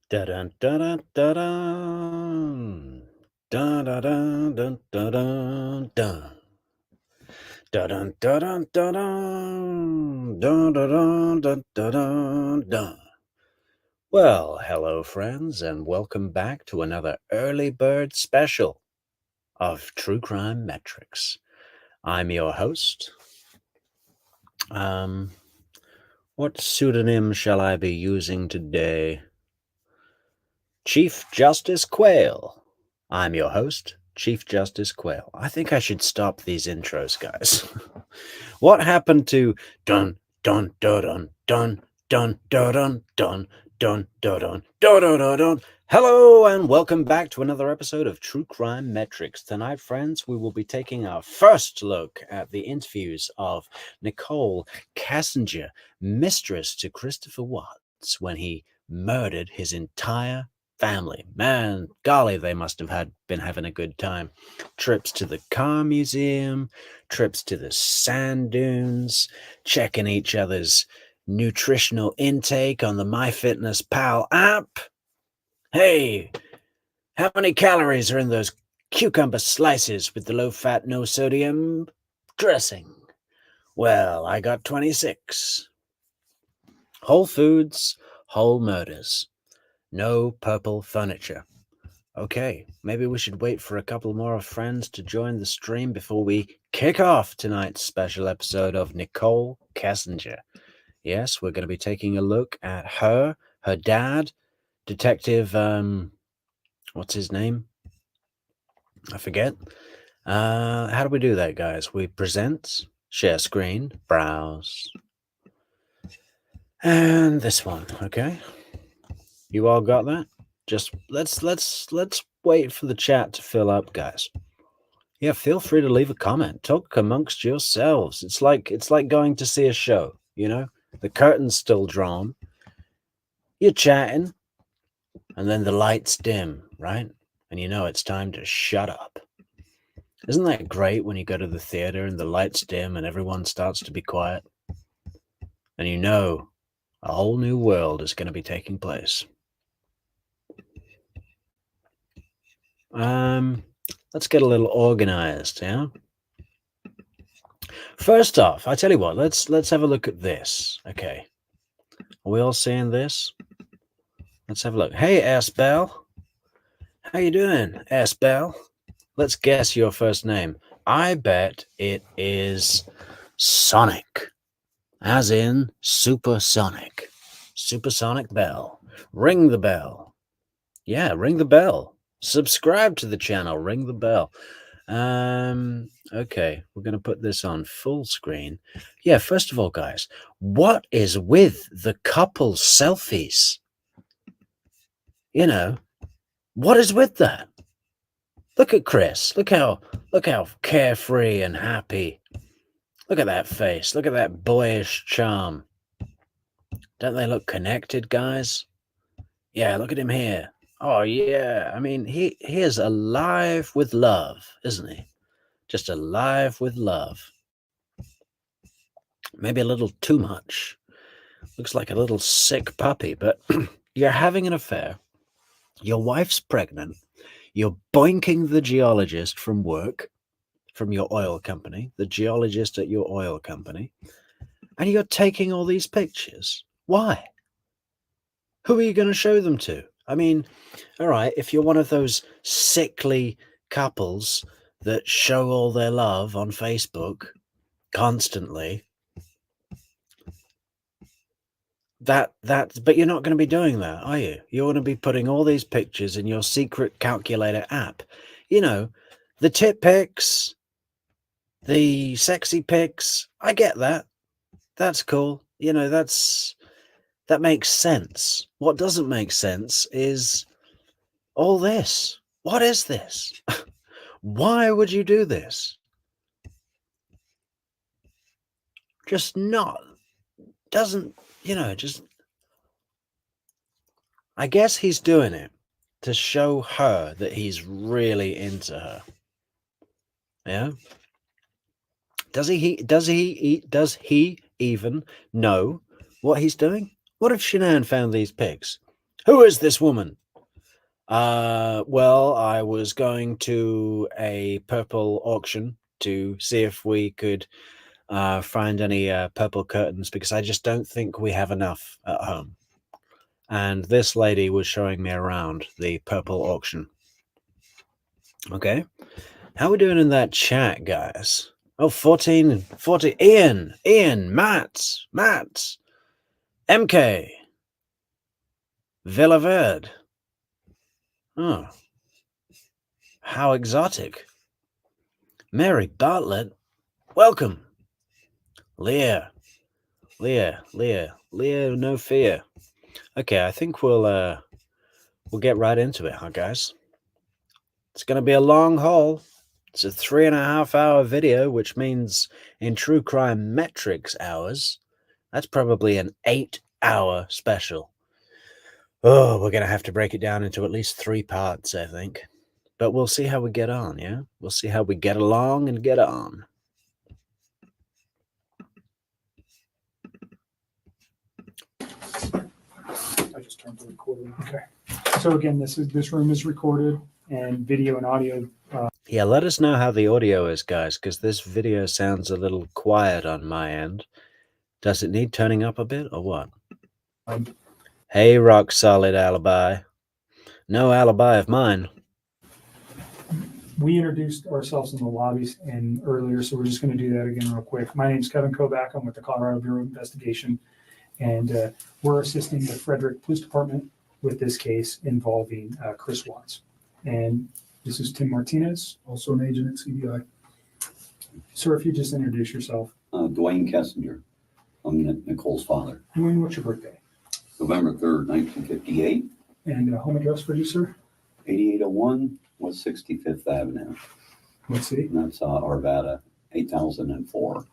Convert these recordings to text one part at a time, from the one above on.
Da dun da dun da dun. Dun da dun dun da dun dun. Da dun da dun da dun. Dun da dun dun da dun dun. Well, hello friends, and welcome back to another early bird special of True Crime Metrix. I'm your host. What pseudonym shall I be using today? Chief Justice Quayle. I'm your host, Chief Justice Quayle. I think I should stop these intros, guys. What happened to dun dun dun dun dun dun dun dun dun dun dun dun dun? Hello and welcome back to another episode of True Crime Metrix. Tonight, friends, we will be taking our first look at the interviews of Nichol Kessinger, mistress to Christopher Watts, when he murdered his entire family. Man, golly, they must have been having a good time. Trips to the car museum, trips to the sand dunes, checking each other's nutritional intake on the MyFitnessPal app. Hey, how many calories are in those cucumber slices with the low-fat, no-sodium dressing? Well, I got 26. Whole Foods, whole murders. No purple furniture. Okay, maybe we should wait for a couple more friends to join the stream before we kick off tonight's special episode of Nichol Kessinger. Yes, we're going to be taking a look at her dad, Detective, what's his name? I forget. How do we do that, guys? We present, share screen, browse, and this one, okay? You all got that? Just let's wait for the chat to fill up, guys. Yeah, feel free to leave a comment. Talk amongst yourselves. It's like going to see a show, you know? The curtain's still drawn. You're chatting, and then the lights dim, right? And you know it's time to shut up. Isn't that great when you go to the theater and the lights dim and everyone starts to be quiet? And you know a whole new world is going to be taking place. Let's get a little organized, yeah? First off, I tell you what, let's have a look at this. Okay. Are we all seeing this? Let's have a look. Hey, S-Bell. How you doing, S-Bell? Let's guess your first name. I bet it is Sonic, as in supersonic. Supersonic Bell. Ring the bell. Yeah, ring the bell. Subscribe to the channel. Ring the bell. Okay, we're going to put this on full screen. Yeah, first of all, guys, what is with the couple selfies? You know, what is with that? Look at Chris. Look how carefree and happy. Look at that face. Look at that boyish charm. Don't they look connected, guys? Yeah, look at him here. Oh, yeah. I mean, he is alive with love, isn't he? Just alive with love. Maybe a little too much. Looks like a little sick puppy, but you're having an affair. Your wife's pregnant. You're boinking the geologist from work, from your oil company, the geologist at your oil company, and you're taking all these pictures. Why? Who are you going to show them to? I mean, all right, if you're one of those sickly couples that show all their love on Facebook constantly, but you're not going to be doing that, are you? You're going to be putting all these pictures in your secret calculator app. You know, the tit pics, the sexy pics. I get that. That's cool. You know, that makes sense. What doesn't make sense is all this. What is this? Why would you do this? Just not. Doesn't, you know, just. I guess he's doing it to show her that he's really into her. Yeah. Does he even know what he's doing? What if Shanann found these pics Who is this woman? Well, I was going to a purple auction to see if we could find any purple curtains, because I just don't think we have enough at home. And this lady was showing me around the purple auction. Okay. How are we doing in that chat, guys? Oh, 14, 40. Ian, Matt, MK, Villaverde. Oh, how exotic. Mary Bartlett, welcome. Leah, no fear. Okay, I think we'll get right into it, huh, guys? It's gonna be a long haul. It's a 3.5-hour video, which means in true crime metrics hours, that's probably an 8-hour special. Oh, we're gonna have to break it down into at least 3 parts, I think. But we'll see how we get on, yeah? We'll see how we get along and get on. I just turned the recording. Okay. So again, this room is recorded, and video and audio. Yeah, let us know how the audio is, guys, because this video sounds a little quiet on my end. Does it need turning up a bit, or what? Hey, rock solid alibi. No alibi of mine. We introduced ourselves in the lobbies and earlier, so we're just going to do that again real quick. My name is Kevin Kovac. I'm with the Colorado Bureau of Investigation, and we're assisting the Frederick Police Department with this case involving Chris Watts. And this is Tim Martinez, also an agent at CBI. Sir, if you just introduce yourself. Dwayne Kessinger. I'm Nicole's father. Dwayne, what's your birthday? November 3rd, 1958. And home address for you, sir? 8801 West 65th Avenue. Let's see. And that's Arvada, 8004.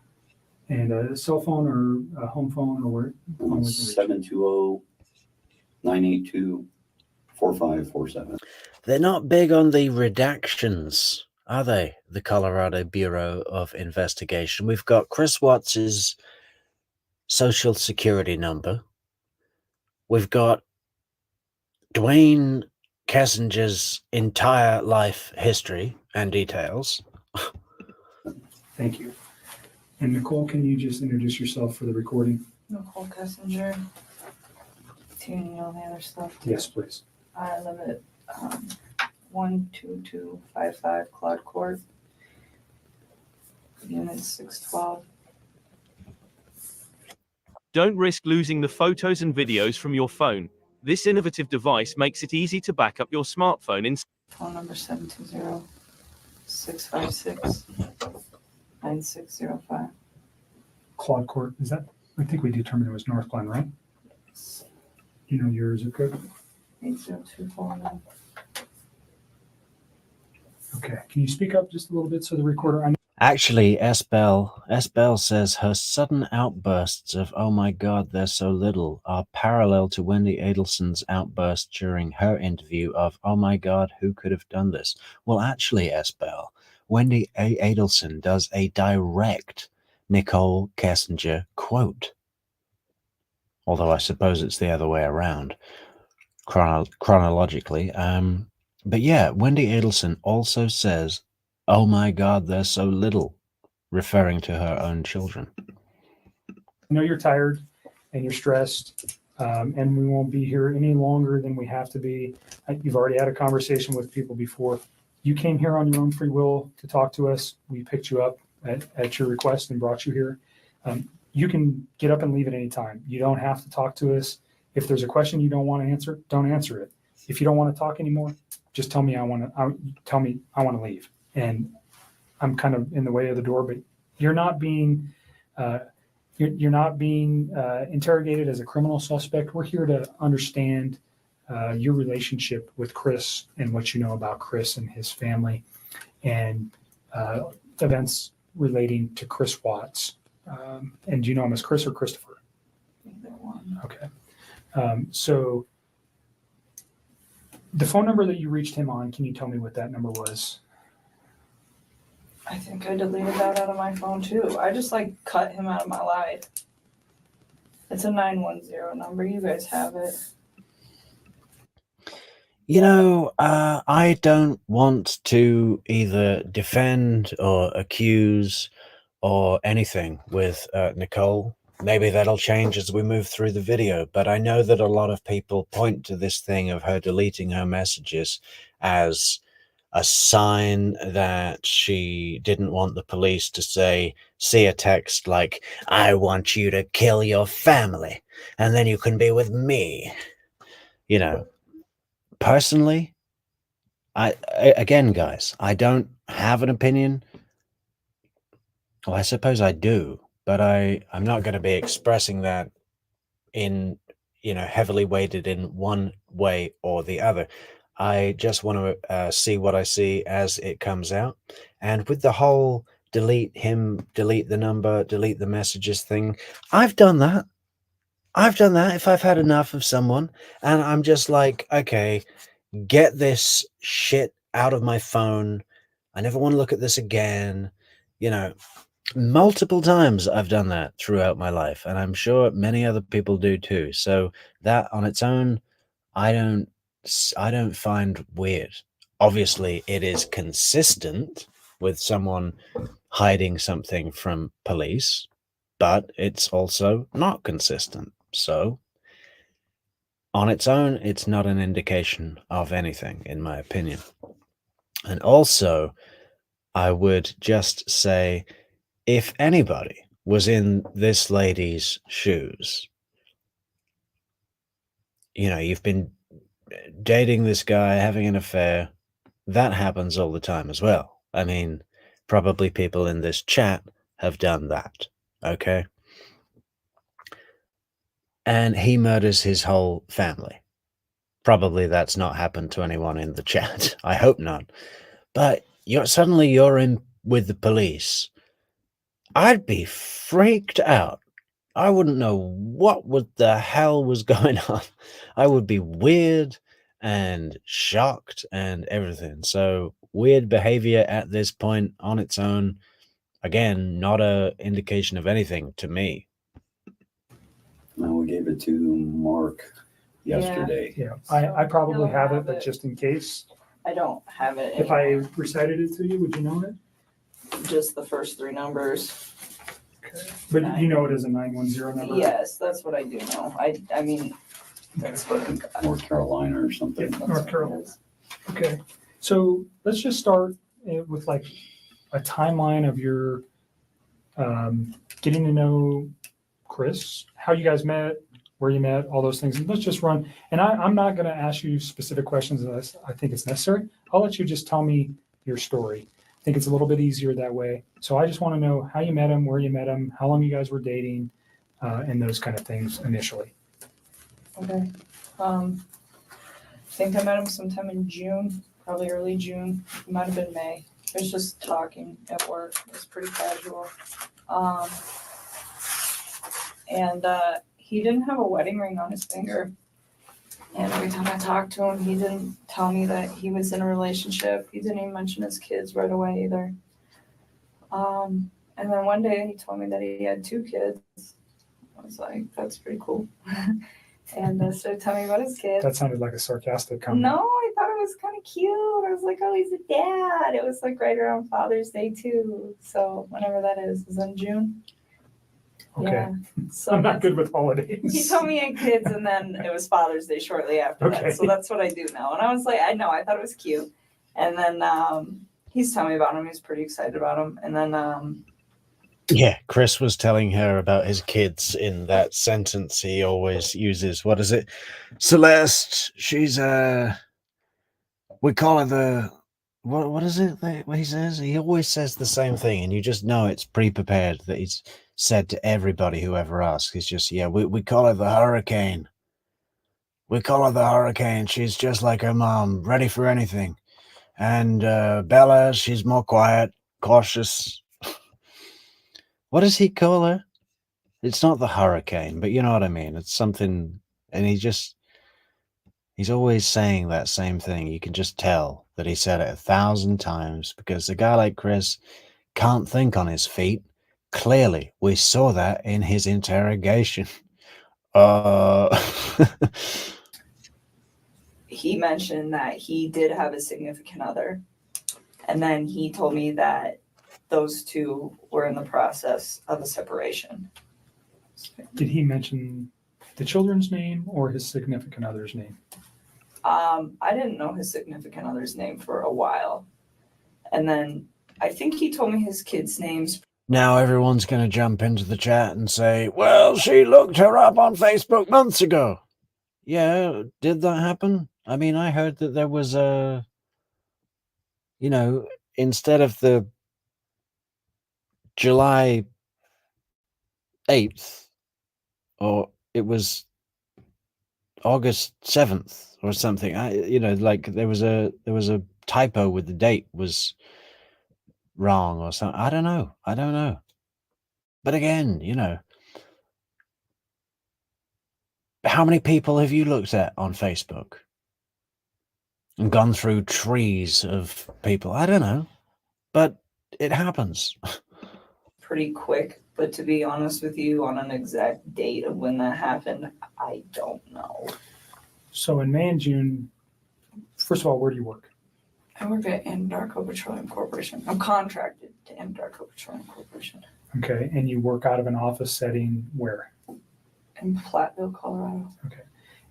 And a cell phone or a home phone, or where? 720-982-4547. They're not big on the redactions, are they? The Colorado Bureau of Investigation. We've got Chris Watts's social security number. We've got Dwayne Kessinger's entire life history and details. Thank you. And Nicole, can you just introduce yourself for the recording? Nichol Kessinger. Do you need all the other stuff? Yes, please. I live at 12255 Claude Court, Unit 612. Don't risk losing the photos and videos from your phone. This innovative device makes it easy to back up your smartphone in Phone number 720-656-9605. Claude Court, is that? I think we determined it was North Glen, right? You know your zip code? 80249. Okay. Can you speak up just a little bit so the recorder? Actually, S-Bell says her sudden outbursts of, oh my God, they're so little, are parallel to Wendy Adelson's outburst during her interview of, oh my God, who could have done this? Well, actually, S-Bell, Wendy Adelson does a direct Nichol Kessinger quote. Although I suppose it's the other way around, chronologically. But yeah, Wendy Adelson also says, oh my God, they're so little, referring to her own children. I know you're tired and you're stressed, and we won't be here any longer than we have to be. You've already had a conversation with people before. You came here on your own free will to talk to us. We picked you up at your request and brought you here. You can get up and leave at any time. You don't have to talk to us. If there's a question you don't want to answer, don't answer it. If you don't want to talk anymore, just tell me I want to leave. And I'm kind of in the way of the door, but you're not being interrogated as a criminal suspect. We're here to understand your relationship with Chris and what you know about Chris and his family, and events relating to Chris Watts. And do you know him as Chris or Christopher? Either one. Okay. So the phone number that you reached him on, can you tell me what that number was? I think I deleted that out of my phone too. I just cut him out of my life. It's a 910 number. You guys have it. I don't want to either defend or accuse or anything with Nicole. Maybe that'll change as we move through the video, but I know that a lot of people point to this thing of her deleting her messages as a sign that she didn't want the police to see a text like, "I want you to kill your family, and then you can be with me." Personally, again, guys, I don't have an opinion. Well, I suppose I do, but I'm not going to be expressing that in, heavily weighted in one way or the other. I just want to see what I see as it comes out. And with the whole delete him, delete the number, delete the messages thing, I've done that. I've done that if I've had enough of someone and I'm just like, okay, get this shit out of my phone. I never want to look at this again. Multiple times I've done that throughout my life, and I'm sure many other people do too. So that on its own, I don't find weird. Obviously, it is consistent with someone hiding something from police, but it's also not consistent. So on its own, it's not an indication of anything, in my opinion. And also, I would just say, if anybody was in this lady's shoes, you've been dating this guy, having an affair, that happens all the time as well. I mean, probably people in this chat have done that, okay? And he murders his whole family. Probably that's not happened to anyone in the chat. I hope not. But suddenly you're in with the police. I'd be freaked out. I wouldn't know what the hell was going on. I would be weird and shocked and everything. So weird behavior at this point on its own, again, not a indication of anything to me. Now we gave it to Mark yesterday. Yeah, I probably Don't have it, have but it. just in case, I don't have it if I anymore. recited it to you, would you know it? Just the first three numbers. But you know it as a 910 number? Yes, that's what I do know. I mean, that's what I got. North Carolina or something. Yeah. That's North what it Carolina. is. Okay, so let's just start with like a timeline of your getting to know Chris, how you guys met, where you met, all those things. And let's just run. And I'm not going to ask you specific questions unless I think it's necessary. I'll let you just tell me your story. I think it's a little bit easier that way. So I just want to know how you met him, where you met him, how long you guys were dating, and those kind of things initially. Okay. I think I met him sometime in June, probably early June. It might have been May. It was just talking at work. It was pretty casual. And he didn't have a wedding ring on his finger. And every time I talked to him, he didn't tell me that he was in a relationship. He didn't even mention his kids right away either. And then one day he told me that he had 2 kids. I was like, that's pretty cool. And started telling me about his kids. That sounded like a sarcastic comment. No, I thought it was kind of cute. I was like, oh, he's a dad. It was like right around Father's Day too. So whenever that is in June. Okay. Yeah. So I'm not good with holidays. he told me he had kids, and then it was Father's Day shortly after Okay. that. So that's what I do now. And I was like, I thought it was cute. And then he's telling me about him. He's pretty excited about him. And then Yeah, Chris was telling her about his kids in that sentence he always uses. What is it? Celeste, she's we call her the what is it that what he says? He always says the same thing, and you just know it's pre-prepared that he's said to everybody who ever asks. He's just, yeah, we call her the hurricane. We call her the hurricane. She's just like her mom, ready for anything. And Bella, she's more quiet, cautious. What does he call her? It's not the hurricane, but you know what I mean. It's something, and he's always saying that same thing. You can just tell that he said it 1,000 times because a guy like Chris can't think on his feet. Clearly, we saw that in his interrogation. he mentioned that he did have a significant other. And then he told me that those two were in the process of a separation. Did he mention the children's name or his significant other's name? I didn't know his significant other's name for a while. And then I think he told me his kids' names. Now everyone's going to jump into the chat and say, well, she looked her up on Facebook months ago. Yeah, did that happen? I mean, I heard that there was a, instead of the July 8th, or it was August 7th or something. There was a typo with the date was wrong or something. I don't know. But again, how many people have you looked at on Facebook and gone through trees of people? I don't know, but it happens. Pretty quick, but to be honest with you, on an exact date of when that happened, I don't know. So in May and June, first of all, where do you work? I work at Anadarko Petroleum Corporation. I'm contracted to Anadarko Petroleum Corporation Okay, and you work out of an office setting where? in Platteville, Colorado.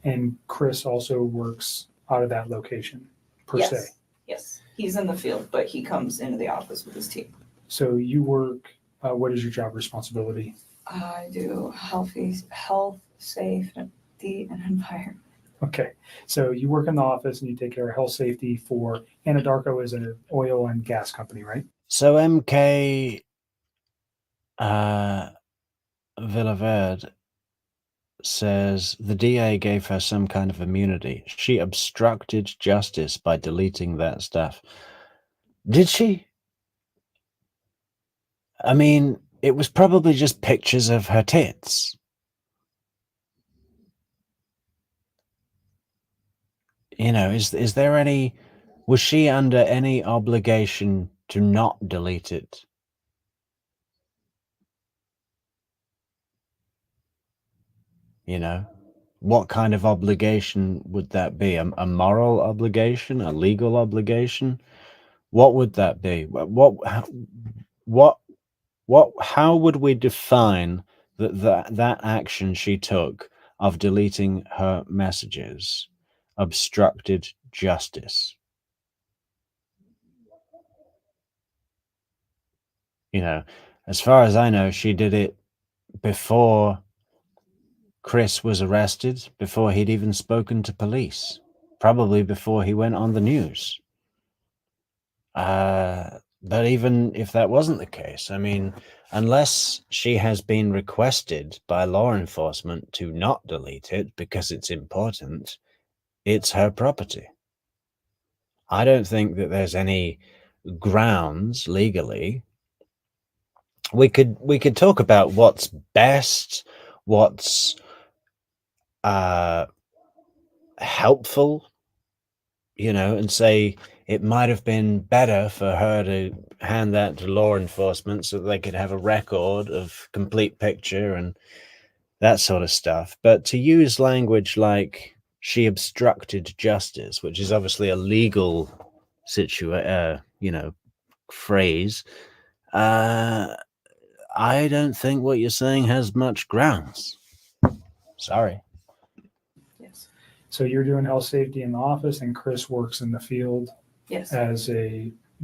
And Chris also works out of that location, per se. Yes, he's in the field, but he comes into the office with his team. So you work, what is your job responsibility? I do health, safety, and environment. Okay, so you work in the office and you take care of health safety for Anadarko is an oil and gas company, right? So MK Villaverde says the DA gave her some kind of immunity. She obstructed justice by deleting that stuff. Did she? I mean, it was probably just pictures of her tits. Is there any, was she under any obligation to not delete it? What kind of obligation would that be? A moral obligation? A legal obligation? What would that be? How would we define that action she took of deleting her messages obstructed justice? As far as I know, she did it before Chris was arrested, before he'd even spoken to police, probably before he went on the news. But even if that wasn't the case, I mean, unless she has been requested by law enforcement to not delete it because it's important, it's her property. I don't think that there's any grounds legally. We could talk about what's best, what's helpful, and say it might have been better for her to hand that to law enforcement so they could have a record of complete picture and that sort of stuff. But to use language like she obstructed justice, which is obviously a legal phrase, I don't think what you're saying has much grounds. Sorry. Yes. So you're doing health safety in the office and Chris works in the field Yes. as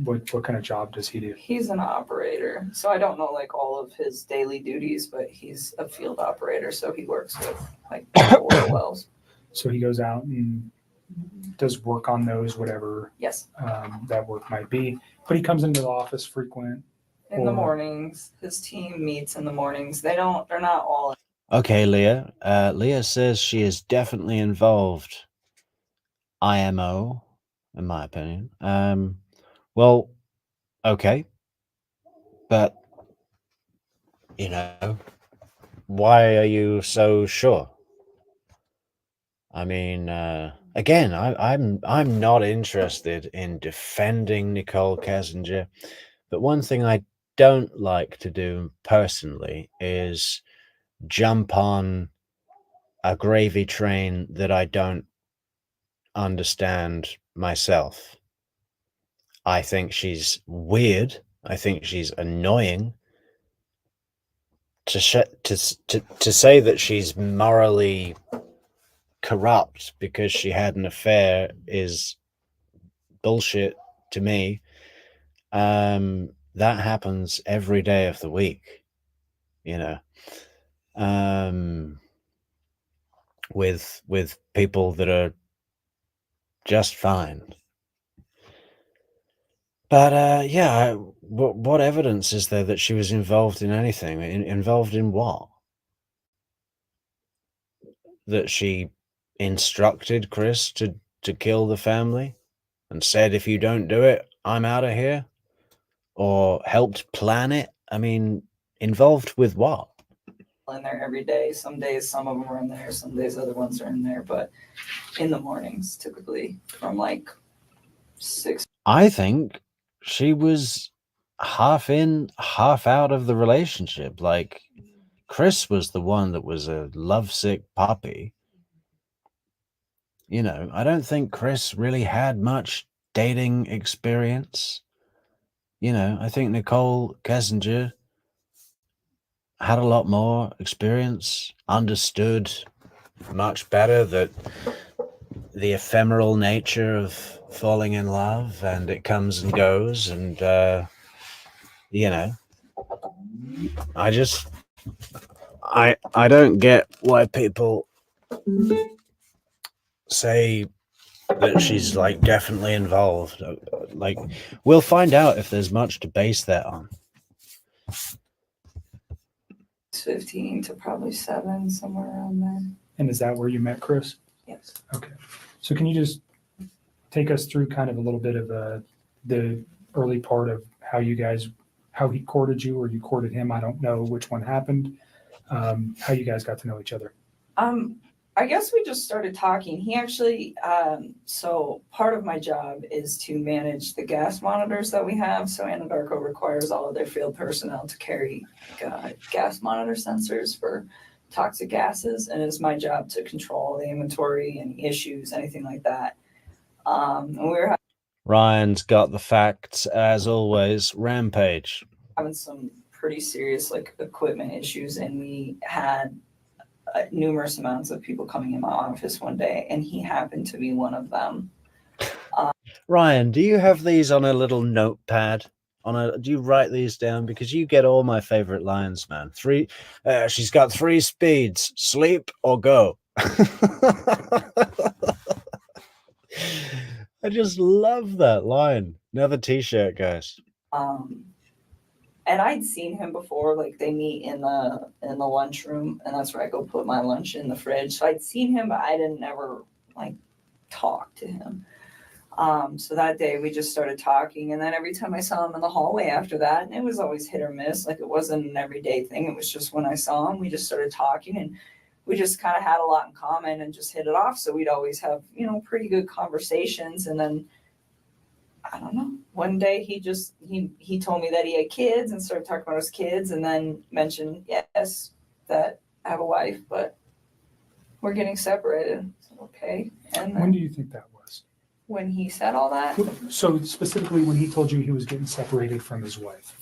what kind of job does he do? He's an operator. So I don't know like all of his daily duties, but he's a field operator. So he works with like oil wells. So he goes out and does work on those, whatever Yes. that work might be. But he comes into the office frequent. In the mornings. His team meets in the mornings. They're not all. Okay, Leah. Leah says she is definitely involved. IMO, in my opinion. Well, okay. But, why are you so sure? I mean, again, I'm not interested in defending Nichol Kessinger, but one thing I don't like to do personally is jump on a gravy train that I don't understand myself. I think she's weird. I think she's annoying. To say that she's morally corrupt because she had an affair is bullshit to me. That happens every day of the week, you know, with people that are just fine. But yeah, what evidence is there that she was involved in anything? Involved in what? That she instructed Chris to kill the family and said, if you don't do it, I'm out of here? Or helped plan it? I mean, involved with what? In there every day. Some days, some of them are in there. Some days, other ones are in there. But in the mornings, typically from like 6. I think she was half in, half out of the relationship. Like, Chris was the one that was a lovesick puppy. You know, I don't think Chris really had much dating experience. You know, I think Nichol Kessinger had a lot more experience, understood much better that the ephemeral nature of falling in love, and it comes and goes, and you know, I don't get why people say that she's like definitely involved. Like, we'll find out if there's much to base that on. 15 to probably 7, somewhere around there. And is that where you met Chris? Yes. Okay. So can you just take us through kind of a little bit of the early part of how he courted you or you courted him? I don't know which one happened. How you guys got to know each other? I guess we just started talking. He actually, so part of my job is to manage the gas monitors that we have. So Anadarko requires all of their field personnel to carry gas monitor sensors for toxic gases. And it's my job to control the inventory, any issues, anything like that. And we were Ryan's got the facts as always. Rampage. having some pretty serious like equipment issues, and we had numerous amounts of people coming in my office one day, and he happened to be one of them. Ryan, do you have these on a little notepad? Do you write these down? Because you get all my favorite lines, man. She's got 3 speeds: sleep or go. I just love that line. Another t-shirt, guys. And I'd seen him before, like they meet in the lunchroom, and that's where I go put my lunch in the fridge. So I'd seen him, but I didn't ever like talk to him. So that day we just started talking, and then every time I saw him in the hallway after that, and it was always hit or miss. Like it wasn't an everyday thing. It was just when I saw him, we just started talking, and we just kind of had a lot in common and just hit it off. So we'd always have, pretty good conversations. And then I don't know, one day he told me that he had kids and started talking about his kids, and then mentioned, yes, that I have a wife, but we're getting separated. So, okay. And When do you think that was? when he said all that, So specifically when he told you he was getting separated from his wife,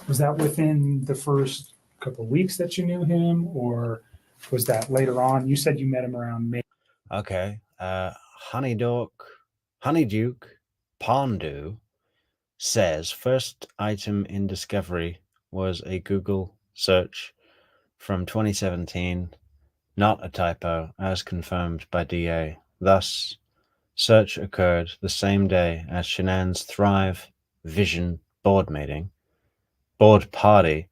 was that within the first couple of weeks that you knew him, or was that later on? You said you met him around May. Okay. Honeyduke Pondu says first item in discovery was a Google search from 2017, not a typo, as confirmed by DA. Thus, search occurred the same day as Shanann's Thrive Vision board party,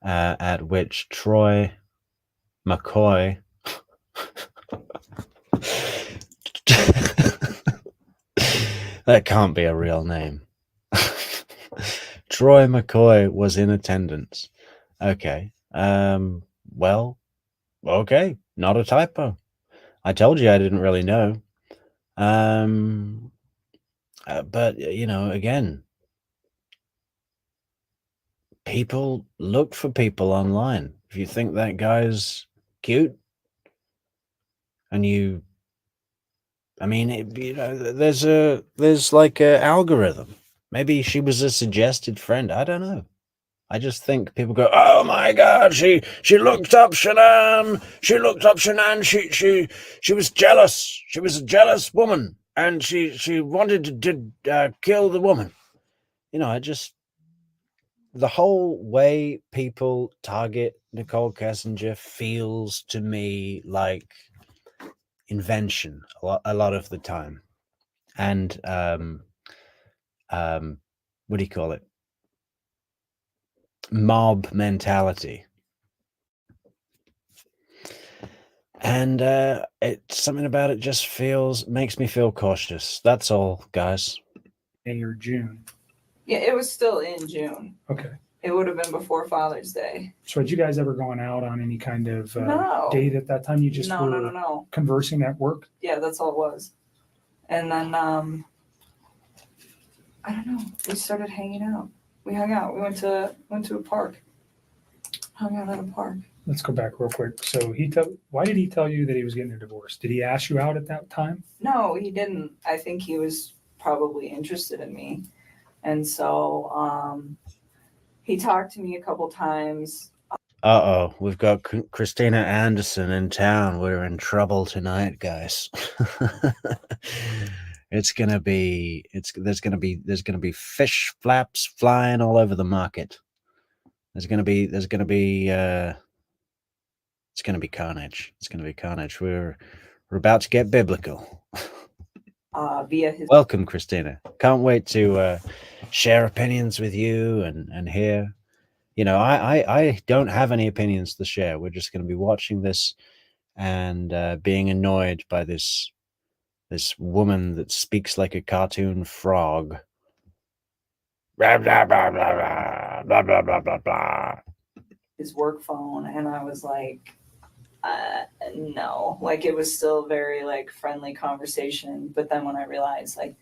at which Troy McCoy that can't be a real name. Troy McCoy was in attendance. Okay. Well, okay. Not a typo. I told you I didn't really know. But, again, people look for people online. If you think that guy's cute and you I mean, there's like a algorithm. Maybe she was a suggested friend. I don't know. I just think people go, "Oh my God, she looked up Shanann. She looked up Shanann. She was jealous. She was a jealous woman, and she wanted to kill the woman." I just the whole way people target Nichol Kessinger feels to me like invention a lot of the time, and what do you call it? Mob mentality. And it's something about it just makes me feel cautious. That's all, guys. May or June. Yeah, it was still in June. Okay. It would have been before Father's Day. So had you guys ever gone out on any kind of No. date at that time? You just were No. conversing at work? Yeah, that's all it was. And then I don't know. We started hanging out. We hung out. We went to a park. Hung out at a park. Let's go back real quick. So why did he tell you that he was getting a divorce? Did he ask you out at that time? No, he didn't. I think he was probably interested in me. And so he talked to me a couple times. Uh-oh, we've got Christina Anderson in town. We're in trouble tonight, guys. There's gonna be fish flaps flying all over the market. It's gonna be carnage. It's gonna be carnage. We're about to get biblical. Via his Welcome, Christina. Can't wait to share opinions with you and hear. I don't have any opinions to share. We're just going to be watching this and being annoyed by this woman that speaks like a cartoon frog. Blah, blah, blah, blah, blah, blah, blah, blah, blah, blah. his work phone, and I was like, no. Like, it was still very like friendly conversation. But then when I realized like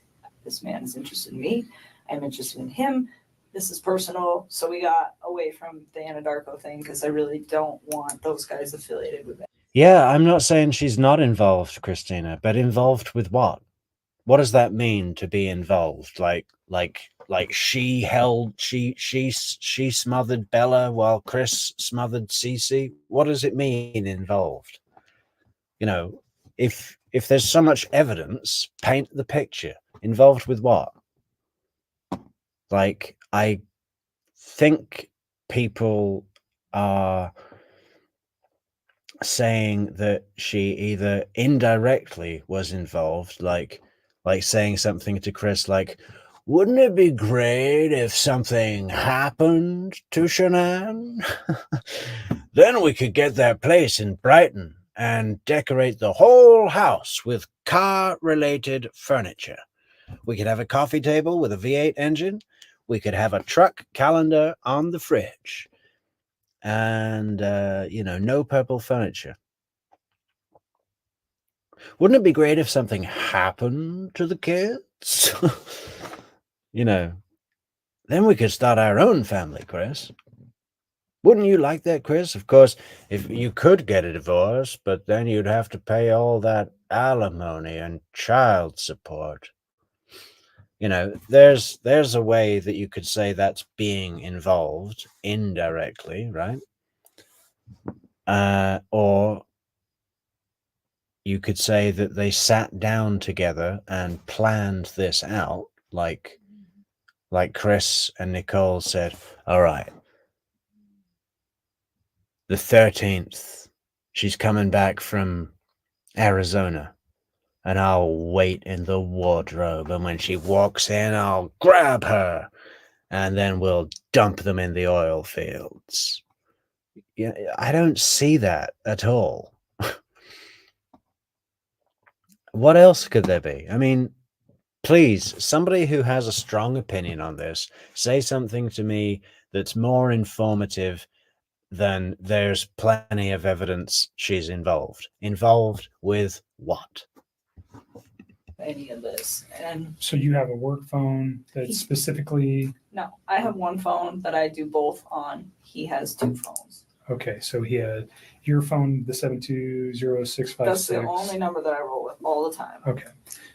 this man is interested in me, I'm interested in him. This is personal. So we got away from the Anadarko thing because I really don't want those guys affiliated with it. Yeah, I'm not saying she's not involved, Christina, but involved with what? What does that mean to be involved? Like she smothered Bella while Chris smothered Cece? What does it mean involved? If there's so much evidence, paint the picture. Involved with what? Like, I think people are saying that she either indirectly was involved, like saying something to Chris like, wouldn't it be great if something happened to Shanann? Then we could get that place in Brighton and decorate the whole house with car-related furniture. We could have a coffee table with a V8 engine. We could have a truck calendar on the fridge. And, no purple furniture. Wouldn't it be great if something happened to the kids? Then we could start our own family, Chris. Wouldn't you like that, Chris? Of course, if you could get a divorce, but then you'd have to pay all that alimony and child support. There's a way that you could say that's being involved indirectly, right? Or you could say that they sat down together and planned this out, like Chris and Nichol said, all right, the 13th, she's coming back from Arizona, and I'll wait in the wardrobe, and when she walks in, I'll grab her, and then we'll dump them in the oil fields. Yeah, I don't see that at all. What else could there be? I mean, please, somebody who has a strong opinion on this, say something to me that's more informative than there's plenty of evidence she's involved. Involved with what? Any of this. And So you have a work phone that's specifically, no, I have one phone that I do both on. He has two phones. Okay, so he had your phone, the 720-656. That's the only number that I roll with all the time. Okay,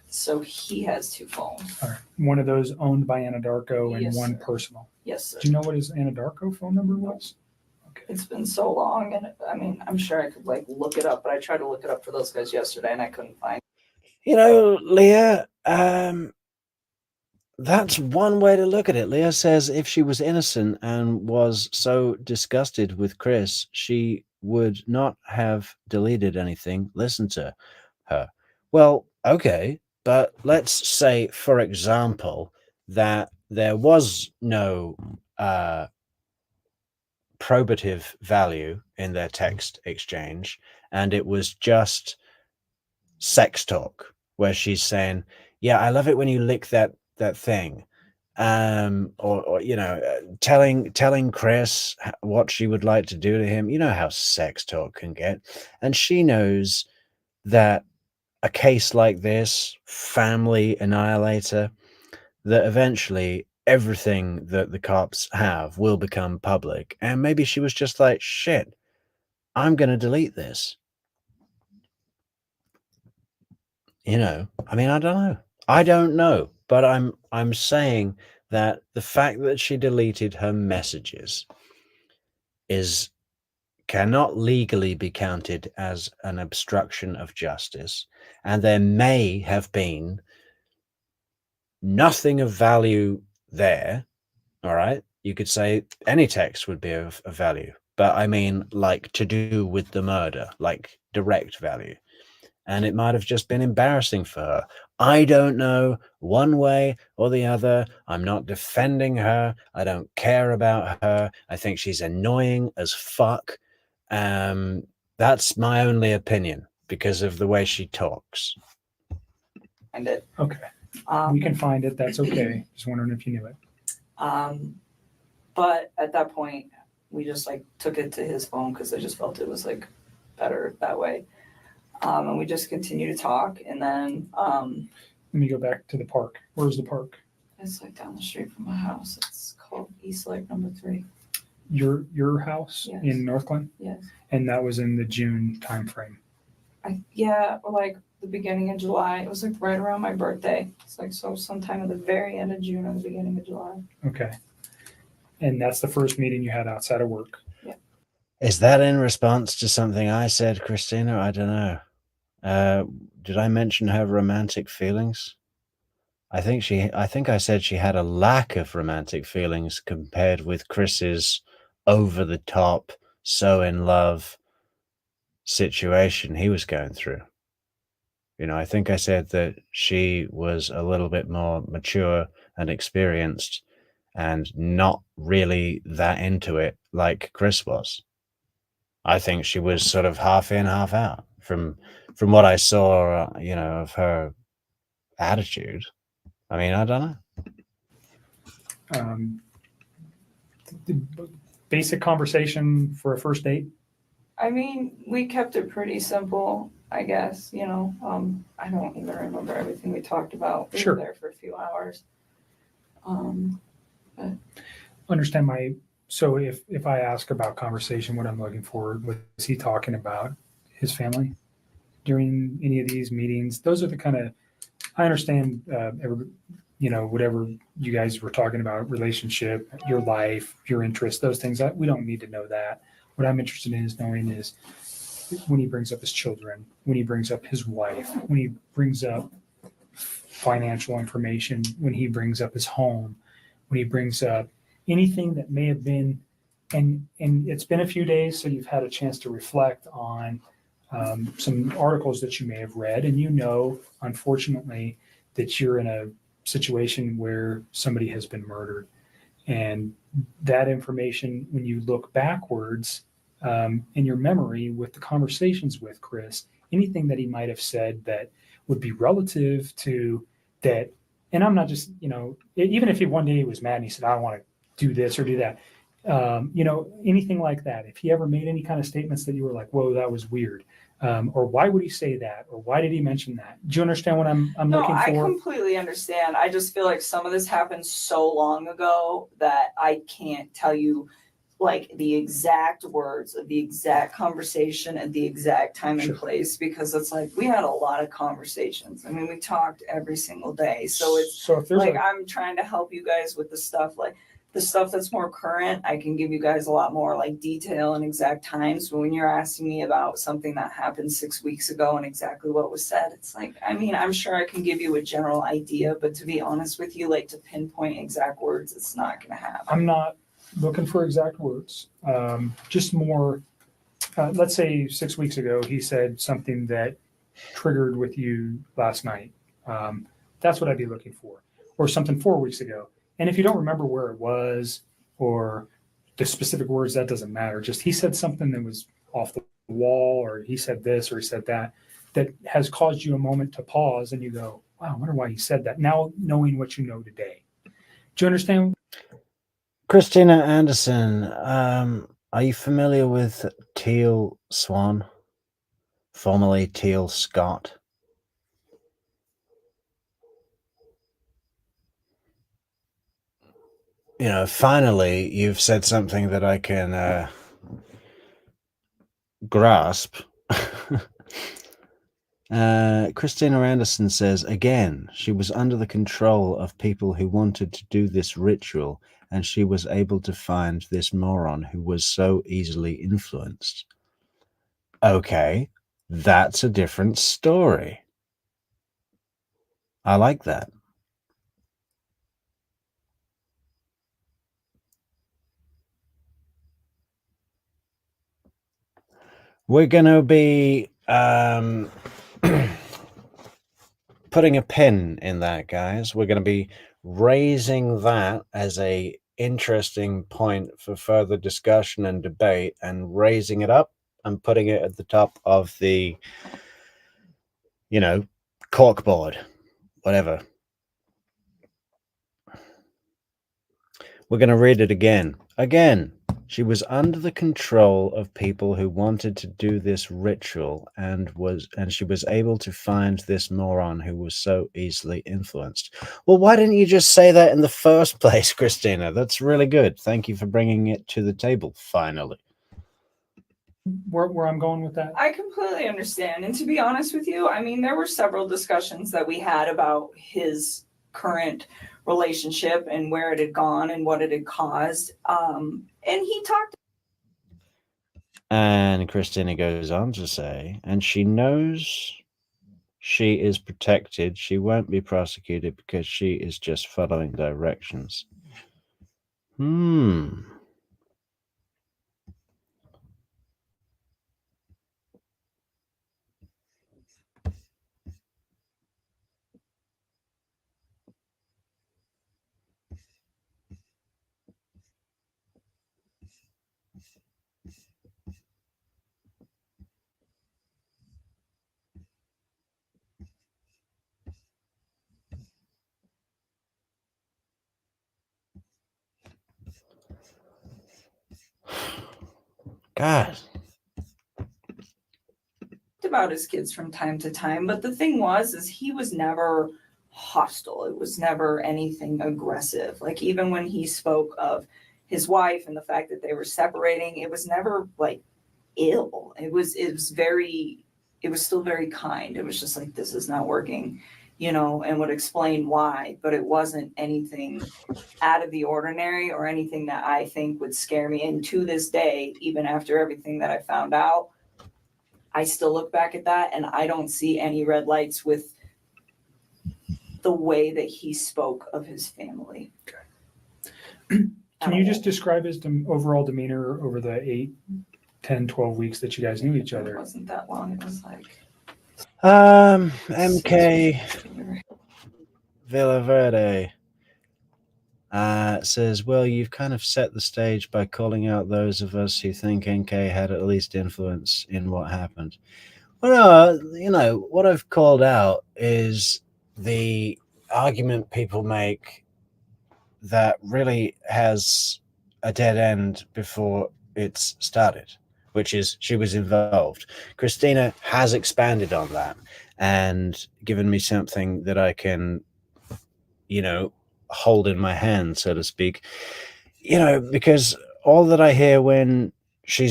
So he has 2 phones. all right. One of those owned by Anadarko and Yes, one sir. personal. Yes, sir. Do you know what his Anadarko phone number was? Okay. It's been so long, and I mean, I'm sure I could like look it up, but I tried to look it up for those guys yesterday, and I couldn't find. You know, Leah, that's one way to look at it. Leah says if she was innocent and was so disgusted with Chris, she would not have deleted anything. Listen to her. Well, okay, but let's say, for example, that there was no probative value in their text exchange, and it was just sex talk where she's saying, "Yeah, I love it when you lick that thing," or you know, telling Chris what she would like to do to him. You know how sex talk can get, and she knows that a case like this, family annihilator, that eventually everything that the cops have will become public, and maybe she was just like, "Shit, I'm gonna delete this." You know, I mean, I don't know, but I'm saying that the fact that she deleted her messages is cannot legally be counted as an obstruction of justice, and there may have been nothing of value there. All right, you could say any text would be of value, but I mean, like, to do with the murder, like direct value. And it might have just been embarrassing for her. I don't know, one way or the other. I'm not defending her. I don't care about her. I think she's annoying as fuck. That's my only opinion because of the way she talks. Find it. Okay, we can find it. That's okay. Just wondering if you knew it. But at that point, we just like took it to his phone because I just felt it was like better that way. And we just continued to talk, and then Let me go back to the park. Where's the park? it's like down the street from my house. It's called East Lake Number 3. Your house Yes. in Northglen? Yes. And that was in the June timeframe. Like the beginning of July. It was like right around my birthday. It's like so sometime at the very end of June or the beginning of July. Okay. And that's the first meeting you had outside of work. Is that in response to something I said, Christina? I don't know. Did I mention her romantic feelings? I think I said she had a lack of romantic feelings compared with Chris's over the top, so in love situation he was going through. You know, I think I said that she was a little bit more mature and experienced and not really that into it like Chris was. I think she was sort of half in, half out from what I saw, you know, of her attitude. I mean, I don't know. The basic conversation for a first date. I mean, we kept it pretty simple, I guess, you know. I don't even remember everything we talked about. We Sure. were there for a few hours. Understand so if I ask about conversation, what I'm looking for, was he talking about his family during any of these meetings? Those are the kind of, I understand, whatever you guys were talking about, relationship, your life, your interests, those things, we don't need to know that. What I'm interested in is knowing is when he brings up his children, when he brings up his wife, when he brings up financial information, when he brings up his home, when he brings up anything that may have been, and it's been a few days, so you've had a chance to reflect on some articles that you may have read, and you know, unfortunately, that you're in a situation where somebody has been murdered. And that information, when you look backwards in your memory with the conversations with Chris, anything that he might have said that would be relative to that. And I'm not just, even if one day he was mad and he said, I don't want to do this or do that, anything like that. If he ever made any kind of statements that you were like, whoa, that was weird. Or why would he say that? Or why did he mention that? Do you understand what I'm No, looking I for? completely understand. I just feel like some of this happened so long ago that I can't tell you like the exact words of the exact conversation at the exact time and Sure. place, because it's like we had a lot of conversations. I mean, we talked every single day. So it's So if there's like a, I'm trying to help you guys with the stuff, like the stuff that's more current. I can give you guys a lot more like detail and exact times. But when you're asking me about something that happened 6 weeks ago and exactly what was said, it's like, I mean, I'm sure I can give you a general idea, but to be honest with you, like to pinpoint exact words, it's not going to happen. I'm not looking for exact words, just more, let's say 6 weeks ago, he said something that triggered with you last night. That's what I'd be looking for. Or something 4 weeks ago. And if you don't remember where it was or the specific words, that doesn't matter. Just he said something that was off the wall, or he said this, or he said that, that has caused you a moment to pause and you go, wow, I wonder why he said that. Now knowing what you know today. Do you understand? Christina Anderson, are you familiar with Teal Swan, formerly Teal Scott? You know, finally, you've said something that I can grasp. Christina Anderson says, again, she was under the control of people who wanted to do this ritual, and she was able to find this moron who was so easily influenced. Okay, that's a different story. I like that. We're going to be putting a pin in that, guys. We're going to be raising that as a interesting point for further discussion and debate, and raising it up and putting it at the top of the, you know, corkboard, whatever. We're going to read it again. Again, she was under the control of people who wanted to do this ritual, and she was able to find this moron who was so easily influenced. Well, why didn't you just say that in the first place, Christina? That's really good. Thank you for bringing it to the table, finally. Where I'm going with that? I completely understand. And to be honest with you, I mean, there were several discussions that we had about his current relationship and where it had gone and what it had caused. And he talked. And Christina goes on to say, and she knows she is protected. She won't be prosecuted because she is just following directions. God. About his kids from time to time, but the thing is he was never hostile. It was never anything aggressive. Like even when he spoke of his wife and the fact that they were separating, it was never like ill. It was still very kind. It was just like, this is not working, you know, and would explain why, but it wasn't anything out of the ordinary or anything that I think would scare me. And to this day, even after everything that I found out, I still look back at that and I don't see any red lights with the way that he spoke of his family. Okay. Can you just describe his overall demeanor over the 8, 10, 12 weeks that you guys knew each other? It wasn't that long. It was like MK Villaverde says, well, you've kind of set the stage by calling out those of us who think NK had at least influence in what happened. Well, no, you know, what I've called out is the argument people make that really has a dead end before it's started, which is she was involved. Christina has expanded on that and given me something that I can, you know, hold in my hand, so to speak, you know, because all that I hear when she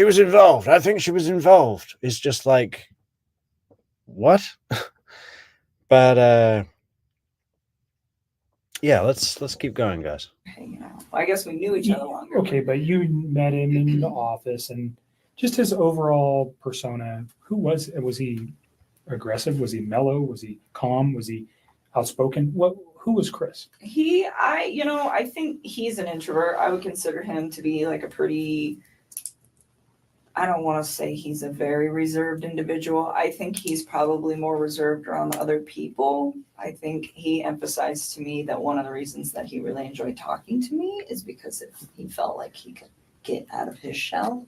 was involved. I think she was involved. Is just like, what? But yeah, let's keep going, guys. hanging out. Well, I guess we knew each other longer. Okay, but you met him in the office, and just his overall persona. Who was he? Aggressive? Was he mellow? Was he calm? Was he outspoken? Who was Chris? I think he's an introvert. I would consider him to be like a pretty, I don't want to say he's a very reserved individual. I think he's probably more reserved around other people. I think he emphasized to me that one of the reasons that he really enjoyed talking to me is because he felt like he could get out of his shell.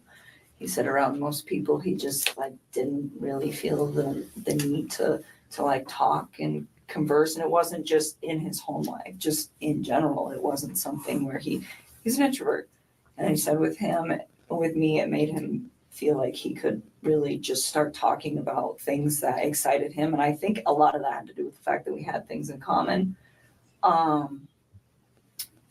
He said around most people, he just like didn't really feel the need to like talk and converse. And it wasn't just in his home life, just in general. It wasn't something where he's an introvert. And he said with me, it made him feel like he could really just start talking about things that excited him. And I think a lot of that had to do with the fact that we had things in common.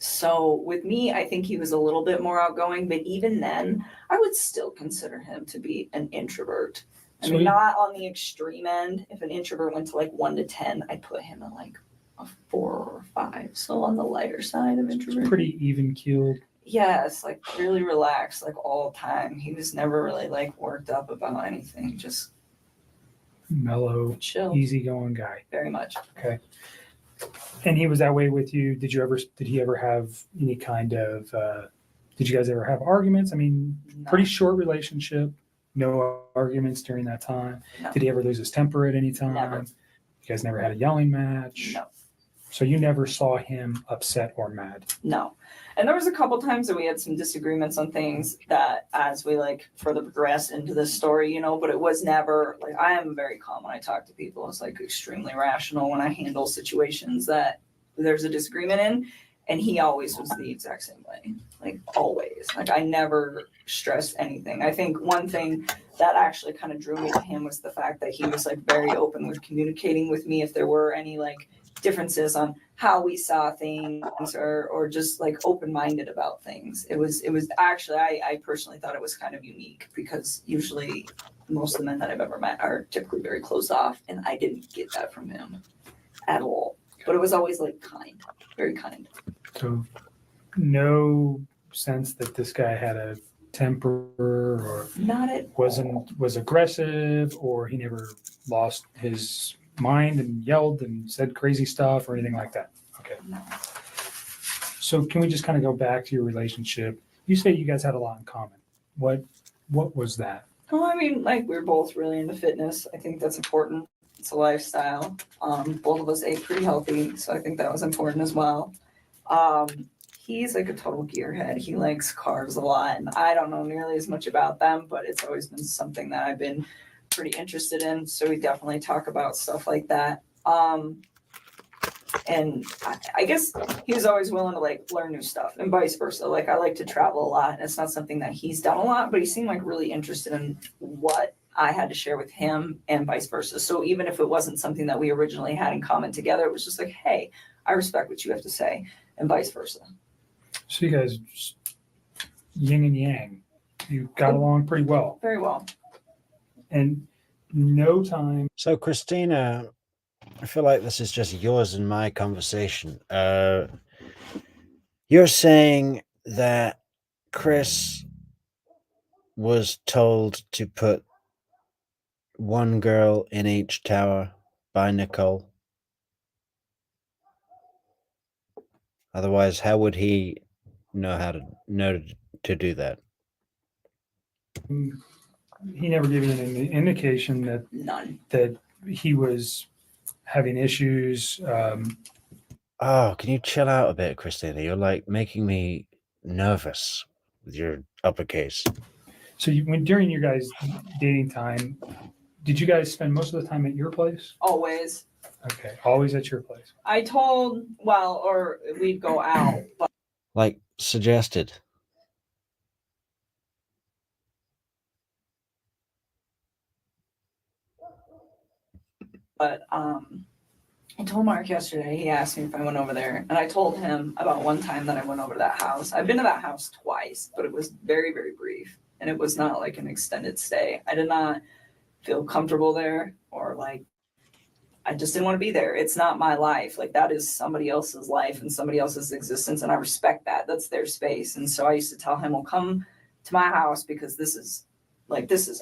So with me, I think he was a little bit more outgoing, but even then, I would still consider him to be an introvert. I mean, not on the extreme end. If an introvert went to like 1 to 10, I'd put him at like a 4 or 5. So on the lighter side of introvert. Pretty even keeled. Yes, like really relaxed, like all the time. He was never really like worked up about anything, just Mellow, chill, easygoing guy. very much. Okay. And he was that way with you. Did he ever have any kind of, did you guys ever have arguments? I mean, No, pretty short relationship, no arguments during that time. no, Did he ever lose his temper at any time? Never. You guys never had a yelling match? no. So you never saw him upset or mad? No. And there was a couple times that we had some disagreements on things that as we like further progressed into this story, but it was never like, I am very calm when I talk to people. It's like extremely rational when I handle situations that there's a disagreement in. And he always was the exact same way, like always. Like I never stressed anything. I think one thing that actually kind of drew me to him was the fact that he was like very open with communicating with me if there were any like differences on how we saw things or just like open-minded about things. It was actually, I personally thought it was kind of unique because usually most of the men that I've ever met are typically very closed off, and I didn't get that from him at all. But it was always like kind, very kind. So no sense that this guy had a temper or Not at was aggressive, or he never lost his mind and yelled and said crazy stuff or anything like that? Okay. No. So can we just kind of go back to your relationship? You say you guys had a lot in common. What was that? Well, I mean, like we're both really into fitness. I think that's important. It's a lifestyle. Both of us ate pretty healthy, so I think that was important as well. He's like a total gearhead. He likes cars a lot, and I don't know nearly as much about them, but it's always been something that I've been pretty interested in. So we definitely talk about stuff like that. And I guess he was always willing to like learn new stuff and vice versa. Like I like to travel a lot, and it's not something that he's done a lot, but he seemed like really interested in what I had to share with him and vice versa. So even if it wasn't something that we originally had in common together, it was just like, hey, I respect what you have to say, and vice versa. So you guys yin and yang. You got along pretty well. Very well. And no time. So, Christina, I feel like this is just yours and my conversation. You're saying that Chris was told to put one girl in each tower by Nichol. Otherwise, how would he know to do that? He never gave you any indication None. that he was having issues. Oh, can you chill out a bit, Christina? You're like making me nervous with your uppercase. So during your guys' dating time, did you guys spend most of the time at your place? Always. Okay, always at your place. Or we'd go out, Like suggested. but I told Mark yesterday, he asked me if I went over there, and I told him about one time that I went over to that house. I've been to that house twice, but it was very, very brief, and it was not like an extended stay. I did not feel comfortable there, or like, I just didn't want to be there. It's not my life. Like, that is somebody else's life and somebody else's existence, and I respect that. That's their space. And so I used to tell him, well, come to my house because this is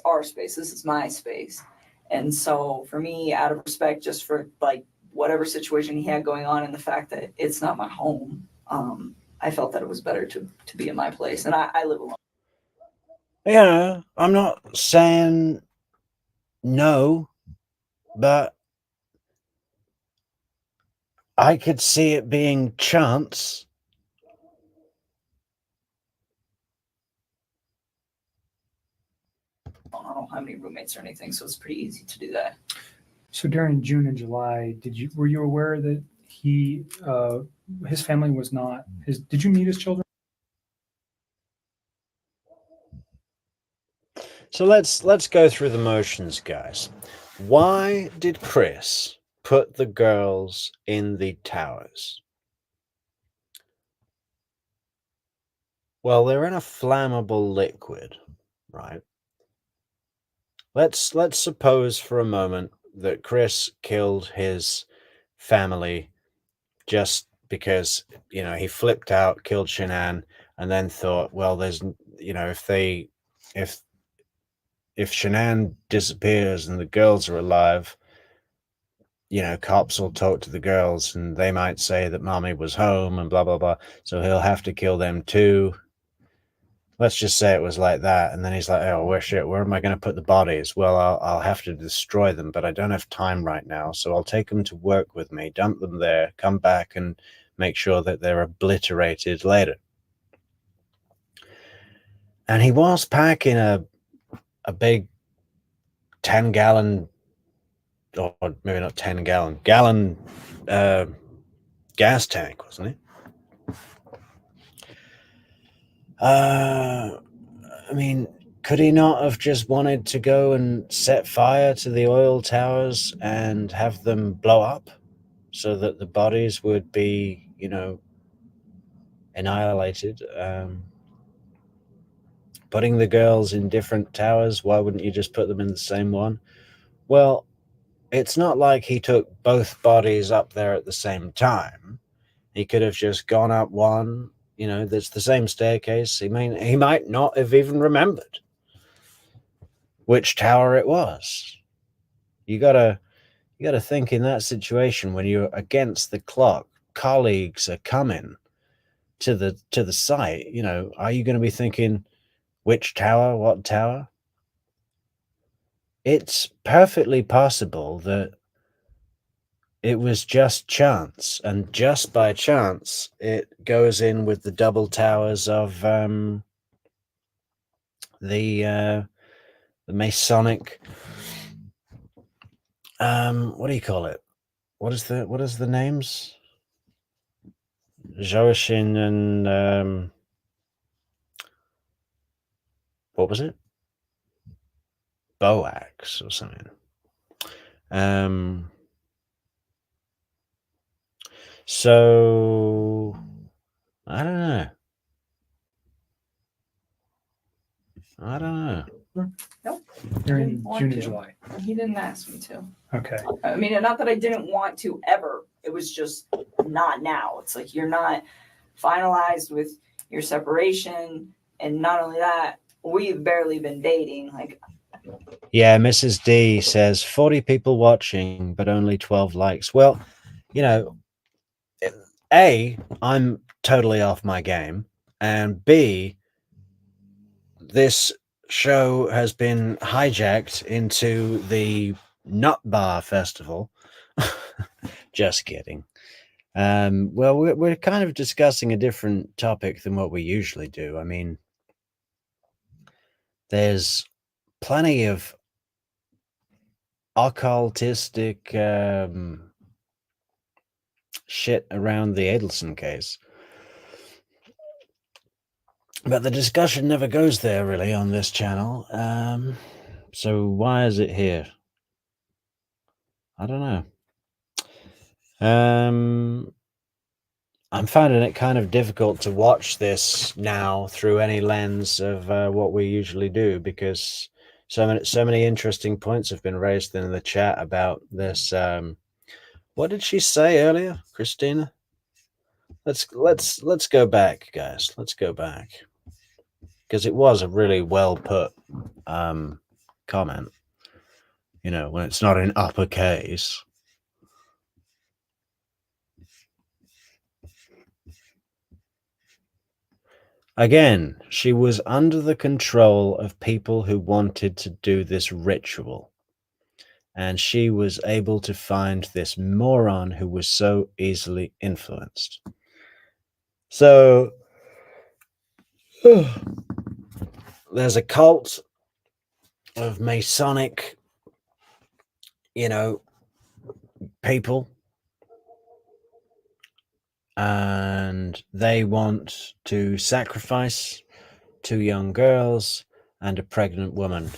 our space. This is my space. And so for me, out of respect, just for like whatever situation he had going on and the fact that it's not my home, I felt that it was better to be in my place. And I live alone. Yeah, I'm not saying no, but I could see it being chance. I don't have any roommates or anything, so it's pretty easy to do that. So during June and July, were you aware that his family was not his? Did you meet his children? So let's go through the motions, guys. Why did Chris put the girls in the towers? Well, they're in a flammable liquid, right? Let's suppose for a moment that Chris killed his family just because, he flipped out, killed Shanann, and then thought, well, there's, if Shanann disappears and the girls are alive, cops will talk to the girls and they might say that mommy was home and blah, blah, blah. So he'll have to kill them too. Let's just say it was like that. And then he's like, oh, where am I going to put the bodies? Well, I'll have to destroy them, but I don't have time right now. So I'll take them to work with me, dump them there, come back and make sure that they're obliterated later. And he was packing a big 10-gallon, or maybe not 10-gallon, gallon gas tank, wasn't he? I mean, could he not have just wanted to go and set fire to the oil towers and have them blow up so that the bodies would be, annihilated? Putting the girls in different towers, why wouldn't you just put them in the same one? Well, it's not like he took both bodies up there at the same time. He could have just gone up one, that's the same staircase. He might not have even remembered which tower it was. You gotta think in that situation when you're against the clock, colleagues are coming to the site. Are you going to be thinking which tower, what tower? It's perfectly possible that it was just chance, and just by chance, it goes in with the double towers of the Masonic. What do you call it? What is the names? Joachim and what was it? Boax or something. So I don't know. Nope. During Didn't want June to. and July. He didn't ask me to. Okay. I mean, not that I didn't want to ever. It was just not now. It's like you're not finalized with your separation. And not only that, we've barely been dating. Like, yeah, Mrs. D says 40 people watching, but only 12 likes. Well, A, I'm totally off my game. And B, this show has been hijacked into the Nut Bar Festival. Just kidding. Well, we're kind of discussing a different topic than what we usually do. I mean, there's plenty of occultistic shit around the Adelson case. But the discussion never goes there, really, on this channel. So why is it here? I don't know. I'm finding it kind of difficult to watch this now through any lens of what we usually do, because so many interesting points have been raised in the chat about this. What did she say earlier, Christina? Let's go back, guys. Let's go back, because it was a really well put comment. You know, when it's not in uppercase. Again, she was under the control of people who wanted to do this ritual. And she was able to find this moron who was so easily influenced. So, there's a cult of Masonic, people. And they want to sacrifice 2 young girls and a pregnant woman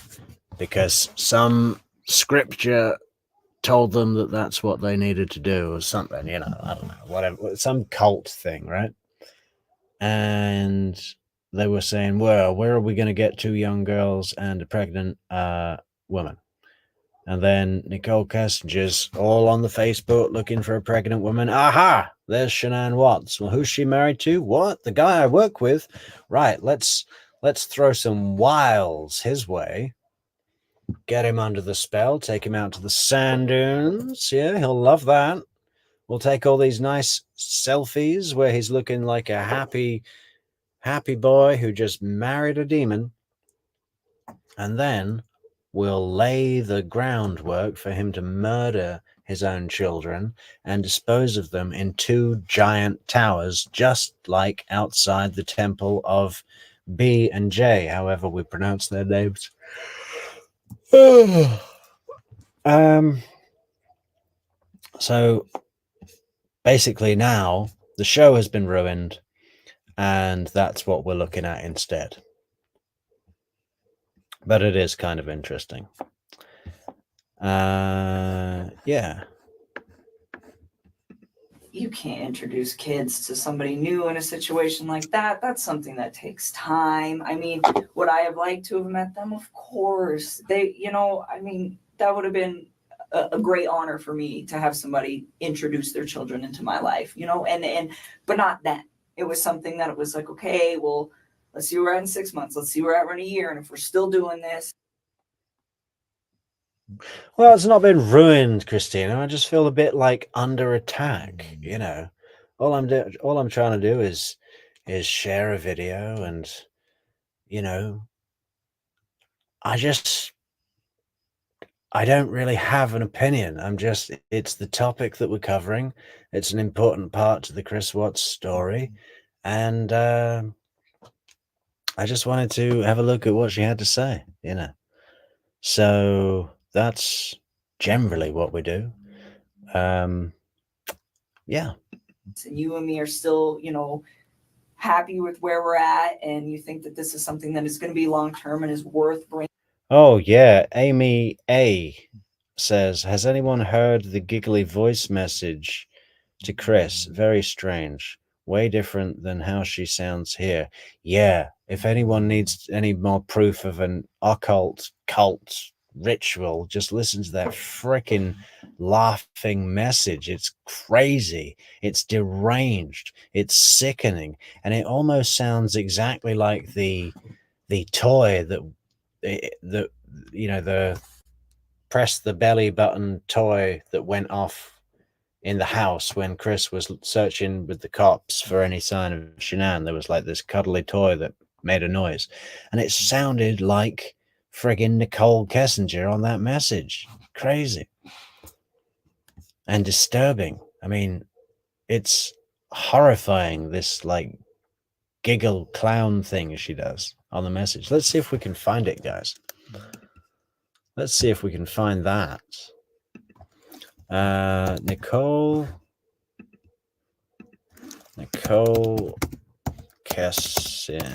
because some scripture told them that that's what they needed to do or something, I don't know, whatever, some cult thing, right? And they were saying, well, where are we going to get 2 young girls and a pregnant woman? And then Nichol Kessinger's all on the Facebook looking for a pregnant woman. Aha! There's Shanann Watts. Well, who's she married to? What? The guy I work with? Right, let's throw some wiles his way. Get him under the spell, take him out to the sand dunes. Yeah, he'll love that. We'll take all these nice selfies where he's looking like a happy boy who just married a demon. And then we'll lay the groundwork for him to murder his own children and dispose of them in 2 giant towers, just like outside the temple of B and J, however we pronounce their names. So basically now the show has been ruined, and that's what we're looking at instead. But it is kind of interesting. Yeah. You can't introduce kids to somebody new in a situation like that. That's something that takes time. I mean, would I have liked to have met them? Of course. That would have been a great honor for me to have somebody introduce their children into my life, but not then. It was something that it was like, okay, well, let's see where we're at in 6 months. Let's see where we're at in a year. And if we're still doing this. Well, it's not been ruined, Christina. I just feel a bit like under attack, All I'm trying to do is share a video, and I don't really have an opinion. It's the topic that we're covering. It's an important part to the Chris Watts story. And I just wanted to have a look at what she had to say, So that's generally what we do. Yeah. And you and me are still, happy with where we're at, and you think that this is something that is going to be long-term and is worth bringing. Oh, yeah. Amy A says, has anyone heard the giggly voice message to Chris? Very strange. Way different than how she sounds here. Yeah. If anyone needs any more proof of an occult cult ritual, just listen to that freaking laughing message. It's crazy. It's deranged. It's sickening. And it almost sounds exactly like the toy the press the belly button toy that went off in the house when Chris was searching with the cops for any sign of Shanann. There was like this cuddly toy that made a noise, and it sounded like friggin' Nichol Kessinger on that message. Crazy and disturbing. I mean, it's horrifying, this like giggle clown thing she does on the message. Let's see if we can find it, guys. Let's see if we can find that. Nichol Kessinger,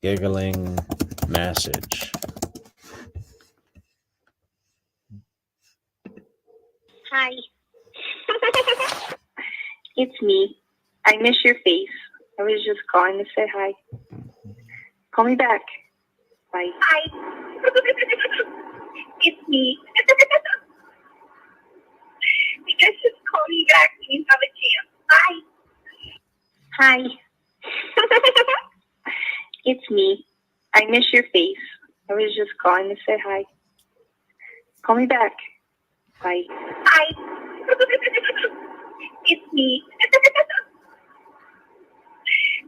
giggling message. Hi. It's me. I miss your face. I was just calling to say hi. Call me back. Bye. Hi. It's me. You guys just call me back when you have a chance. Bye. Hi. It's me. I miss your face. I was just calling to say hi. Call me back. Bye. Hi. It's me.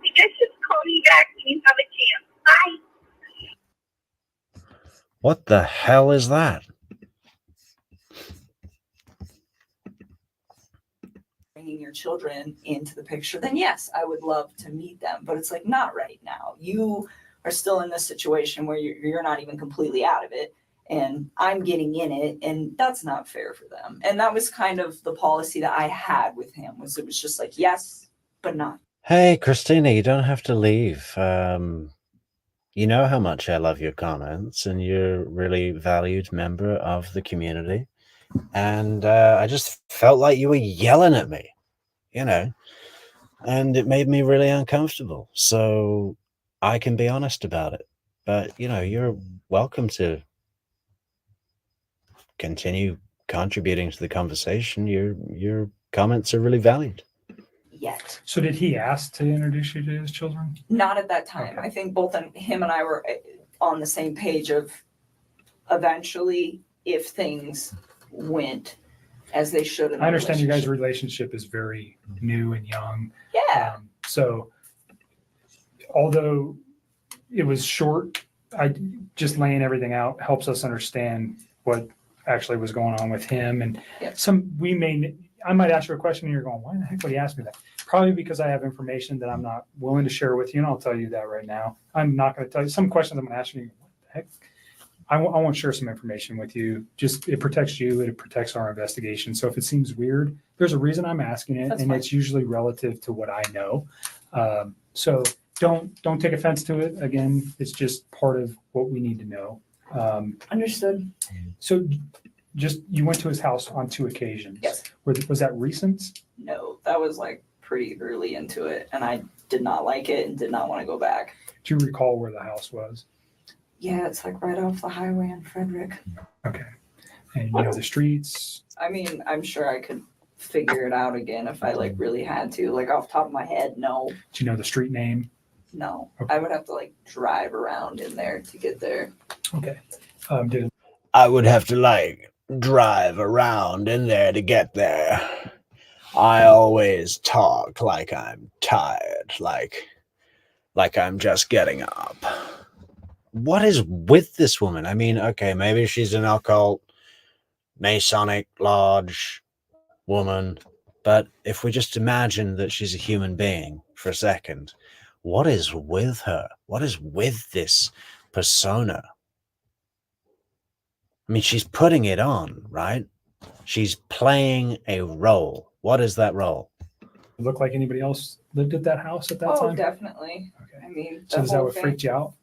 You guys just call me back when you have a chance. Bye. What the hell is that? Bringing your children into the picture, then yes, I would love to meet them. But it's like, not right now. You are still in this situation where you're not even completely out of it. And I'm getting in it, and that's not fair for them. And that was kind of the policy that I had with him, was it was just like, yes, but not. Hey, Christina, you don't have to leave. You know how much I love your comments, and you're a really valued member of the community. And I just felt like you were yelling at me, you know, and it made me really uncomfortable. So I can be honest about it. But, you know, you're welcome to continue contributing to the conversation. Your comments are really valued. Yet. So did he ask to introduce you to his children? Not at that time. Okay. I think both him and I were on the same page of eventually, if things went as they should. In I understand you guys' relationship. relationship is very new and young. Yeah. So although it was short, I just laying everything out helps us understand what actually was going on with him. And Yep. I might ask you a question and you're going, why the heck would he ask me that? Probably because I have information that I'm not willing to share with you. And I'll tell you that right now. I'm not going to tell you some questions I'm going to ask you. What the heck? I want to share some information with you. Just, it protects you. It protects our investigation. So if it seems weird, there's a reason I'm asking it. That's and fine. It's usually relative to what I know. So don't take offense to it. Again, it's just part of what we need to know. Understood. So just, you went to his house on 2 occasions. Yes. Was that recent? No, that was like pretty early into it, and I did not like it and did not want to go back. Do you recall where the house was? Yeah, it's like right off the highway in Frederick. Okay. And you know the streets? I mean, I'm sure I could figure it out again if I like really had to. Like off the top of my head, no. Do you know the street name? No. Okay. I would have to like drive around in there to get there. Okay. Did I would have to like drive around in there to get there. I always talk like I'm tired, like I'm just getting up. What is with this woman? I mean, okay, maybe she's an occult, Masonic lodge woman, but if we just imagine that she's a human being for a second, what is with her? What is with this persona? I mean, she's putting it on, right? She's playing a role. What is that role? it look like anybody else lived at that house at that Oh, time? definitely. Okay. I mean, So the is that whole what thing. freaked you out?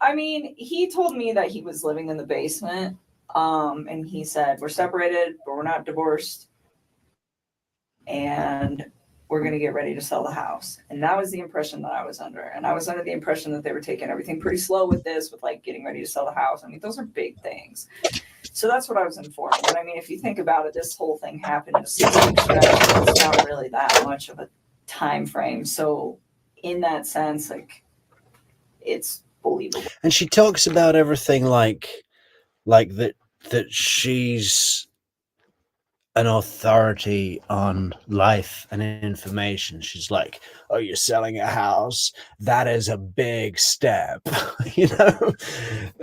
I mean, he told me that he was living in the basement. And he said, we're separated, but we're not divorced. And we're going to get ready to sell the house. And that was the impression that I was under. And I was under the impression that they were taking everything pretty slow with this, with like getting ready to sell the house. I mean, those are big things. So that's what I was informed. But I mean, if you think about it, this whole thing happened in a 6-week stretch. It's not really that much of a time frame. So in that sense, like, it's believable. And she talks about everything like that she's an authority on life and information. She's like, oh, you're selling a house? That is a big step. You know?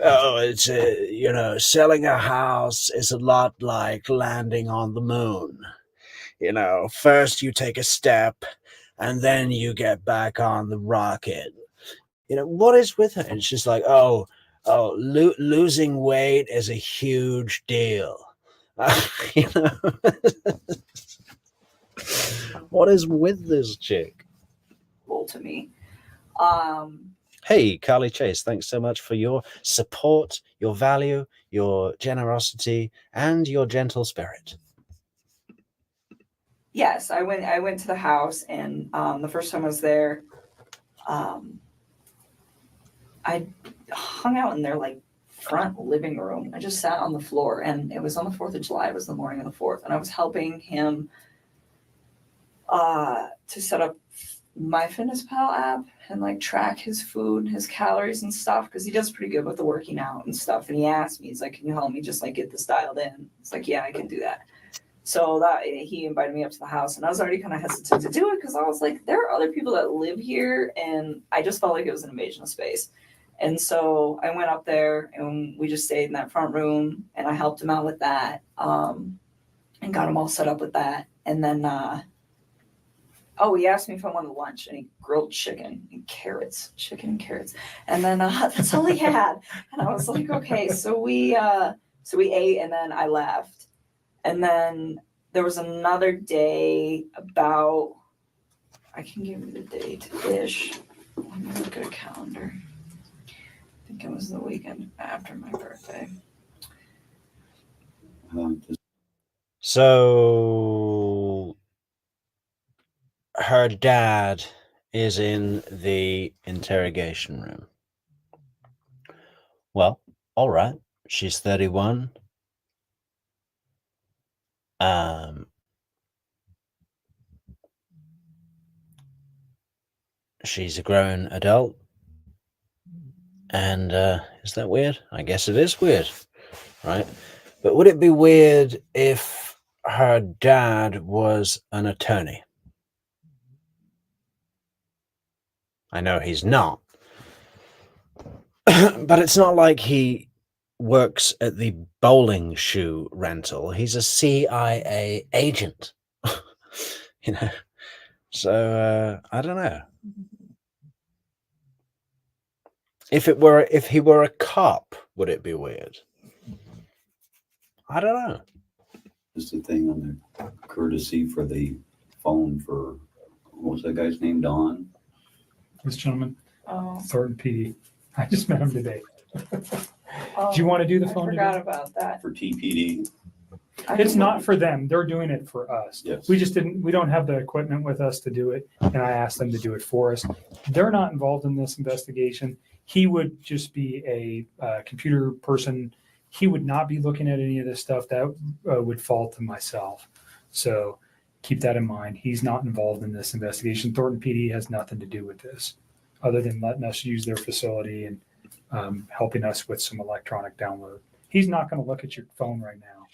Oh, it's selling a house is a lot like landing on the moon. You know, first you take a step and then you get back on the rocket. You know, what is with her? And she's like, losing weight is a huge deal. You know, what is with this chick? To me. Hey, Carly Chase, thanks so much for your support, your value, your generosity, and your gentle spirit. yes, I went to the house, and the first time I was there, I hung out in their like front living room. I just sat on the floor, and it was on the 4th of July. It was the morning of the 4th, and I was helping him to set up MyFitnessPal app and like track his food, his calories and stuff, because he does pretty good with the working out and stuff. And he asked me, he's like, "Can you help me just like get this dialed in?" It's like, "Yeah, I can do that." So that he invited me up to the house, and I was already kind of hesitant to do it because I was like, there are other people that live here, and I just felt like it was an invasion of space. And so I went up there, and we just stayed in that front room, and I helped him out with that, and got him all set up with that. And then, he asked me if I wanted lunch, and he grilled chicken and carrots. And then that's all he had. And I was like, okay. So we ate, and then I left. And then there was another day about, I can give you the date-ish. Let me look at a calendar. I think it was the weekend after my birthday. So her dad is in the interrogation room. Well, all right. She's 31. She's a grown adult. And is that weird? I guess it is weird, right? But would it be weird if her dad was an attorney? I know he's not. But it's not like he works at the bowling shoe rental. He's a CIA agent. You know? So I don't know. If he were a cop, would it be weird? I don't know. Just the thing on the courtesy for the phone for, what was that guy's name? Don? This gentleman, Oh, Thornton PD. I just met him today. oh, Do you want to do the I phone forgot today? about that. For TPD? It's not for them. They're doing it for us. Yes. We don't have the equipment with us to do it. And I asked them to do it for us. They're not involved in this investigation. He would just be a computer person. He would not be looking at any of this stuff. That would fall to myself. So keep that in mind. He's not involved in this investigation. Thornton PD has nothing to do with this other than letting us use their facility and helping us with some electronic download. He's not going to look at your phone right now.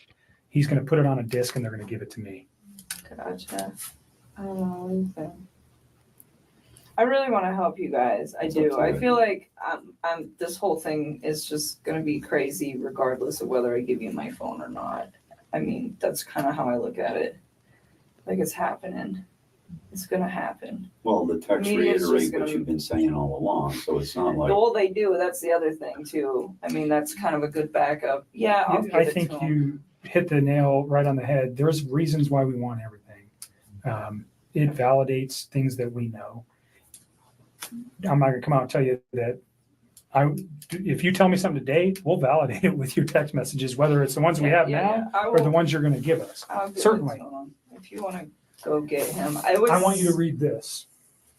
He's going to put it on a disc and they're going to give it to me. Gotcha. I don't know anything. I really want to help you guys. I do. I feel like I'm. This whole thing is just gonna be crazy, regardless of whether I give you my phone or not. I mean, that's kind of how I look at it. Like it's happening. It's gonna happen. Well, the text Media's just reiterate gonna- what you've been saying all along, so it's not like, Well, they do. That's the other thing too. I mean, that's kind of a good backup. Yeah, I'll give I it think to 'em. you hit the nail right on the head. There's reasons why we want everything. It validates things that we know. I'm not going to come out and tell you that if you tell me something today, we'll validate it with your text messages, whether it's the ones we have now I or the will- ones you're going to give us. I'll give it Certainly. to 'em. If you want to go get him, I want you to read this,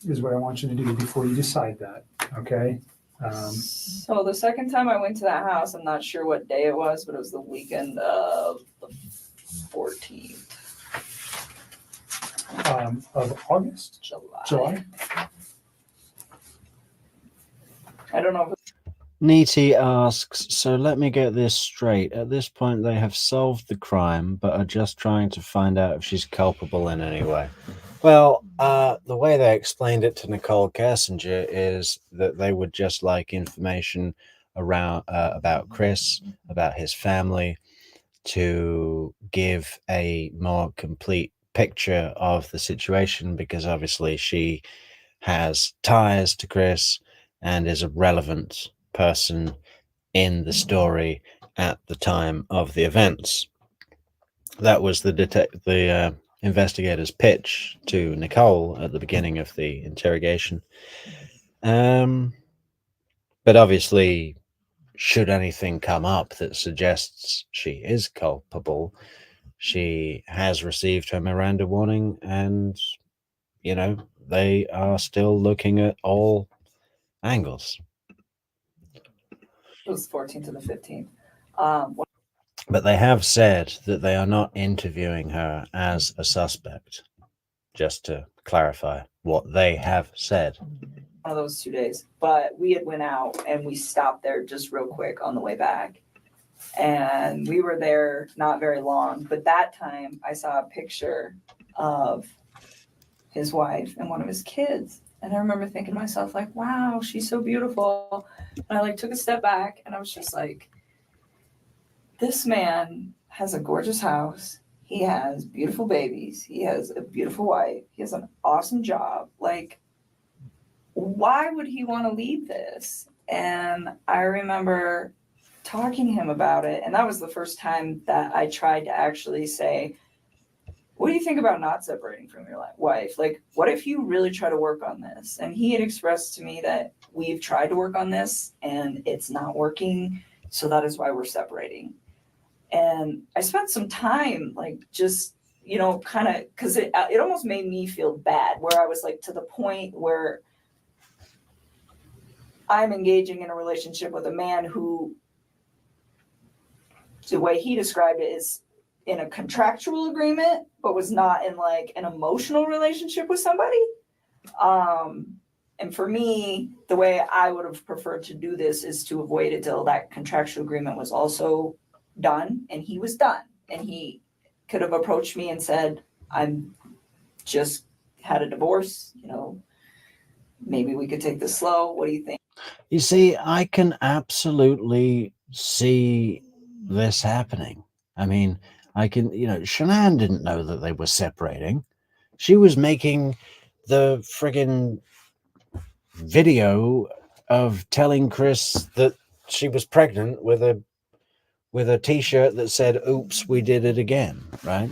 is what I want you to do before you decide that. Okay. So the second time I went to that house, I'm not sure what day it was, but it was the weekend of the 14th. Of August, July. I don't know if Neety asks, so let me get this straight. At this point, they have solved the crime, but are just trying to find out if she's culpable in any way. Well, the way they explained it to Nichol Kessinger is that they would just like information around about Chris, about his family, to give a more complete picture of the situation, because obviously she has ties to Chris and is a relevant person in the story at the time of the events. That was the investigator's pitch to Nichol at the beginning of the interrogation. But obviously, should anything come up that suggests she is culpable, she has received her Miranda warning, and, you know, they are still looking at all angles. It was 14th to the 15th. But they have said that they are not interviewing her as a suspect, just to clarify what they have said. One of those 2 days, but we had went out and we stopped there just real quick on the way back, and we were there not very long. But that time I saw a picture of his wife and one of his kids, and I remember thinking to myself, like, wow, she's so beautiful. And I like took a step back and I was just like, this man has a gorgeous house, he has beautiful babies, he has a beautiful wife, he has an awesome job. Like, why would he want to leave this? And I remember talking to him about it, and that was the first time that I tried to actually say, what do you think about not separating from your wife? Like, what if you really try to work on this? And he had expressed to me that we've tried to work on this and it's not working, so that is why we're separating. And I spent some time, like, just, you know, kind of, because it almost made me feel bad, where I was like, to the point where I'm engaging in a relationship with a man who, the way he described it, is in a contractual agreement, but was not in like an emotional relationship with somebody. And for me, the way I would have preferred to do this is to avoid it till that contractual agreement was also done, and he was done. And he could have approached me and said, I'm just had a divorce, you know, maybe we could take this slow. What do you think? You see, I can absolutely see this happening. I mean, I can, you know, Shanann didn't know that they were separating. She was making the friggin' video of telling Chris that she was pregnant with a t-shirt that said, oops, we did it again, right?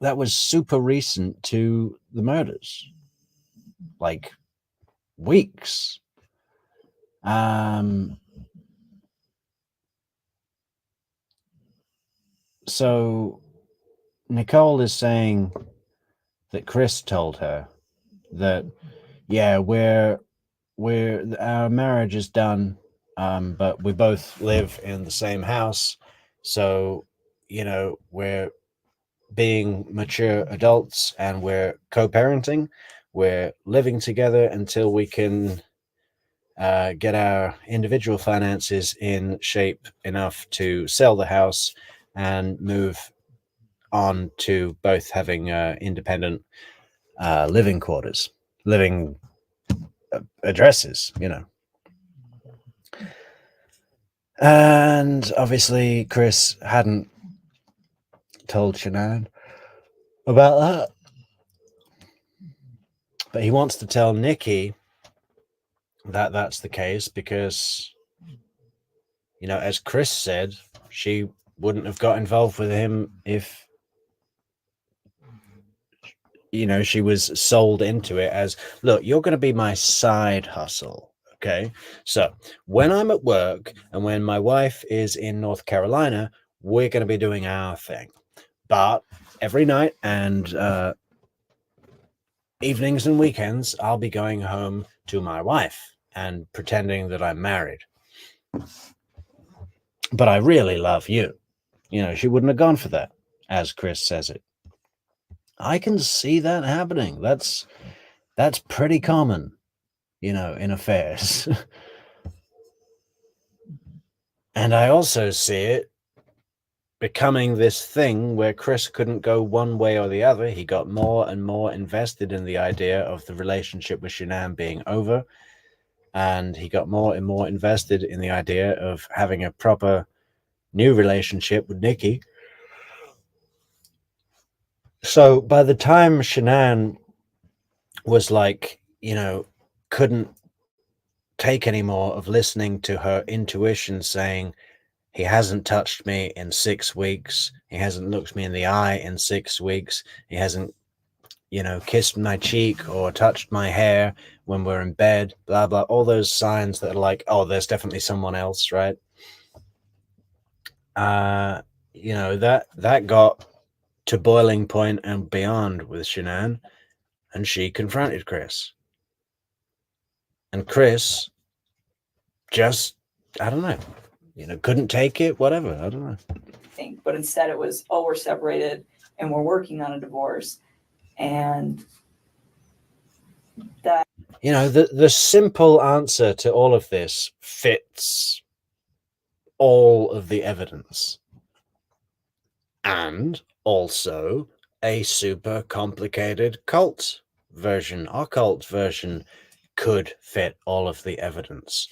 That was super recent to the murders. Like, weeks. So Nichol is saying that Chris told her that, yeah, our marriage is done, but we both live in the same house, so, you know, we're being mature adults and we're co-parenting. We're living together until we can get our individual finances in shape enough to sell the house and move on to both having independent living quarters, living addresses, you know. And obviously Chris hadn't told Shanann about that, but he wants to tell Nikki that that's the case because, you know, as Chris said, she wouldn't have got involved with him if, you know, she was sold into it as, look, you're going to be my side hustle. Okay. So when I'm at work and when my wife is in North Carolina, we're going to be doing our thing. But every night and evenings and weekends, I'll be going home to my wife and pretending that I'm married. But I really love you. You know, she wouldn't have gone for that, as Chris says it. I can see that happening. That's pretty common, you know, in affairs. And I also see it becoming this thing where Chris couldn't go one way or the other. He got more and more invested in the idea of the relationship with Shanann being over. And he got more and more invested in the idea of having a proper new relationship with Nikki. So by the time Shanann was like, you know, couldn't take any more of listening to her intuition saying, he hasn't touched me in 6 weeks. He hasn't looked me in the eye in 6 weeks. He hasn't, you know, kissed my cheek or touched my hair when we're in bed, blah, blah. All those signs that are like, oh, there's definitely someone else, right? that got to boiling point and beyond with Shanann, and she confronted Chris. And Chris just, I don't know, couldn't take it, whatever. I don't know. Think, but instead it was, oh, we're separated and we're working on a divorce. And that, the simple answer to all of this fits all of the evidence. And also a super complicated occult version could fit all of the evidence.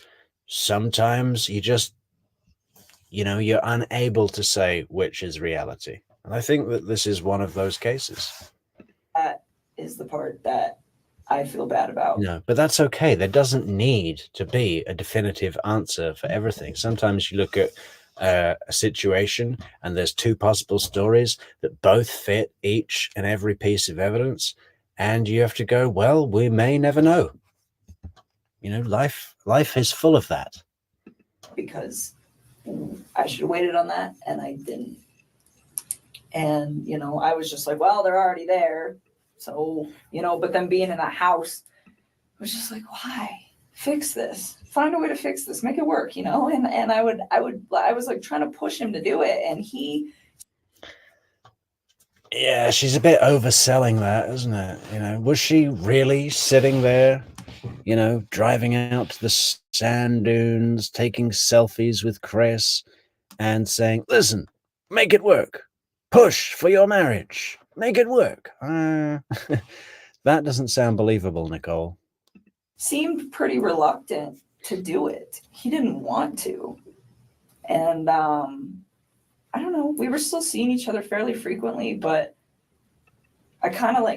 Sometimes you're unable to say which is reality. And I think that this is one of those cases. that is the part that I feel bad about. No, but that's okay. There doesn't need to be a definitive answer for everything. Sometimes you look at a situation and there's two possible stories that both fit each and every piece of evidence, and you have to go, well, we may never know. Life is full of that. Because I should have waited on that, and I didn't. And, I was just like, well, they're already there. So, but then being in a house, I was just like, why? Fix this. Find a way to fix this. Make it work, and I was like trying to push him to do it, and he. Yeah, she's a bit overselling that, isn't it? Was she really sitting there, driving out to the sand dunes, taking selfies with Chris and saying, listen, make it work. Push for your marriage. Make it work. That doesn't sound believable, Nichol. Seemed pretty reluctant to do it. He didn't want to. And I don't know. We were still seeing each other fairly frequently, but I kind of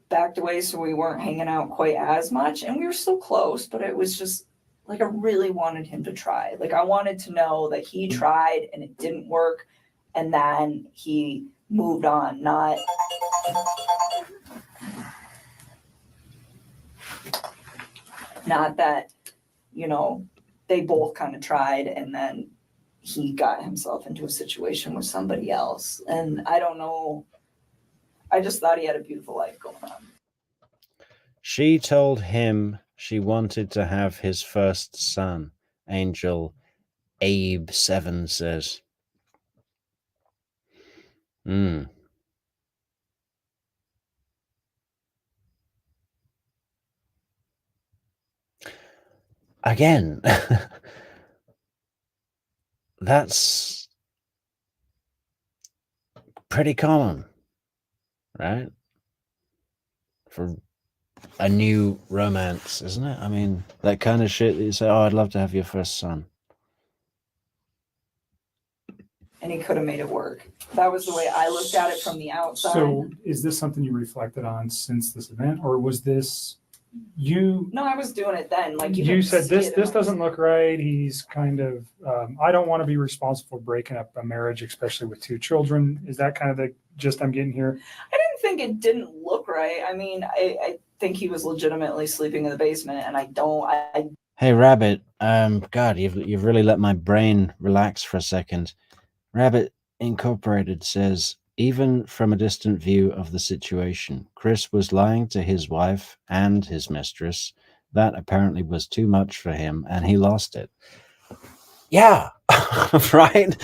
backed away so we weren't hanging out quite as much. And we were still close, but it was just I really wanted him to try. I wanted to know that he tried and it didn't work. And then he moved on, not that, they both kind of tried and then he got himself into a situation with somebody else. And I don't know. I just thought he had a beautiful life going on. She told him she wanted to have his first son, Angel Abe 7 says. Again, that's pretty common, right? For a new romance, isn't it? I mean, that kind of shit that you say, oh, I'd love to have your first son. And he could have made it work. That was the way I looked at it from the outside. So is this something you reflected on since this event, or was this you? No, I was doing it then. You said this doesn't look right. He's kind of, I don't want to be responsible for breaking up a marriage, especially with two children. Is that kind of the gist I'm getting here? I didn't think it didn't look right. I mean, I think he was legitimately sleeping in the basement, and Hey, Rabbit, God, you've really let my brain relax for a second. Rabbit Incorporated says, even from a distant view of the situation, Chris was lying to his wife and his mistress. That apparently was too much for him, and he lost it. Yeah, right?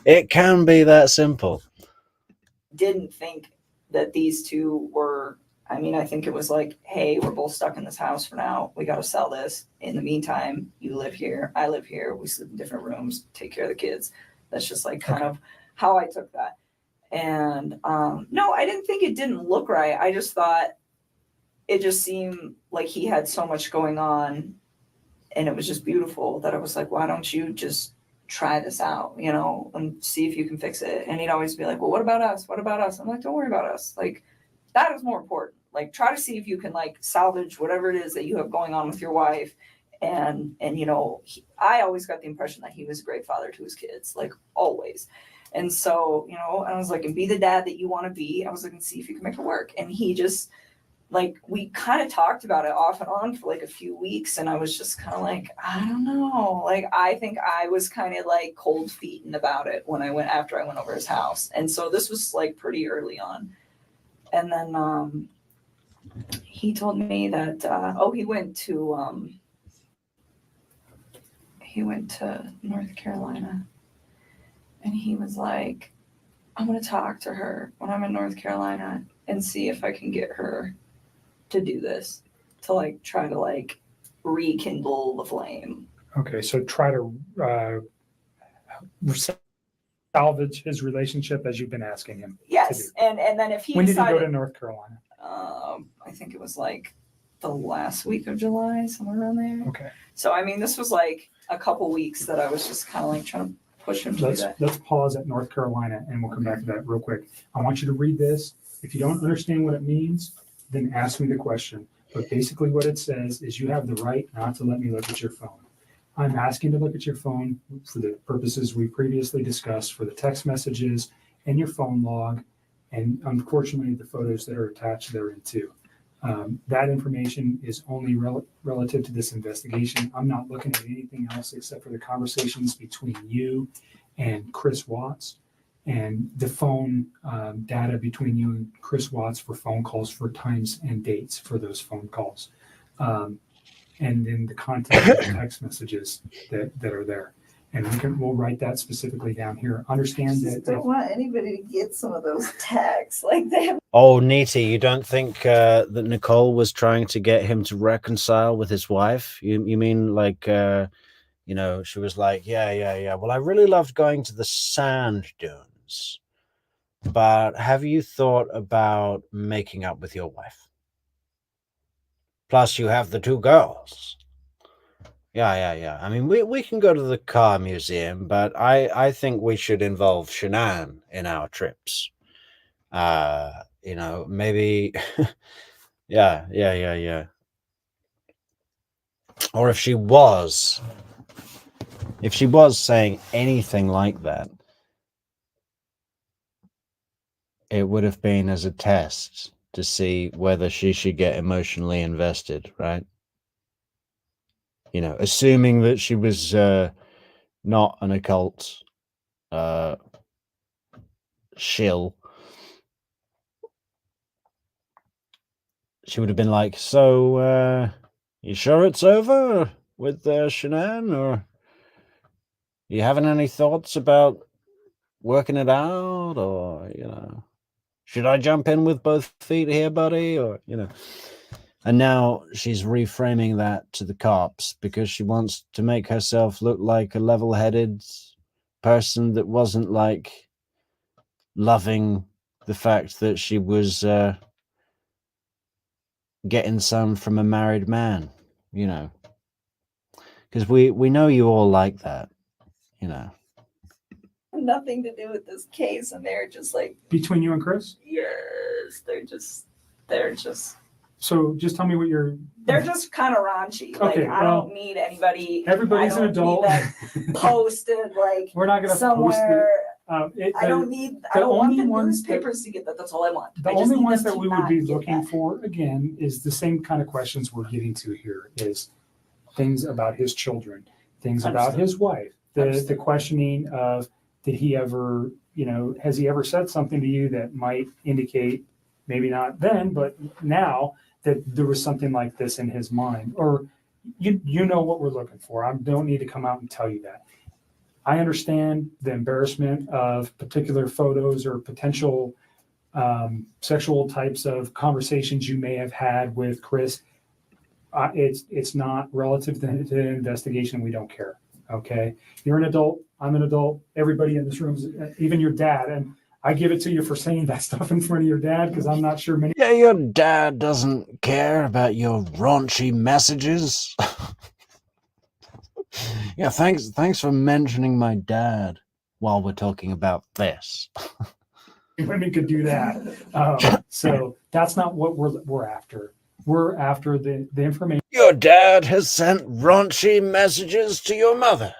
It can be that simple. didn't think that these two were. I mean, I think it was hey, we're both stuck in this house for now. We got to sell this. In the meantime, you live here, I live here. We sleep in different rooms, take care of the kids. That's just kind of how I took that. And no, I didn't think it didn't look right. I just thought it just seemed like he had so much going on and it was just beautiful that I was like, why don't you just try this out, and see if you can fix it? And he'd always be like, well, what about us? What about us? I'm like, don't worry about us. That is more important. Try to see if you can salvage whatever it is that you have going on with your wife. And I always got the impression that he was a great father to his kids, always. And so, I was like, and be the dad that you want to be. I was like, and see if you can make it work. And he just like we kind of talked about it off and on for like a few weeks, and I was just kind of like, I don't know. Like I think I was kind of like cold feeting about it when after I went over his house. And so this was like pretty early on. And then he told me that he went to North Carolina, and he was like, I'm gonna talk to her when I'm in North Carolina and see if I can get her to do this, to like try to like rekindle the flame. Okay, so try to salvage his relationship as you've been asking him. Yes, and then if he when decided, did he go to North Carolina? I think it was like the last week of July, somewhere around there. Okay, So I mean, this was like a couple weeks that I was just kind of like trying to push him to do that. let's pause at North Carolina, and we'll come back to that real quick. I want you to read this. If you don't understand what it means, then ask me the question. But basically what it says is you have the right not to let me look at your phone. I'm asking to look at your phone for the purposes we previously discussed, for the text messages and your phone log, and unfortunately the photos that are attached therein too. That information is only relative to this investigation. I'm not looking at anything else except for the conversations between you and Chris Watts, and the phone data between you and Chris Watts for phone calls, for times and dates for those phone calls. And then the content of the text messages that are there. And we'll write that specifically down here. Understand that. Don't want anybody to get some of those texts. Like they have. Oh, Neaty, you don't think that Nichol was trying to get him to reconcile with his wife? You mean like, she was like, yeah. Well, I really loved going to the sand dunes. But have you thought about making up with your wife? Plus, you have the 2 girls. Yeah. I mean, we can go to the car museum, but I think we should involve Shanann in our trips. Maybe, yeah. Or if she was saying anything like that, it would have been as a test to see whether she should get emotionally invested, right? Assuming that she was not an occult shill, she would have been like, so, you sure it's over with Shanann, or you having any thoughts about working it out, or, should I jump in with both feet here, buddy, or, And now she's reframing that to the cops because she wants to make herself look like a level-headed person that wasn't like loving the fact that she was getting some from a married man, because we know you all like that, Nothing to do with this case, and they're just like, between you and Chris? Yes, they're just So just tell me what they're just kind of raunchy. Okay, Like I don't need anybody. Everybody's an adult. Posted like We're not going to somewhere. post it. I don't want the newspapers to get that. That's all I want. The only ones that we would be looking for, again, is the same kind of questions we're getting to here, is things about his children, things about his wife, the questioning of, did he ever, has he ever said something to you that might indicate, maybe not then, but now, that there was something like this in his mind? Or you know what we're looking for. I don't need to come out and tell you that. I understand the embarrassment of particular photos or potential sexual types of conversations you may have had with Chris. It's not relative to the investigation. We don't care. Okay, you're an adult. I'm an adult. Everybody in this room, even your dad, and I give it to you for saying that stuff in front of your dad because I'm not sure many. Yeah, your dad doesn't care about your raunchy messages. Yeah, thanks for mentioning my dad while we're talking about this. Women could do that. So that's not what we're after. We're after the information. Your dad has sent raunchy messages to your mother.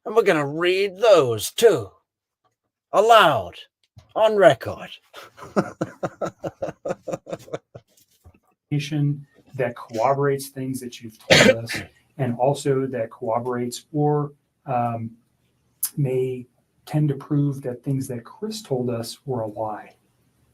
And we're going to read those too. Aloud. On record. information that corroborates things that you've told us, and also that corroborates or may tend to prove that things that Chris told us were a lie.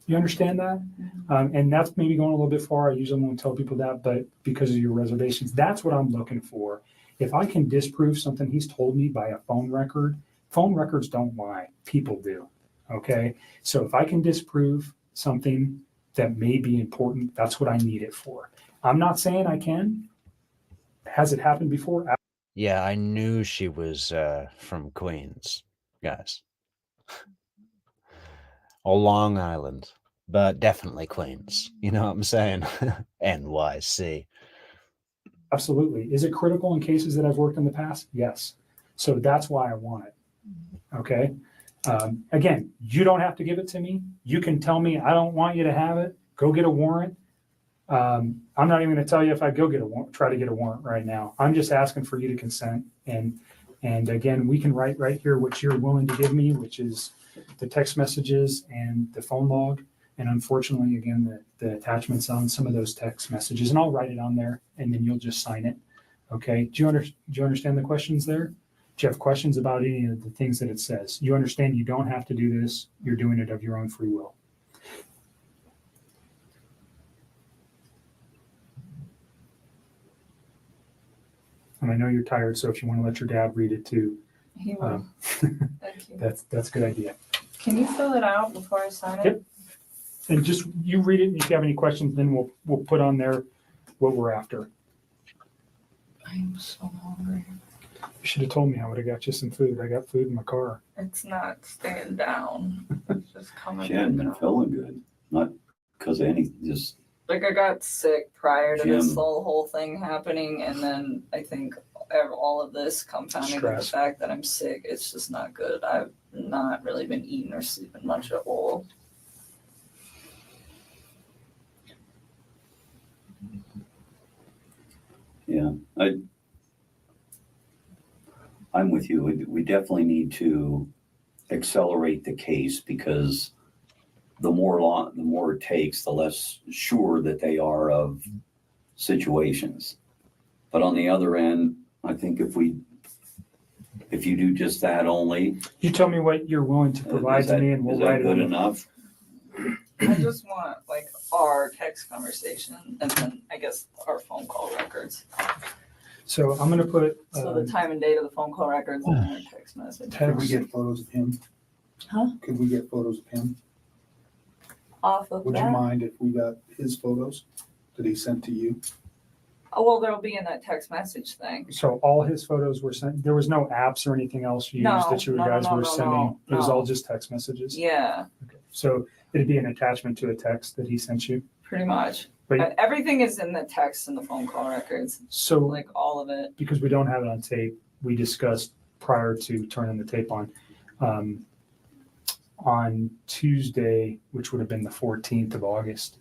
You understand that? And that's maybe going a little bit far. I usually won't tell people that, but because of your reservations, that's what I'm looking for. If I can disprove something he's told me by a phone records don't lie. People do. Okay. So if I can disprove something that may be important, that's what I need it for. I'm not saying I can. Has it happened before? Yeah, I knew she was from Queens, guys. Or Long Island, but definitely Queens. You know what I'm saying? NYC. Absolutely. Is it critical in cases that I've worked in the past? Yes. So that's why I want it. Okay. Again, you don't have to give it to me. You can tell me I don't want you to have it. Go get a warrant. I'm not even going to tell you if I go get a warrant, try to get a warrant right now. I'm just asking for you to consent. And again, we can write right here what you're willing to give me, which is the text messages and the phone log. And unfortunately, again, the attachments on some of those text messages, and I'll write it on there, and then you'll just sign it. Okay. Do you understand the questions there? Do you have questions about any of the things that it says? You understand you don't have to do this. You're doing it of your own free will. And I know you're tired, so if you want to let your dad read it too, He will. Thank you. that's a good idea. Can you fill it out before I sign it? Yep. And just you read it, and if you have any questions, then we'll put on there what we're after. I'm so hungry. You should have told me. I would have got you some food. I got food in my car. It's not staying down. It's just coming She hadn't been down. feeling good, not because of any, just Like I got sick prior to this Jim. whole thing happening, and then I think all of this compounding with the Stress. fact that I'm sick, it's just not good. I've not really been eating or sleeping much at all. yeah. I'm with you. We definitely need to accelerate the case because the more it takes, the less sure that they are of situations. But on the other end, I think if you do just that only, You tell me what you're willing to provide to me, and we'll is write that it good on. enough? I just want like our text conversation and then I guess our phone call records. So I'm going to put So the time and date of the phone call records and our text message. text. Could we get photos of him? Huh? Could we get photos of him? Off of Would you that. mind if we got his photos that he sent to you? Oh, well, they'll be in that text message thing. So all his photos were sent. There was no apps or anything else used No, that you no, guys no, were no, sending. It was no. all just text messages. Yeah, Okay. So it'd be an attachment to a text that he sent you. pretty much. But Everything is in the text and the phone call records, so like all of it. because we don't have it on tape, we discussed prior to turning the tape on Tuesday, which would have been the 14th of August.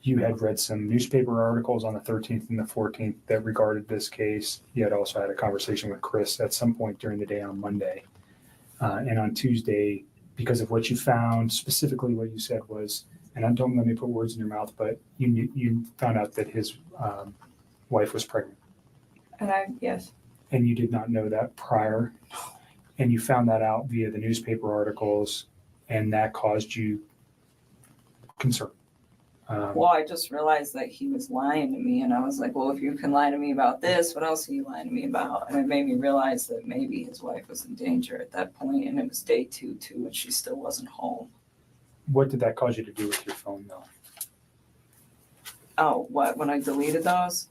You had read some newspaper articles on the 13th and the 14th that regarded this case. You had also had a conversation with Chris at some point during the day on Monday. And on Tuesday, because of what you found, specifically what you said was, and I don't let me put words in your mouth, but you found out that his wife was pregnant. And yes, And you did not know that prior. And you found that out via the newspaper articles, and that caused you concern. well, I just realized that he was lying to me, and I was like, well, if you can lie to me about this, what else are you lying to me about? And it made me realize that maybe his wife was in danger at that point, and it was day two, and she still wasn't home. What did that cause you to do with your phone, though? Oh, what? When I deleted those?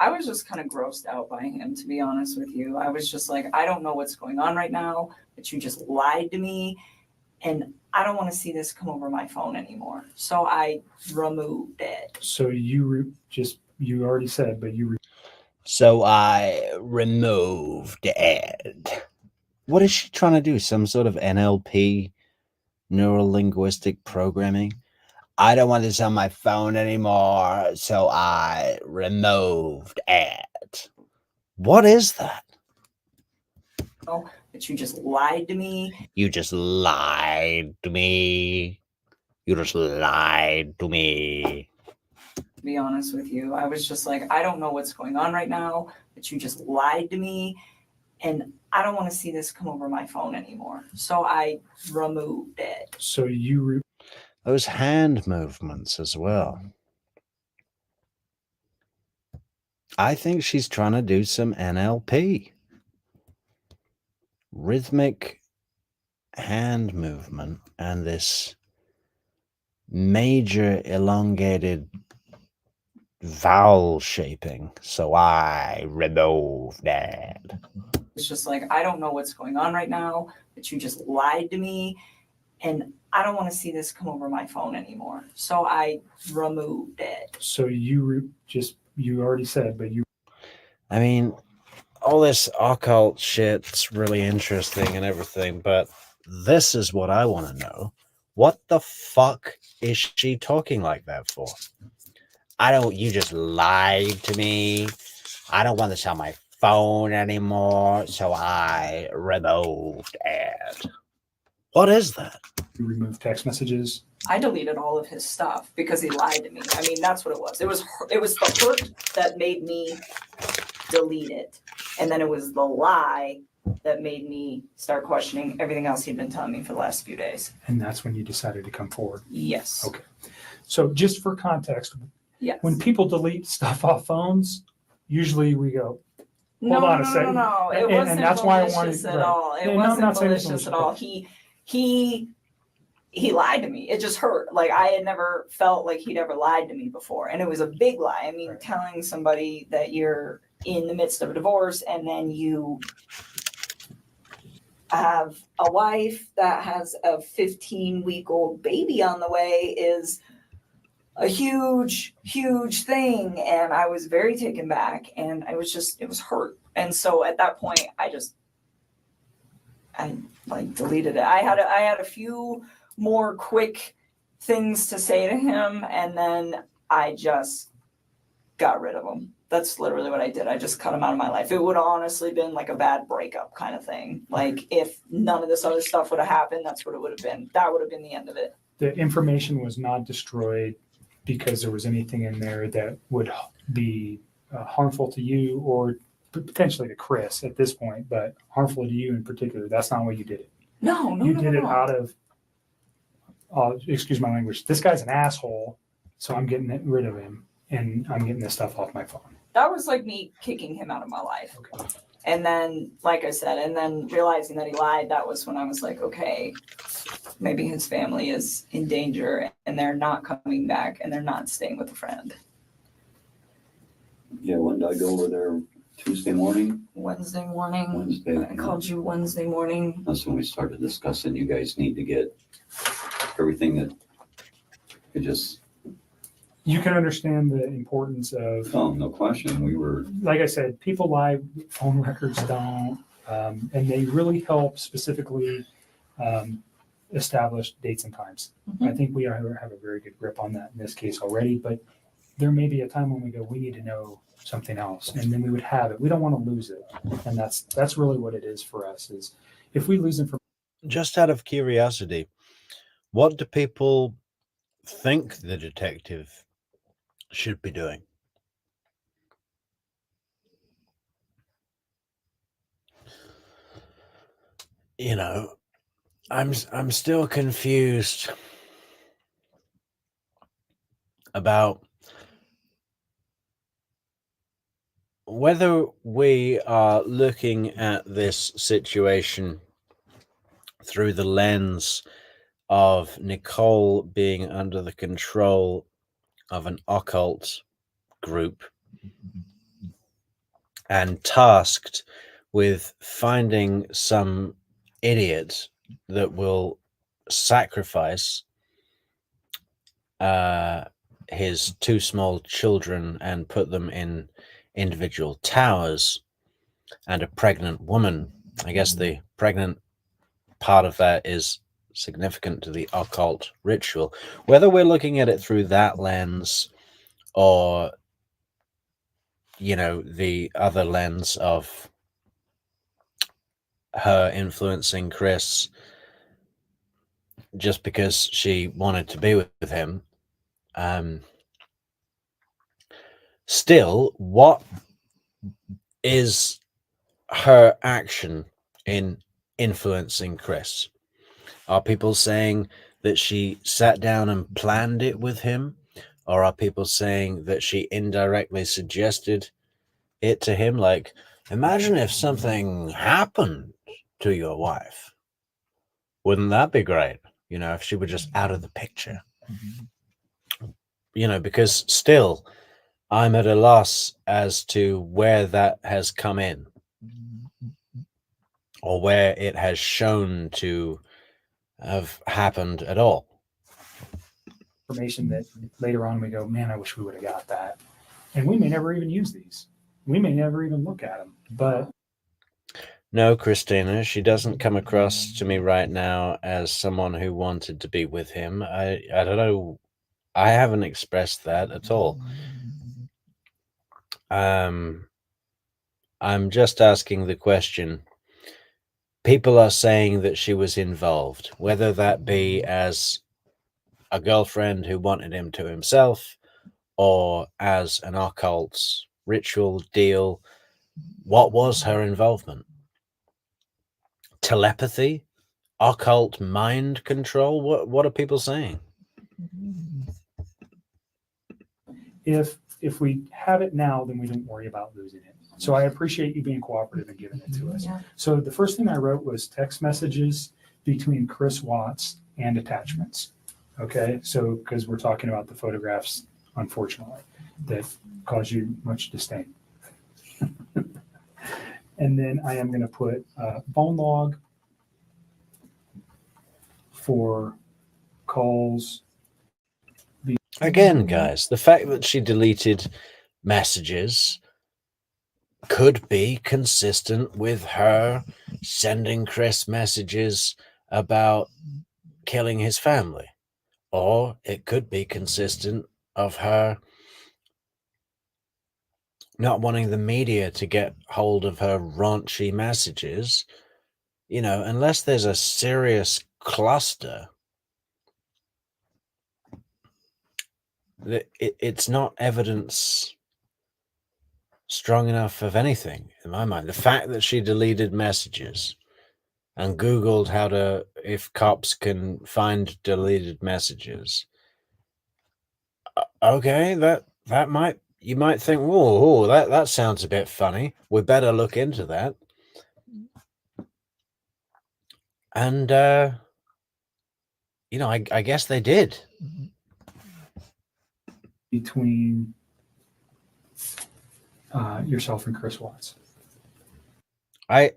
I was just kind of grossed out by him, to be honest with you. I was just like, I don't know what's going on right now, but you just lied to me, and I don't want to see this come over my phone anymore. So I removed it. So you already said, but So I removed it. What is she trying to do? Some sort of NLP, neural linguistic programming? I don't want this on my phone anymore, so I removed it. What is that? But you just lied to me. You just lied to me. You just lied to me. be honest with you. I was just like, I don't know what's going on right now, but you just lied to me, and I don't want to see this come over my phone anymore. So I removed it. So you Those hand movements as well. I think she's trying to do some NLP. Rhythmic hand movement and this major elongated vowel shaping. So I removed that. It's just like, I don't know what's going on right now, but you just lied to me, and I don't want to see this come over my phone anymore. So I removed it. So you already said, but you. I mean, all this occult shit's really interesting and everything, but this is what I want to know. What the fuck is she talking like that for? You just lied to me. I don't want this on my phone anymore, so I removed it. What is that? You remove text messages. I deleted all of his stuff because he lied to me. I mean, that's what it was. It was the hurt that made me delete it. And then it was the lie that made me start questioning everything else he'd been telling me for the last few days. And that's when you decided to come forward. Yes. Okay. So just for context, Yes. when people delete stuff off phones, usually we go, No, on a no, second. no. It And wasn't that's why I malicious wanted- at right. all. It Yeah, no, I'm wasn't not saying it's malicious at malicious, all. He lied to me. It just hurt. Like, I had never felt like he'd ever lied to me before. And it was a big lie. I mean, Right. telling somebody that you're in the midst of a divorce and then you have a wife that has a 15-week-old baby on the way is a huge, huge thing. And I was very taken back, and it was hurt. And so at that point, I like deleted it. I had a few more quick things to say to him, and then I just got rid of him. That's literally what I did. I just cut him out of my life. It would have honestly been like a bad breakup kind of thing. Like, if none of this other stuff would have happened, that's what it would have been. That would have been the end of it. the information was not destroyed because there was anything in there that would be harmful to you or potentially to Chris at this point, but harmful to you in particular. That's not why you did it. No. You did it out of, excuse my language, this guy's an asshole, so I'm getting rid of him and I'm getting this stuff off my phone. That was like me kicking him out of my life. Okay. And then, like I said, and then realizing that he lied, that was when I was like, okay, maybe his family is in danger and they're not coming back and they're not staying with a friend. Yeah, when did I go over there? Tuesday morning? Wednesday morning. Wednesday. I called you Wednesday morning. That's when we started discussing, you guys need to get everything that could just, You can understand the importance of, oh, no question, we were, like I said, people lie, phone records don't, and they really help specifically establish dates and times. I think we have a very good grip on that in this case already, but there may be a time when we go, we need to know something else, and then we would have it. We don't want to lose it, and that's really what it is for us. Is if we lose information. Just out of curiosity, what do people think the detective should be doing? You know, I'm still confused about whether we are looking at this situation through the lens of Nichol being under the control of an occult group and tasked with finding some idiot that will sacrifice his two small children and put them in individual towers, and a pregnant woman. I guess the pregnant part of that is significant to the occult ritual. Whether we're looking at it through that lens or, you know, the other lens of her influencing Chris just because she wanted to be with him, still, what is her action in influencing Chris? Are people saying that she sat down and planned it with him? Or are people saying that she indirectly suggested it to him? Like, imagine if something happened to your wife. Wouldn't that be great? You know, if she were just out of the picture. You know, because still, I'm at a loss as to where that has come in, or where it has shown to have happened at all. Information that later on we go, man, I wish we would have got that. And we may never even use these. We may never even look at them. But no, Christina, she doesn't come across to me right now as someone who wanted to be with him. I don't know. I haven't expressed that at all. I'm just asking the question. People are saying that she was involved, whether that be as a girlfriend who wanted him to himself, or as an occult ritual deal. What was her involvement? Telepathy? Occult mind control? What are people saying? if we have it now, then we don't worry about losing it. So I appreciate you being cooperative and giving it to us. Yeah. So the first thing I wrote was text messages between Chris Watts and attachments. Okay, so because we're talking about the photographs, unfortunately, that cause you much disdain. And then I am going to put phone log for calls. Again, guys, the fact that she deleted messages could be consistent with her sending Chris messages about killing his family. Or it could be consistent of her not wanting the media to get hold of her raunchy messages. You know, unless there's a serious cluster, it's not evidence strong enough of anything in my mind. The fact that she deleted messages and Googled how to, if cops can find deleted messages. Okay, that might, you might think, whoa, that sounds a bit funny. We better look into that. And you know, I guess they did. Between yourself and Chris Watts. I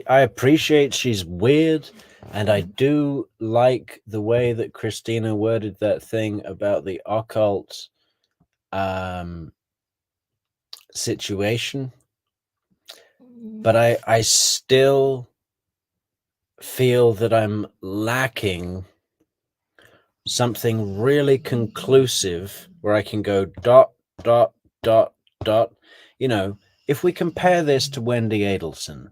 appreciate she's weird, and I do like the way that Christina worded that thing about the occult situation. But I still feel that I'm lacking something really conclusive where I can go ... You know, if we compare this to Wendy Adelson,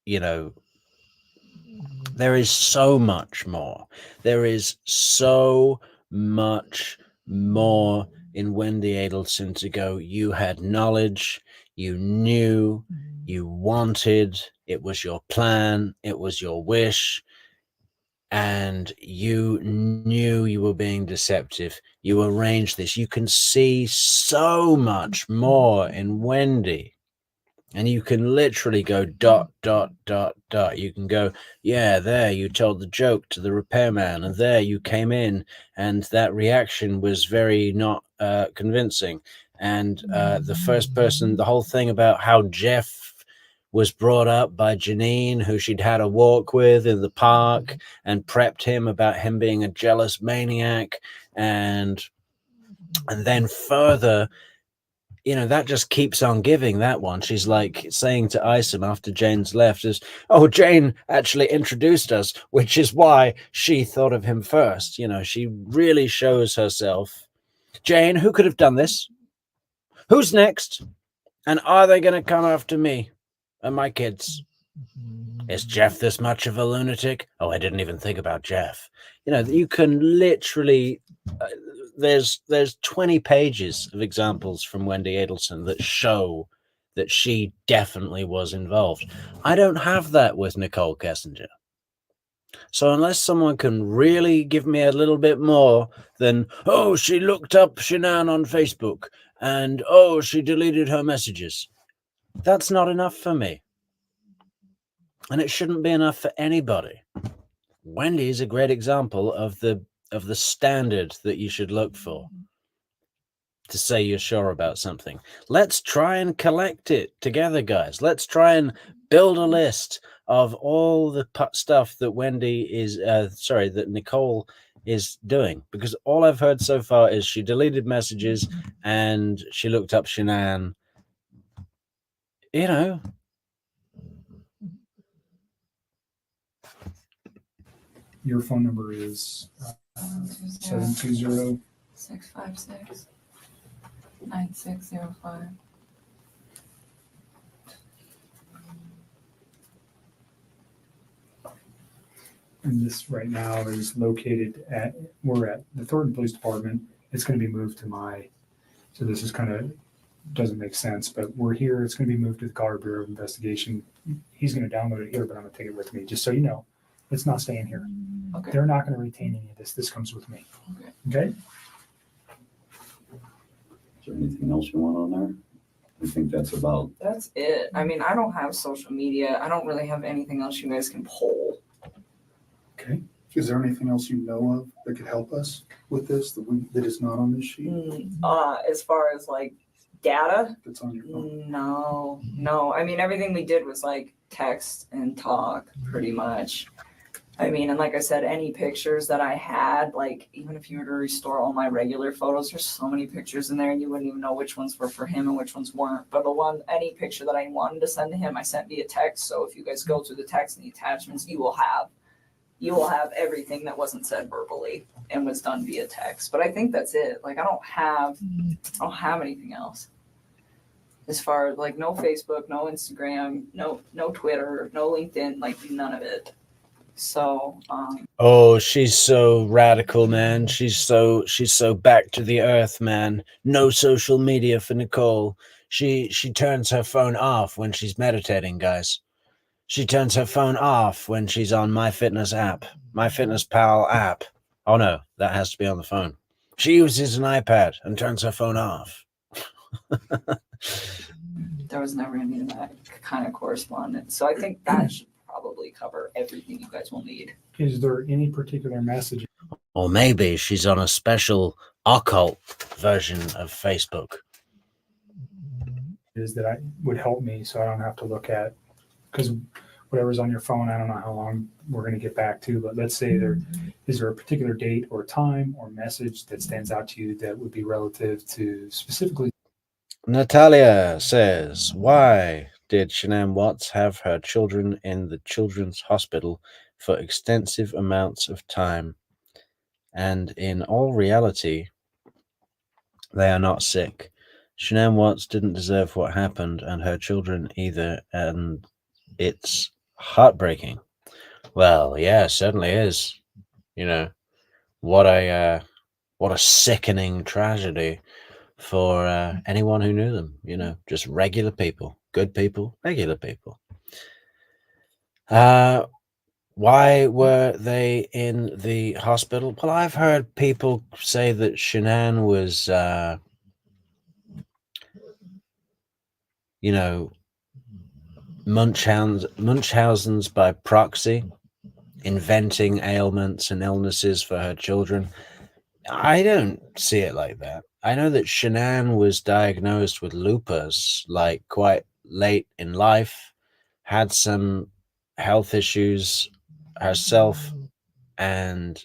you know, there is so much more. There is so much more in Wendy Adelson to go, you had knowledge, you knew, you wanted, it was your plan, it was your wish, and you knew you were being deceptive. You arranged this. You can see so much more in Wendy. And you can literally go ... You can go, yeah, there you told the joke to the repairman, and there you came in, and that reaction was very not convincing. And the first person, the whole thing about how Jeff was brought up by Janine, who she'd had a walk with in the park, and prepped him about him being a jealous maniac. And then further, you know, that just keeps on giving, that one. She's like saying to Isom after Jane's left is, oh, Jane actually introduced us, which is why she thought of him first. You know, she really shows herself. Jane, who could have done this? Who's next? And are they going to come after me and my kids? Is Jeff this much of a lunatic? Oh, I didn't even think about Jeff. You know, you can literally... there's 20 pages of examples from Wendy Adelson that show that she definitely was involved. I don't have that with Nichol Kessinger. So unless someone can really give me a little bit more than, oh, she looked up Shanann on Facebook and, oh, she deleted her messages, that's not enough for me. And it shouldn't be enough for anybody. Wendy is a great example of the standard that you should look for to say you're sure about something. Let's try and collect it together, guys. Let's try and build a list of all the stuff that that Nichol is doing, because all I've heard so far is she deleted messages and she looked up Shanann. You know, Your phone number is 720. 656 9605. And this right now is located we're at the Thornton Police Department. It's going to be moved to so this is kind of, doesn't make sense, but we're here. It's going to be moved to the Colorado Bureau of Investigation. He's going to download it here, but I'm going to take it with me, just so you know. It's not staying here. Okay. They're not going to retain any of this. This comes with me. Okay? Is there anything else you want on there? I think that's about, That's it. I mean, I don't have social media. I don't really have anything else you guys can pull. Okay. Is there anything else you know of that could help us with this that is not on this sheet As far as like data, that's on your phone? no. I mean, everything we did was like text and talk pretty much. I mean, and like I said, any pictures that I had, like even if you were to restore all my regular photos, there's so many pictures in there and you wouldn't even know which ones were for him and which ones weren't. But any picture that I wanted to send to him, I sent via text. So if you guys go through the text and the attachments, you will have everything that wasn't said verbally and was done via text. But I think that's it. Like I don't have anything else. As far as like no Facebook, no Instagram, no Twitter, no LinkedIn, like none of it. So oh, she's so radical, man. She's so back to the earth, man. No social media for Nichol. She turns her phone off when she's meditating, guys. She turns her phone off when she's on MyFitnessPal app. Oh no, that has to be on the phone. She uses an iPad and turns her phone off. there was never any of that kind of correspondence. So I think that should probably cover everything you guys will need. Is there any particular message? Or maybe she's on a special occult version of Facebook. Is that would help me so I don't have to look at, because whatever's on your phone, I don't know how long we're going to get back to, but let's say is there a particular date or time or message that stands out to you that would be relative to specifically? Natalia says, why did Shanann Watts have her children in the children's hospital for extensive amounts of time? And in all reality, they are not sick. Shanann Watts didn't deserve what happened, and her children either, and it's heartbreaking. Well, yeah, it certainly is. You know, what a sickening tragedy for anyone who knew them. You know, just regular people, good people, regular people. Why were they in the hospital? Well, I've heard people say that Shanann was, Munchausen's by proxy, inventing ailments and illnesses for her children. I don't see it like that. I know that Shanann was diagnosed with lupus like quite late in life, had some health issues herself, and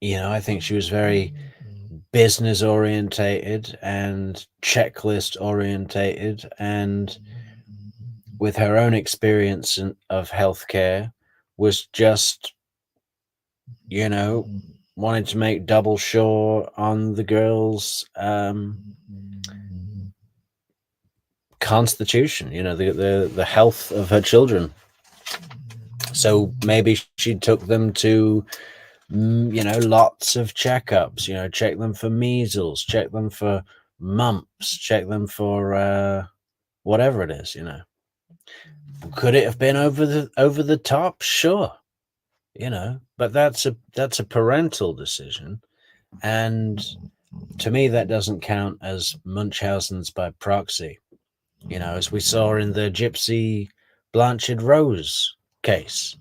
I think she was very business orientated and checklist orientated, and with her own experience of healthcare was just wanted to make double sure on the girl's constitution, the health of her children. So maybe she took them to lots of checkups. Check them for measles, check them for mumps, check them for whatever it is. Could it have been over the top? Sure, but that's a parental decision, and to me that doesn't count as Munchausen's by proxy. As we saw in the Gypsy Blanchard Rose case.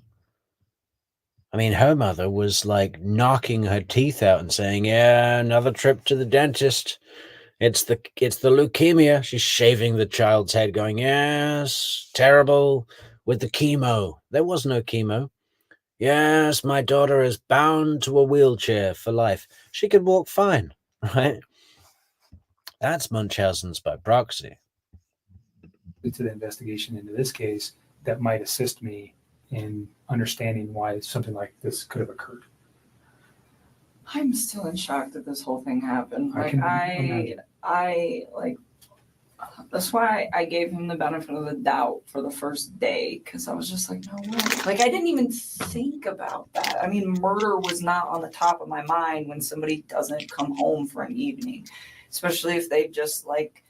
I mean, her mother was like knocking her teeth out and saying, "Yeah, another trip to the dentist. It's the leukemia." She's shaving the child's head, going, "Yes, terrible with the chemo. There was no chemo. Yes, my daughter is bound to a wheelchair for life. She could walk fine," right? That's Munchausen's by proxy. To the investigation into this case that might assist me in understanding why something like this could have occurred. I'm still in shock that this whole thing happened. I Like can imagine. I like that's why I gave him the benefit of the doubt for the first day, because I was just like, no way. Like I didn't even think about that. I mean, murder was not on the top of my mind when somebody doesn't come home for an evening, especially if they've just like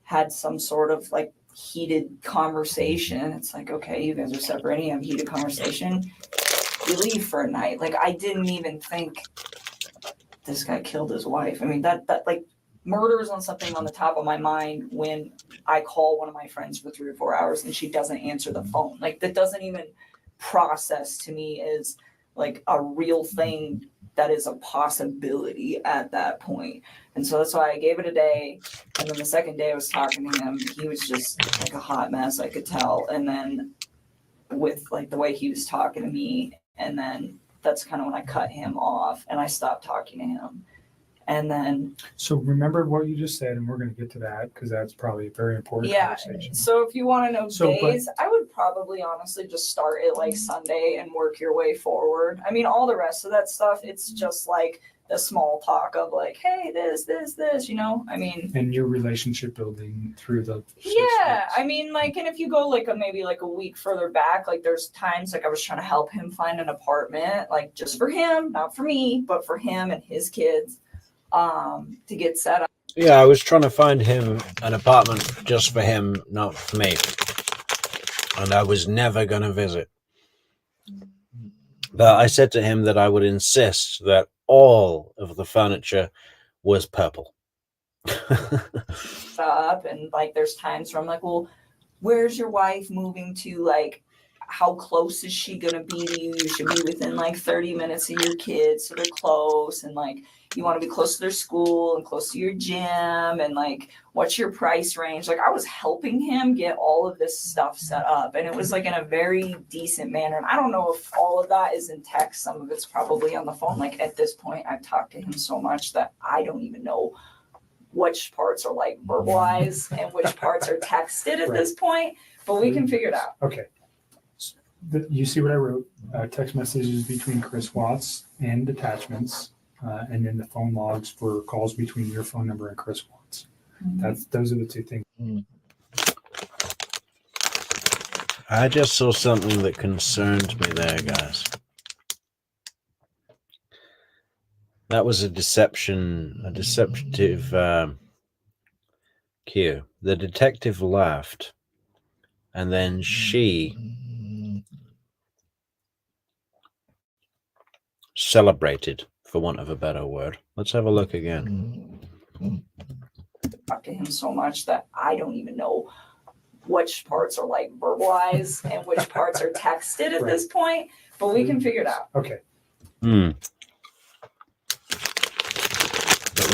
had some sort of like heated conversation. It's like, okay, you guys are separating, you have a heated conversation, you leave for a night. Like I didn't even think this guy killed his wife. I mean, that like murder is on something on the top of my mind when I call one of my friends for 3 or 4 hours and she doesn't answer the phone. Like that doesn't even process to me as like a real thing that is a possibility at that point. And so that's why I gave it a day. And then the second day I was talking to him, he was just like a hot mess, I could tell. And then with like the way he was talking to me, and then that's kind of when I cut him off and I stopped talking to him. And then So remember what you just said, and we're going to get to that because that's probably a very important conversation. So if you want to know So, days, I would probably honestly just start at like Sunday and work your way forward. I mean, all the rest of that stuff, it's just like the small talk of like, hey, this, I mean. And your relationship building through the 6 Yeah, months. I mean, like, and if you go like maybe like a week further back, like there's times like I was trying to help him find an apartment, like just for him, not for me, but for him and his kids, to get set up. Yeah, I was trying to find him an apartment just for him, not for me. And I was never going to visit. But I said to him that I would insist that all of the furniture was purple. Up, and like there's times where I'm like, well, where's your wife moving to? Like, how close is she gonna be to you? You should be within like 30 minutes of your kids, so they're close, and like you want to be close to their school and close to your gym, and like what's your price range? Like I was helping him get all of this stuff set up, and it was like in a very decent manner. And I don't know if all of that is in text, some of it's probably on the phone. Like at this point I've talked to him so much that I don't even know which parts are like verbalized and which parts are texted at this point, but we can figure it out. Okay. You see what I wrote? Text messages between Chris Watts and attachments, and then the phone logs for calls between your phone number and Chris Watts. Those are the two things. I just saw something that concerned me there, guys. That was a deceptive cue. The detective laughed, and then she celebrated, for want of a better word. Let's have a look again. Talk to him so much that I don't even know which parts are like verbalized and which parts are texted at this point, but we can figure it out. Okay. But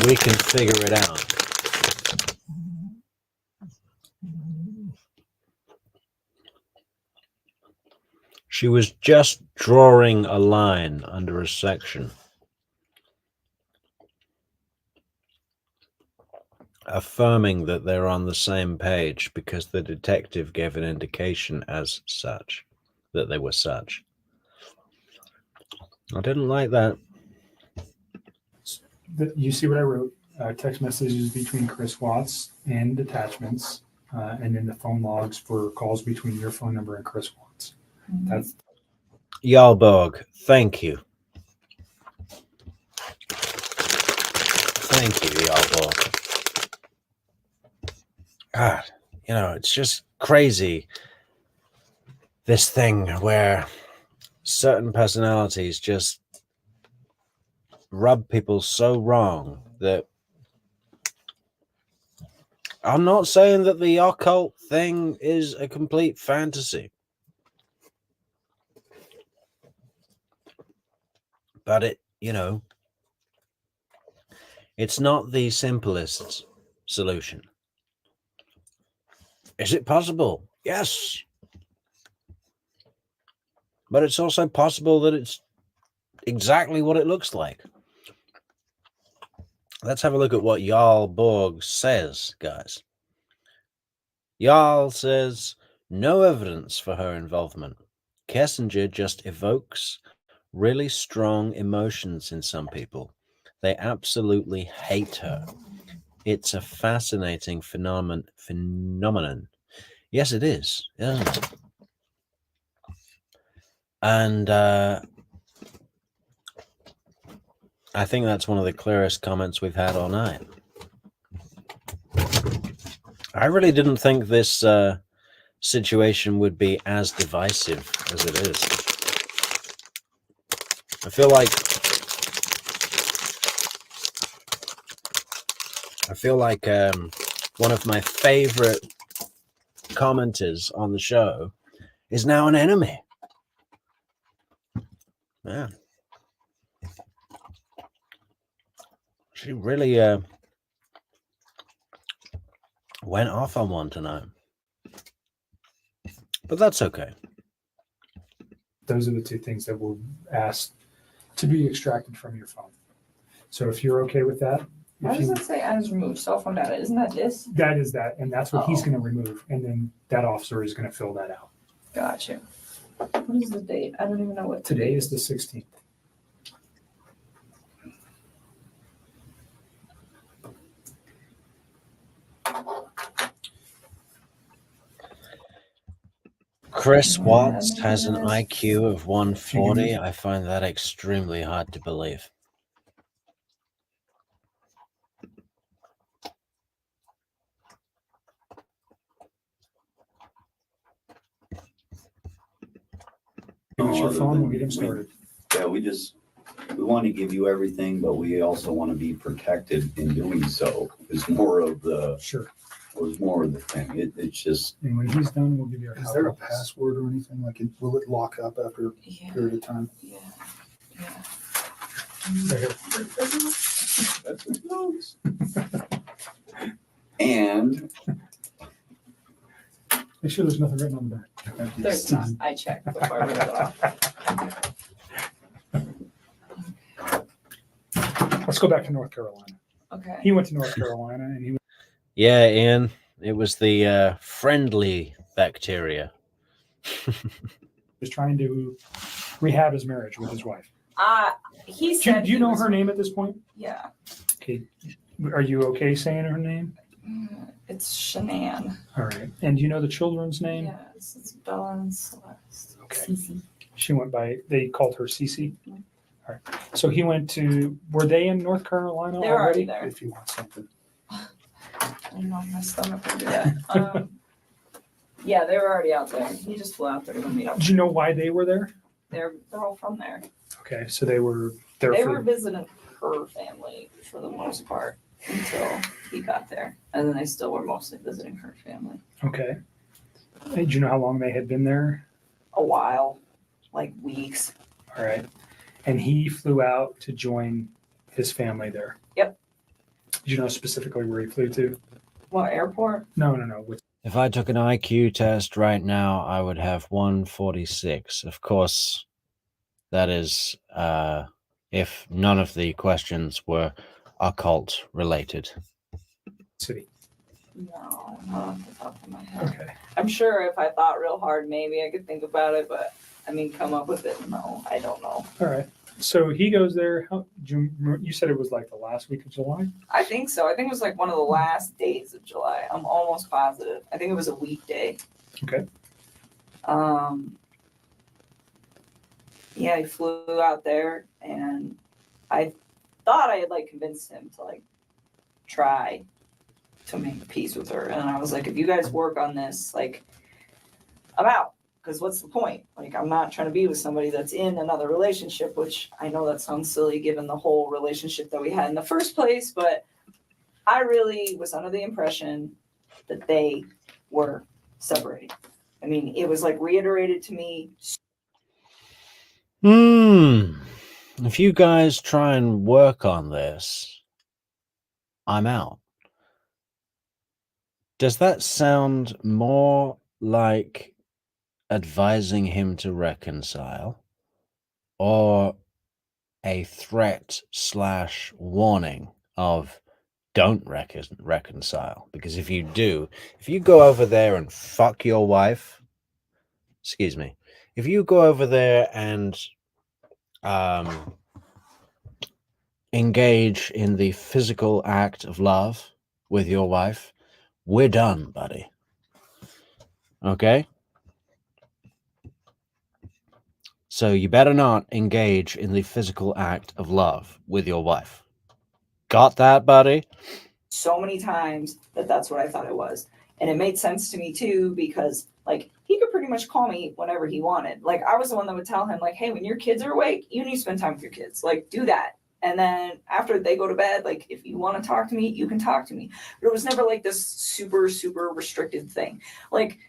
we can figure it out. She was just drawing a line under a section, affirming that they're on the same page because the detective gave an indication as such, that they were such. I didn't like that. You see what I wrote? Text messages between Chris Watts and attachments, and then the phone logs for calls between your phone number and Chris Watts. That's Jarlborg, thank you. Thank you, y'all. God, it's just crazy. This thing where certain personalities just rub people so wrong that I'm not saying that the occult thing is a complete fantasy. But it's not the simplest solution. Is it possible? Yes. But it's also possible that it's exactly what it looks like. Let's have a look at what Jarl Borg says, guys. Jarl says, no evidence for her involvement. Kessinger just evokes really strong emotions in some people. They absolutely hate her. It's a fascinating phenomenon. Yes, it is. Yeah. And I think that's one of the clearest comments we've had all night. I really didn't think this situation would be as divisive as it is. I feel like one of my favorite commenters on the show is now an enemy. Yeah. She really went off on one tonight. But that's okay. Those are the two things that were asked to be extracted from your phone. So if you're okay with that, Why does it say items removed? Cell phone data. Isn't that this? that is that, and that's what he's Oh. going to remove, and then that officer is going to fill that out. Gotcha. What is the date? I don't even know what Today is the 16th. Chris Watts has an IQ of 140. I find that extremely hard to believe. Give us your phone, we'll get him started. Yeah, we want to give you everything, but we also want to be protected in doing so. Is more of the thing. It's just And when he's done, we'll give you our Is there a copies. password or anything? Like, will it lock up after a Yeah. period of time? Yeah. Yeah. Right here. that's what it knows. And Make sure there's nothing written on the back. There's not. I checked before I read it off. Let's go back to North Carolina. Okay. He went to North Carolina, and he Yeah, Ian, it was the friendly bacteria. was trying to rehab his marriage with his wife. He Do said. you know her name at this point? Yeah. Okay. Are you okay saying her name? It's Shanann. All right. And do you know the children's name? Yes, it's Bella and Celeste. Okay. Cece. She went by, they called her Cece. All right. So he went to, were they in North Carolina They were already already? there. If you want something. I don't know if my stomach can do that. Yeah, they were already out there. He just flew out there to meet up. Do you know why they were there? They're all from there. Okay. So they were there They for, were visiting her family for the most part until he got there. And then they still were mostly visiting her family. okay. Hey, do you know how long they had been there? A while, like weeks. All right. And he flew out to join his family there. Yep. Do you know specifically where he flew to? What, airport? No. If I took an IQ test right now, I would have 146. Of course, that is if none of the questions were occult related. City. No, not off the top of my head. Okay. I'm sure if I thought real hard, maybe I could think about it, but I mean, come up with it. No, I don't know. All right. So he goes there. You said it was like the last week of July? I think so. I think it was like one of the last days of July. I'm almost positive. I think it was a weekday. Okay. Yeah, he flew out there, and I thought I had like convinced him to like try to make peace with her. And I was like, if you guys work on this, like, I'm out. Because what's the point? Like, I'm not trying to be with somebody that's in another relationship, which I know that sounds silly given the whole relationship that we had in the first place, but I really was under the impression that they were separated. I mean, it was like reiterated to me. If you guys try and work on this, I'm out. Does that sound more like advising him to reconcile or a threat / warning of don't reconcile? Because if you do, if you go over there and fuck your wife, excuse me, if you go over there and engage in the physical act of love with your wife, we're done, buddy. Okay? So you better not engage in the physical act of love with your wife. Got that, buddy? So many times that that's what I thought it was. And it made sense to me too, because like he could pretty much call me whenever he wanted. Like I was the one that would tell him like, hey, when your kids are awake, you need to spend time with your kids. Like do that. And then after they go to bed, like if you want to talk to me, you can talk to me. But it was never like this super, super restricted thing. Like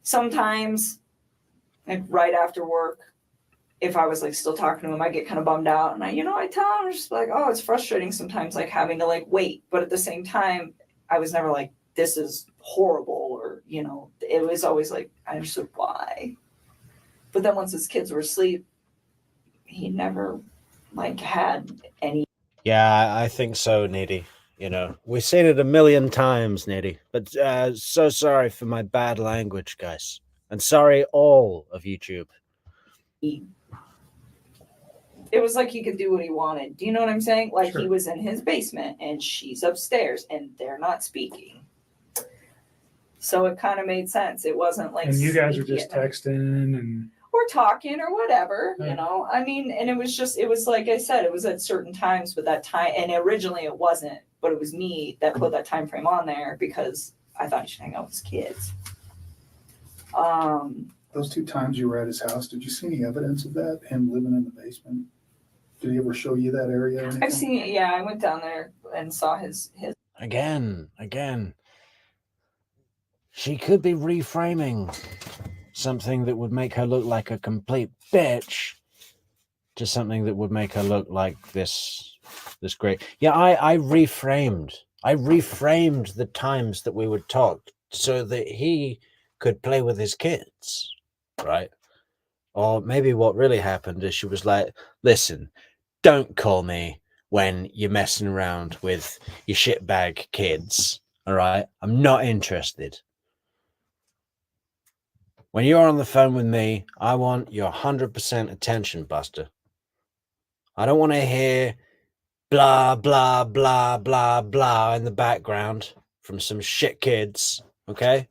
sometimes like right after work, if I was like still talking to him, I get kind of bummed out, and I tell him just like, oh, it's frustrating sometimes, like having to like wait. But at the same time, I was never like, this is horrible, or it was always like, I understood why. But then once his kids were asleep, he never like had any. Yeah, I think so, Nitty. We've seen it a million times, Nitty. But so sorry for my bad language, guys. And sorry, all of YouTube. It was like he could do what he wanted. Do you know what I'm saying? Like Sure. He was in his basement and she's upstairs and they're not speaking. So it kind of made sense. It wasn't like. And you guys are just texting and. Or talking or whatever, Yeah. I mean, and it was like I said, it was at certain times, but that time, and originally it wasn't, but it was me that put that time frame on there because I thought he should hang out with his kids. Those 2 times you were at his house, did you see any evidence of that? Him living in the basement? Did he ever show you that area? Or anything? I've seen it. Yeah, I went down there and saw his. Again. She could be reframing something that would make her look like a complete bitch to something that would make her look like this great. Yeah, I reframed the times that we would talk so that he could play with his kids, right? Or maybe what really happened is she was like, listen, don't call me when you're messing around with your shitbag kids, all right? I'm not interested. When you're on the phone with me, I want your 100% attention, Buster. I don't want to hear blah, blah, blah, blah, blah in the background from some shit kids, okay?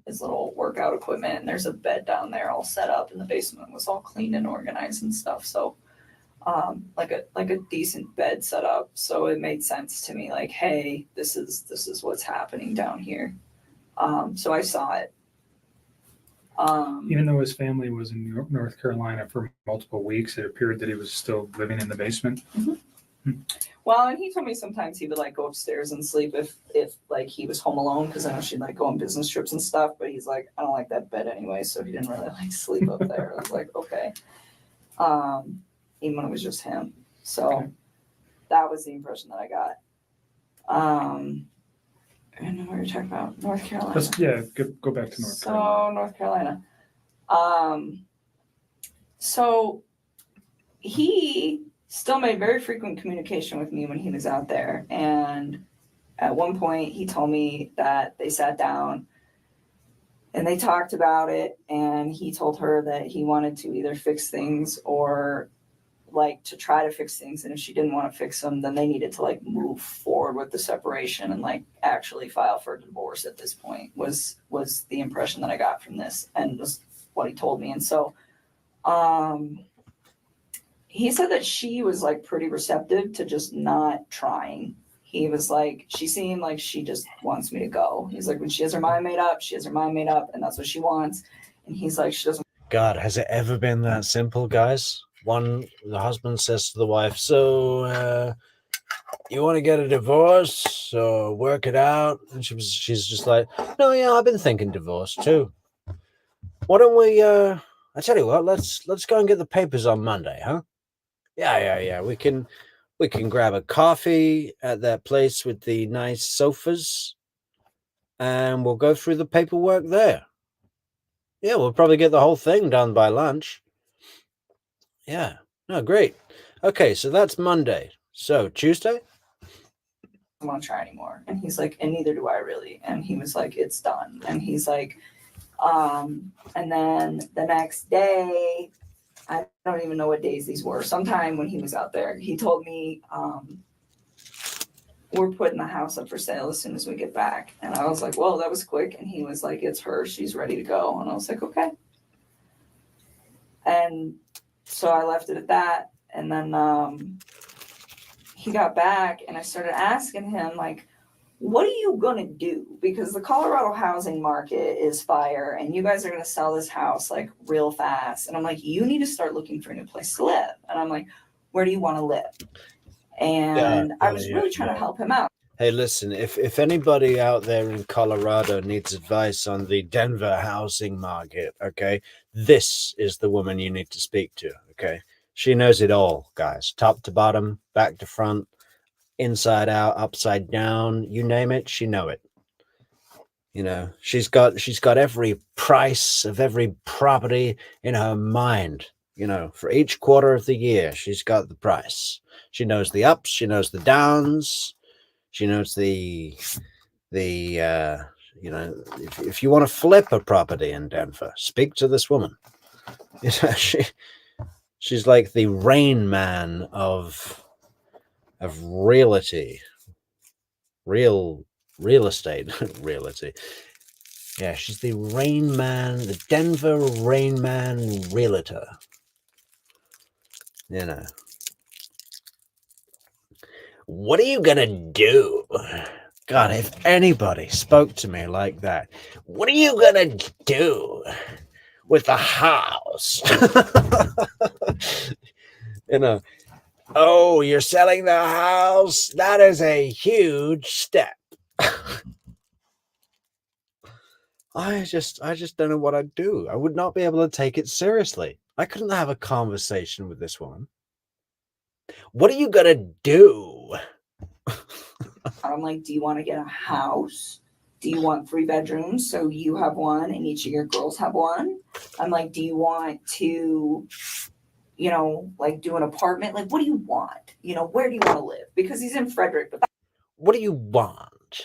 His little workout equipment, and there's a bed down there all set up, and the basement was all clean and organized and stuff. So like a decent bed set up. So it made sense to me, like, hey, this is what's happening down here. So I saw it. Even though his family was in North Carolina for multiple weeks, it appeared that he was still living in the basement. Well, and he told me sometimes he would like go upstairs and sleep if like he was home alone, because I know she'd like go on business trips and stuff. But he's like, I don't like that bed anyway, so he didn't really like sleep up there. I was like, okay. Even when it was just him. So Okay. that was the impression that I got. I don't know what you're talking about. North Carolina. Go back to North Carolina. North Carolina. So he still made very frequent communication with me when he was out there. And at one point he told me that they sat down and they talked about it. And he told her that he wanted to either fix things or like to try to fix things, and if she didn't want to fix them, then they needed to like move forward with the separation and like actually file for divorce at this point was the impression that I got from this, and was what he told me. And so he said that she was like pretty receptive to just not trying. He was like, she seemed like she just wants me to go. He's like, when she has her mind made up, she has her mind made up, and that's what she wants. And he's like, she doesn't. God, has it ever been that simple, guys? The husband says to the wife, so, you want to get a divorce or work it out? And she's just like, no, yeah, I've been thinking divorce too. Why don't we, I tell you what, let's go and get the papers on Monday, huh? Yeah. We can grab a coffee at that place with the nice sofas and we'll go through the paperwork there. Yeah, we'll probably get the whole thing done by lunch. Yeah. No, great. Okay, so that's Monday. So Tuesday? Want to try anymore. And he's like, and neither do I really. And he was like, it's done. And he's like, and then the next day, I don't even know what days these were. Sometime when he was out there, he told me, we're putting the house up for sale as soon as we get back. And I was like, well, that was quick. And he was like, it's her. She's ready to go. And I was like, okay. And so I left it at that. And then he got back and I started asking him, like, what are you going to do? Because the Colorado housing market is fire and you guys are going to sell this house like real fast. And I'm like, you need to start looking for a new place to live. And I'm like, where do you want to live? And I was really trying to help him out. Hey, listen, if anybody out there in Colorado needs advice on the Denver housing market, okay, this is the woman you need to speak to, okay? She knows it all, guys, top to bottom, back to front, inside out, upside down, you name it, she know it. You know, she's got every price of every property in her mind. You know, for each quarter of the year, she's got the price. She knows the ups, she knows the downs, she knows the you know, if you want to flip a property in Denver, speak to this woman. You know, she's like the Rain Man of realty, real estate, realty. Yeah, she's the Rain Man, the Denver Rain Man realtor. You know. What are you gonna do? God, if anybody spoke to me like that, what are you gonna do with the house? You know, oh, you're selling the house? That is a huge step. I just don't know what I'd do. I would not be able to take it seriously. I couldn't have a conversation with this woman. What are you gonna do? I'm like, do you want to get a house? Do you want 3 bedrooms? So you have one and each of your girls have one. I'm like, do you want to, you know, like do an apartment? Like, what do you want? You know, where do you want to live? Because he's in Frederick. But what do you want?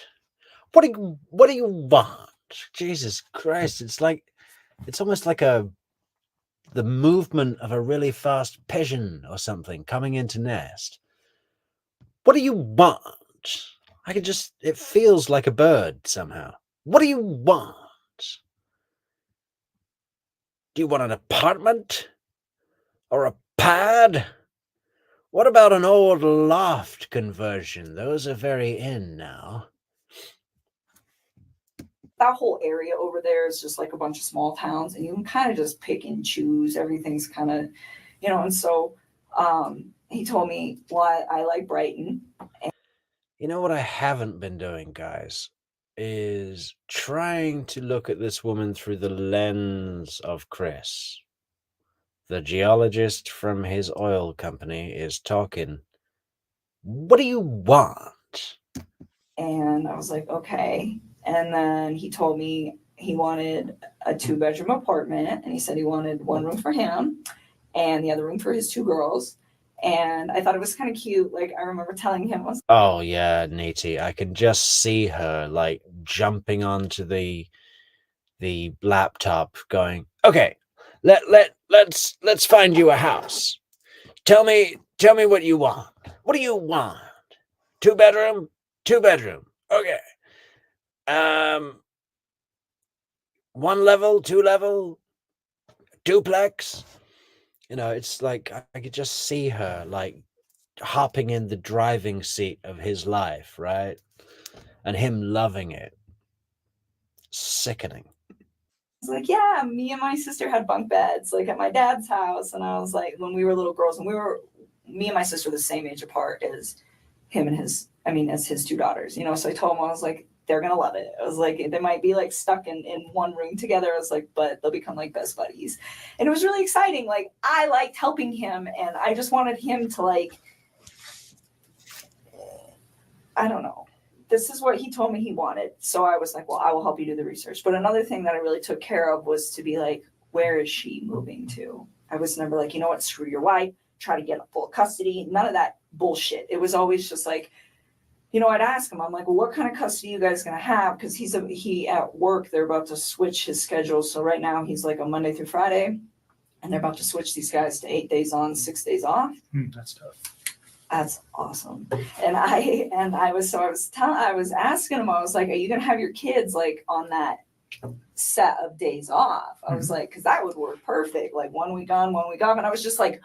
What do you want? Jesus Christ. It's almost like the movement of a really fast pigeon or something coming into nest. What do you want? It feels like a bird somehow. What do you want? Do you want an apartment? Or a pad? What about an old loft conversion? Those are very in now. that whole area over there is just like a bunch of small towns and you can kind of just pick and choose. Everything's kind of, you know, and so he told me, well, I like Brighton. You know what I haven't been doing, guys, is trying to look at this woman through the lens of Chris. The geologist from his oil company is talking. What do you want? And I was like, okay. And then he told me he wanted a 2-bedroom apartment. And he said he wanted one room for him and the other room for his 2 girls. And I thought it was kind of cute. Like, I remember telling him, oh, yeah, Niti. I can just see her, like, jumping onto the laptop going, okay, let's find you a house. Tell me what you want. What do you want? 2-bedroom? 2-bedroom. Okay. 1 level, 2 level, duplex. it's like I could just see her like hopping in the driving seat of his life, right? And him loving it. Sickening. was like, yeah, me and my sister had bunk beds like at my dad's house. And I was like, when we were little girls, and me and my sister were the same age apart as him and as his two daughters, So I told him, I was like, they're going to love it. I was like, they might be like stuck in one room together. I was like, but they'll become like best buddies. And it was really exciting. Like, I liked helping him, and I just wanted him to like, I don't know. This is what he told me he wanted. So I was like, well, I will help you do the research. But another thing that I really took care of was to be like, where is she moving to? I was never like, you know what, screw your wife, try to get full custody. None of that bullshit. It was always just like, I'd ask him, I'm like, well, what kind of custody you guys going to have? Because he at work, they're about to switch his schedule. So right now he's like a Monday through Friday, and they're about to switch these guys to 8 days on, 6 days off. That's tough. That's awesome. And I was asking him, I was like, are you going to have your kids like on that set of days off? I was like, because that would work perfect. Like 1 week on, 1 week off. And I was just like,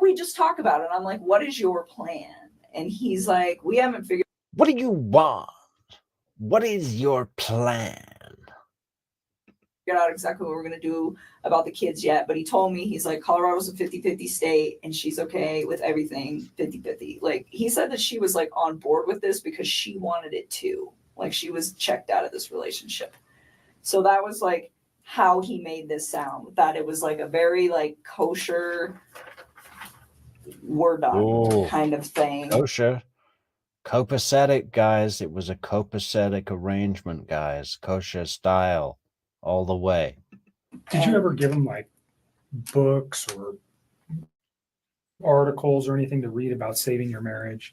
we just talk about it. I'm like, what is your plan? And he's like, we haven't figured. What do you want? What is your plan? Out exactly what we're going to do about the kids yet, but he told me, he's like, Colorado's a 50-50 state, and she's okay with everything 50-50. Like, he said that she was like on board with this because she wanted it too. Like, she was checked out of this relationship. So that was like how he made this sound, that it was like a very like kosher, we're done kind of thing. Kosher. Copacetic, guys. It was a copacetic arrangement, guys. Kosher style. All the way. Did you ever give him like books or articles or anything to read about saving your marriage?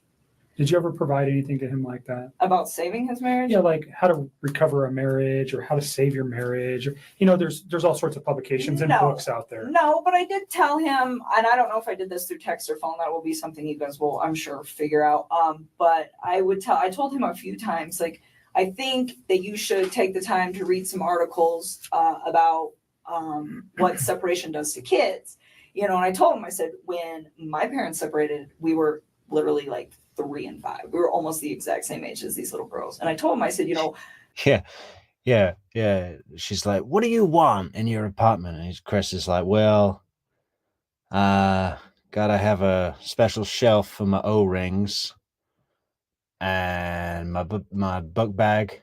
Did you ever provide anything to him like that? About saving his marriage? Yeah, like how to recover a marriage or how to save your marriage. There's all sorts of publications and books out there. No, but I did tell him, and I don't know if I did this through text or phone. That will be something you guys will, I'm sure, figure out. But I told him a few times, like, I think that you should take the time to read some articles about what separation does to kids. And I told him, I said, when my parents separated, we were literally like 3 and 5. We were almost the exact same age as these little girls. And I told him, I said, Yeah. She's like, what do you want in your apartment? And Chris is like, well, gotta have a special shelf for my O-rings. And my book bag.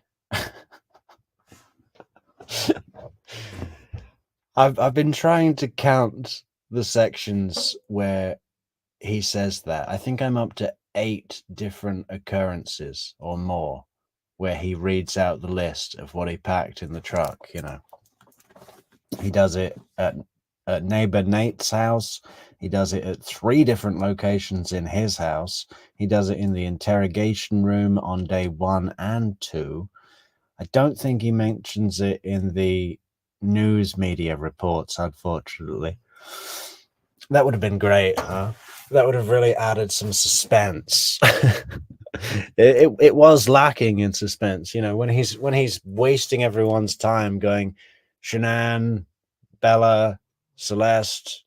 I've been trying to count the sections where he says that. I think I'm up to 8 different occurrences or more where he reads out the list of what he packed in the truck. He does it at neighbor Nate's house. He does it at 3 different locations in his house. He does it in the interrogation room on day 1 and 2. I don't think he mentions it in the news media reports, unfortunately. That would have been great, huh? That would have really added some suspense. It was lacking in suspense, when he's wasting everyone's time going, Shanann, Bella, Celeste,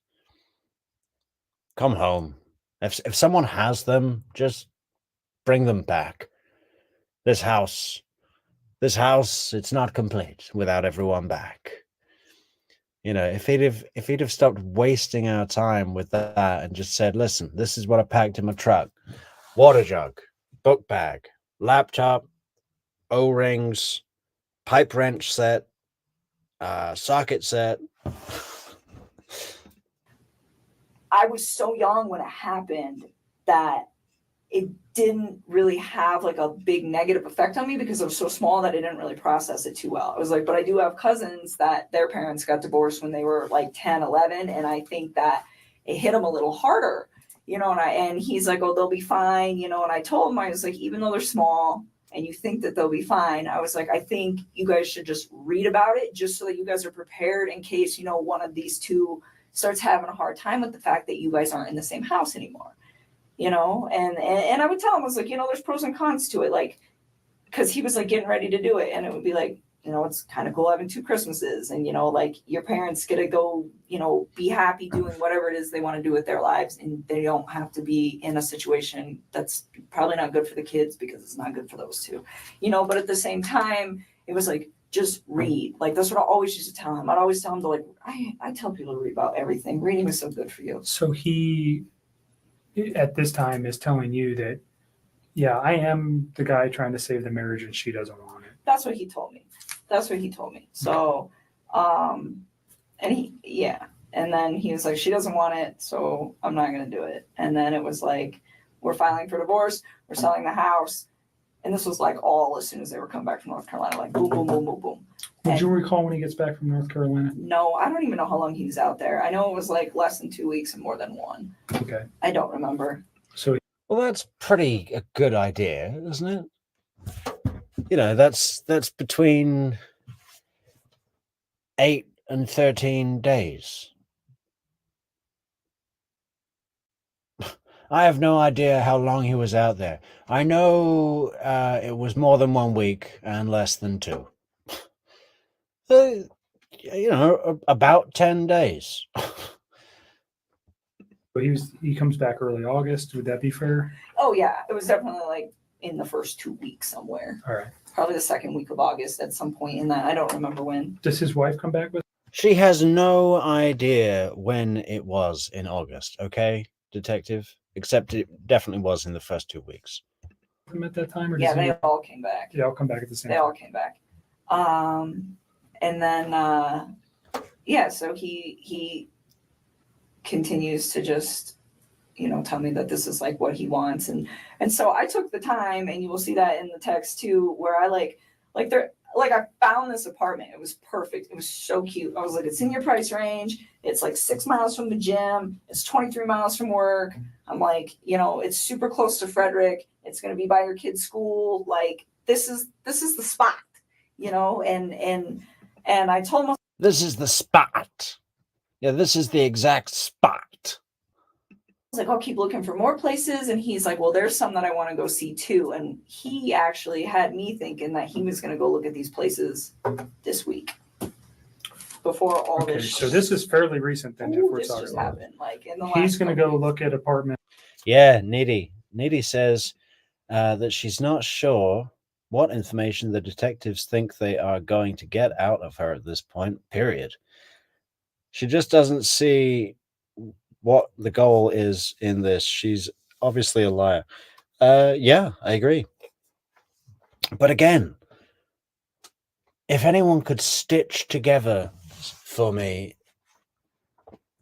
come home. If someone has them, just bring them back. This house, it's not complete without everyone back. If he'd have stopped wasting our time with that and just said, listen, this is what I packed in my truck. Water jug, book bag, laptop, O-rings, pipe wrench set, socket set. I was so young when it happened that it didn't really have like a big negative effect on me because I was so small that I didn't really process it too well. I was like, but I do have cousins that their parents got divorced when they were like 10, 11. And I think that it hit them a little harder, and he's like, oh, they'll be fine. And I told him, I was like, even though they're small and you think that they'll be fine, I was like, I think you guys should just read about it just so that you guys are prepared in case, one of these two starts having a hard time with the fact that you guys aren't in the same house anymore, and I would tell him, I was like, there's pros and cons to it. Like, cause he was like getting ready to do it. And it would be like, you know, it's kind of cool having 2 Christmases, and, you know, like your parents get to go, you know, be happy doing whatever it is they want to do with their lives, and they don't have to be in a situation that's probably not good for the kids because it's not good for those two, you know. But at the same time, it was like, just read. Like, that's what I always used to tell him. I'd always tell him to, like, I tell people to read about everything. Reading is so good for you. So he, at this time, is telling you that, yeah, I am the guy trying to save the marriage and she doesn't want it. That's what he told me. So, and and then he was like, she doesn't want it, so I'm not going to do it. And then it was like, we're filing for divorce, we're selling the house. And this was like all as soon as they were coming back from North Carolina, like boom, boom, boom, boom, boom. Would you recall when he gets back from North Carolina? No, I don't even know how long he was out there. I know it was like less than 2 weeks and more than 1. Okay. I don't remember. So, Well, that's pretty a good idea, isn't it? You know, that's between 8 and 13 days. I have no idea how long he was out there. I know it was more than 1 week and less than 2. You know, about 10 days. he comes back early August. Would that be fair? Oh yeah, it was definitely like in the first 2 weeks somewhere. All right. Probably the second week of August at some point in that. I don't remember when. Does his wife come back with? She has no idea when it was in August, okay, detective? Except it definitely was in the first 2 weeks. Him at that time, or Yeah, does he? they all came back. They all come back at the same They time. all came back. And then so he continues to just, you know, tell me that this is like what he wants, and so I took the time, and you will see that in the text too, where I I found this apartment. It was perfect. It was so cute. I was like, it's in your price range. It's like 6 miles from the gym. It's 23 miles from work. I'm like, you know, it's super close to Frederick. It's going to be by your kid's school. Like, this is the spot, you know, and I told him, This is the spot. Yeah, this is the exact spot. I was like, I'll keep looking for more places. And he's like, well, there's some that I want to go see too. And he actually had me thinking that he was going to go look at these places this week before all Okay, this. so this is fairly recent then. If we're this talking just about happened, like in the last. he's going to couple go look at apartment. Yeah, Needy. Needy says that she's not sure what information the detectives think they are going to get out of her at this point, period. She just doesn't see what the goal is in this. She's obviously a liar. Yeah, I agree. But again, if anyone could stitch together for me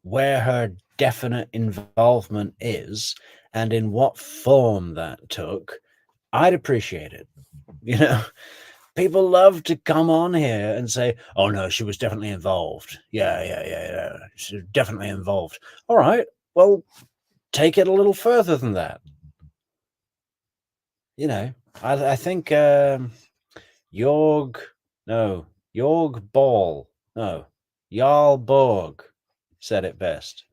where her definite involvement is and in what form that took, I'd appreciate it. You know, people love to come on here and say, oh no, she was definitely involved. Yeah. She's definitely involved. All right, well, take it a little further than that. You know, I think Jorg Ball, no, Jarl Borg said it best.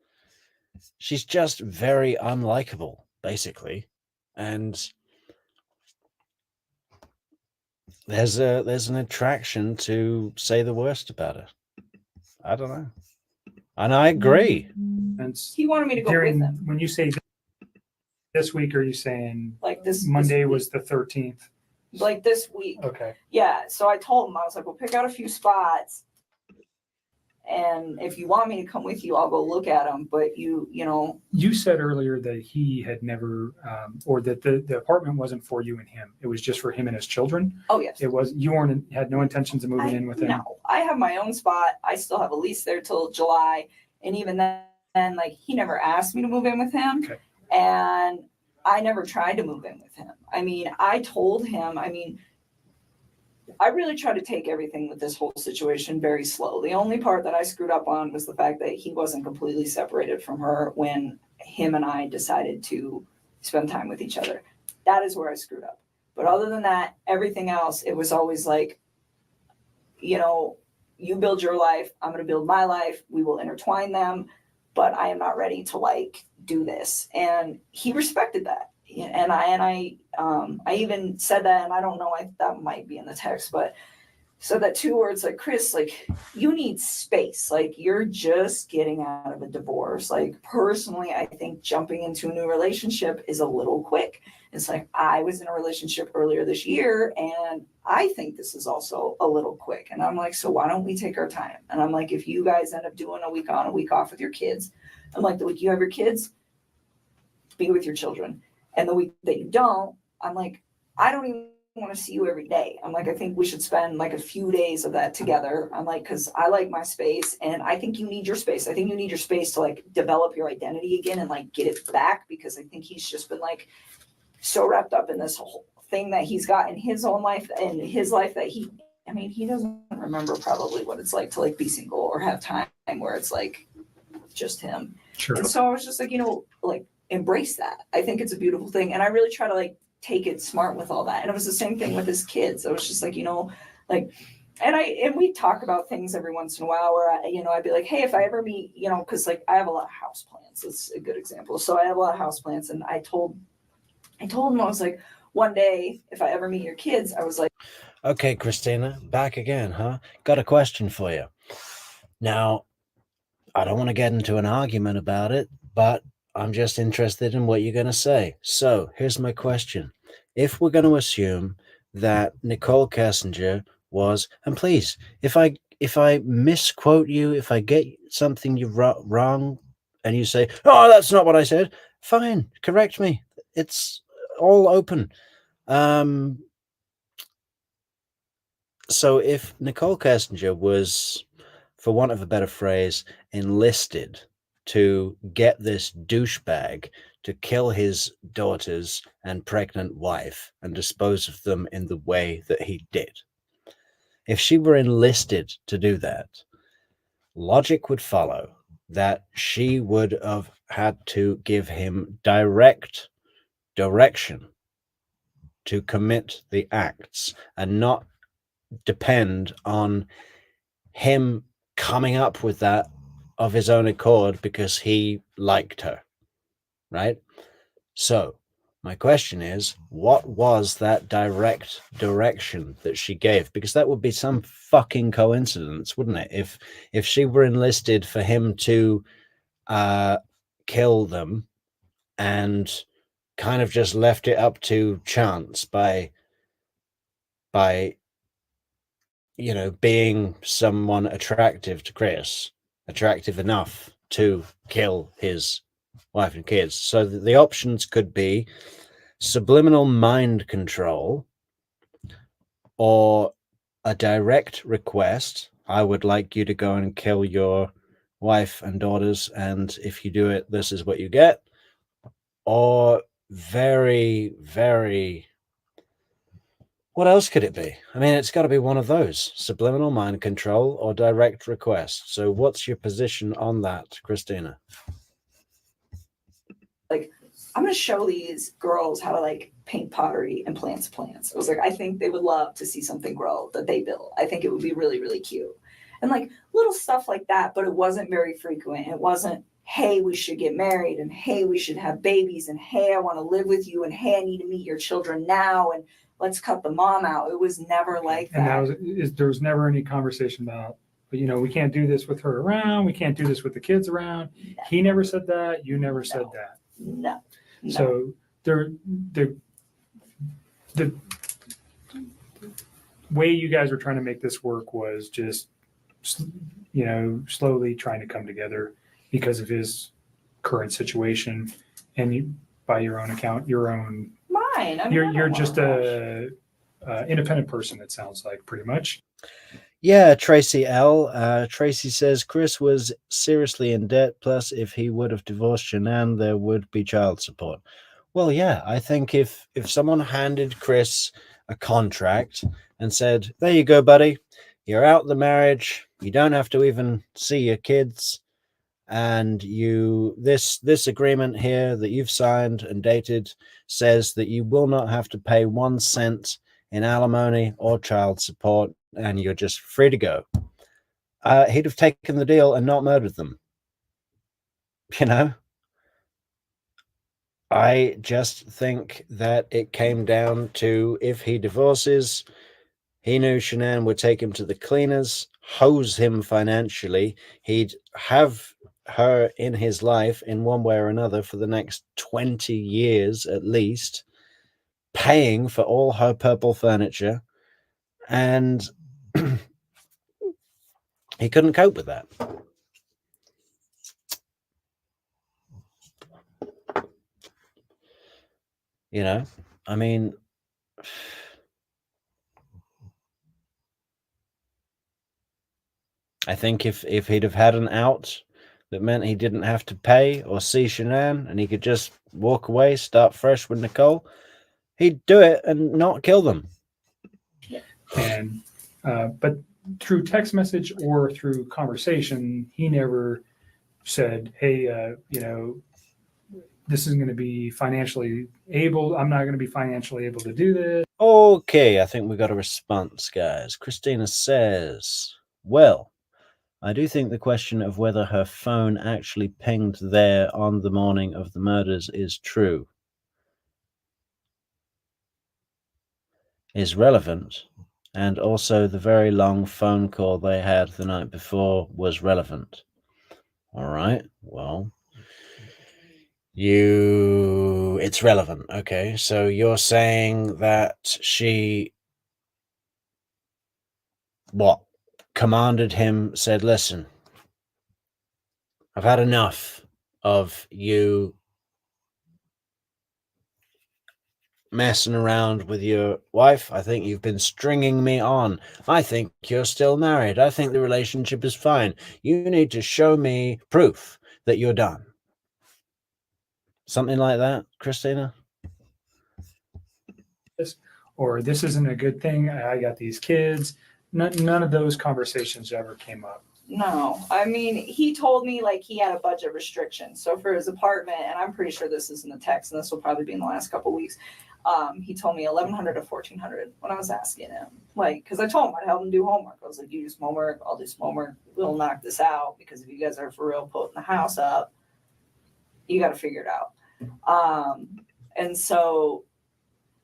She's just very unlikable, basically. And there's an attraction to say the worst about her. I don't know. And I agree. He wanted me to go During, with him. when you say this week, are you saying Like this Monday this was the 13th? like this week. Okay. Yeah. So I told him, I was like, well, pick out a few spots. And if you want me to come with you, I'll go look at them. But you know. You said earlier that he had never, or that the apartment wasn't for you and him. It was just for him and his children. Oh, yes. It was, you had no intentions of moving in with him. No, I have my own spot. I still have a lease there till July. And even then, like, he never asked me to move in with him. Okay. And I never tried to move in with him. I mean, I told him, I really tried to take everything with this whole situation very slow. The only part that I screwed up on was the fact that he wasn't completely separated from her when him and I decided to spend time with each other. That is where I screwed up. But other than that, everything else, it was always like, you know, you build your life, I'm going to build my life. We will intertwine them, but I am not ready to like do this. And he respected that. And I even said that, and I don't know, that might be in the text, but said that 2 words, like, Chris, like, you need space. Like, you're just getting out of a divorce. Like, personally, I think jumping into a new relationship is a little quick. It's like, I was in a relationship earlier this year, and I think this is also a little quick. And I'm like, so why don't we take our time? And I'm like, if you guys end up doing a week on, a week off with your kids, I'm like, the week you have your kids, be with your children. And the week that you don't, I'm like, I don't even want to see you every day. I'm like, I think we should spend like a few days of that together. I'm like, because I like my space, and I think you need your space. I think you need your space to like develop your identity again and like get it back, because I think he's just been like so wrapped up in this whole thing that he's got in his own life and his life that he doesn't remember probably what it's like to like be single or have time where it's like just him. Sure. And so I was just like, like, embrace that. I think it's a beautiful thing. And I really try to like take it smart with all that. And it was the same thing with his kids. I was just like, like, and we talk about things every once in a while where I'd be like, hey, if I ever meet, cause like I have a lot of house plants. It's a good example. So I have a lot of house plants, and I told him, I was like, one day, if I ever meet your kids, I was like, Okay, Christina, back again, huh? Got a question for you. Now, I don't want to get into an argument about it, but I'm just interested in what you're going to say. So here's my question. If we're going to assume that Nichol Kessinger was, and please, if I misquote you, if I get something you wrong and you say, oh, that's not what I said, fine, correct me. It's all open. So if Nichol Kessinger was, for want of a better phrase, enlisted to get this douchebag to kill his daughters and pregnant wife and dispose of them in the way that he did, if she were enlisted to do that, logic would follow that she would have had to give him direct direction to commit the acts and not depend on him coming up with that of his own accord because he liked her, right? So my question is, what was that direct direction that she gave? Because that would be some fucking coincidence, wouldn't it? If she were enlisted for him to kill them and kind of just left it up to chance by being someone attractive to Chris, attractive enough to kill his wife and kids. So the options could be subliminal mind control or a direct request. I would like you to go and kill your wife and daughters, and if you do it, this is what you get. Or very, very... What else could it be? I mean, it's got to be one of those. Subliminal mind control or direct request. So what's your position on that, Christina? like, I'm going to show these girls how to like paint pottery and plants. I was like, I think they would love to see something grow that they built. I think it would be really, really cute. And like little stuff like that, but it wasn't very frequent. It wasn't, hey, we should get married, and hey, we should have babies, and hey, I want to live with you, and hey, I need to meet your children now, and let's cut the mom out. It was never like that. And there was never any conversation about, but we can't do this with her around. We can't do this with the kids around. No. He never said that. You never said that. No. So the way you guys were trying to make this work was just, slowly trying to come together because of his current situation, and you, by your own account, Mine. you're just a independent person. It sounds like, pretty much. Yeah, Tracy L. Tracy says Chris was seriously in debt. Plus, if he would have divorced Shanann, there would be child support. Well, yeah, I think if someone handed Chris a contract and said, there you go, buddy, you're out the marriage, you don't have to even see your kids, and this agreement here that you've signed and dated says that you will not have to pay 1 cent in alimony or child support, and you're just free to go. He'd have taken the deal and not murdered them. I just think that it came down to, if he divorces, He knew Shanann would take him to the cleaners, hose him financially. He'd have her in his life in one way or another for the next 20 years at least, paying for all her purple furniture. And he couldn't cope with that. You know, I mean, I think if he'd have had an out that meant he didn't have to pay or see Shanann and he could just walk away, start fresh with Nichol, he'd do it and not kill them. And but through text message or through conversation, he never said, "Hey, this isn't going to be financially able. I'm not going to be financially able to do this." Okay, I think we got a response, guys. Christina says, well, I do think the question of whether her phone actually pinged there on the morning of the murders is relevant, and also the very long phone call they had the night before was relevant. All right, well, it's relevant. Okay, so you're saying that she commanded him, said, listen, I've had enough of you messing around with your wife. I think you've been stringing me on. I think you're still married. I think the relationship is fine. You need to show me proof that you're done. Something like that, Christina? Or this isn't a good thing. I got these kids. None of those conversations ever came up. No, I mean, he told me like he had a budget restriction. So for his apartment, and I'm pretty sure this is in the text, and this will probably be in the last couple of weeks. He told me $1,100 to $1,400 when I was asking him, like, because I told him I'd help him do homework. I was like, you do some homework, I'll do some homework. We'll knock this out because if you guys are for real putting the house up, you got to figure it out. And so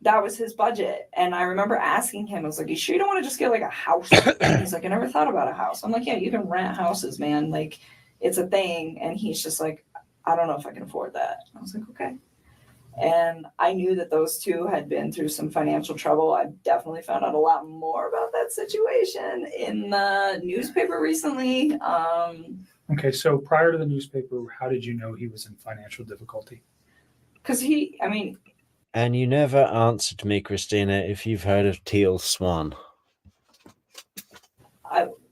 that was his budget. And I remember asking him, I was like, you sure you don't want to just get like a house? He's like, I never thought about a house. I'm like, yeah, you can rent houses, man. Like, it's a thing. And he's just like, I don't know if I can afford that. I was like, okay. And I knew that those two had been through some financial trouble. I definitely found out a lot more about that situation in the newspaper recently. Okay, so prior to the newspaper, how did you know he was in financial difficulty? Because And you never answered me, Christina, if you've heard of Teal Swan.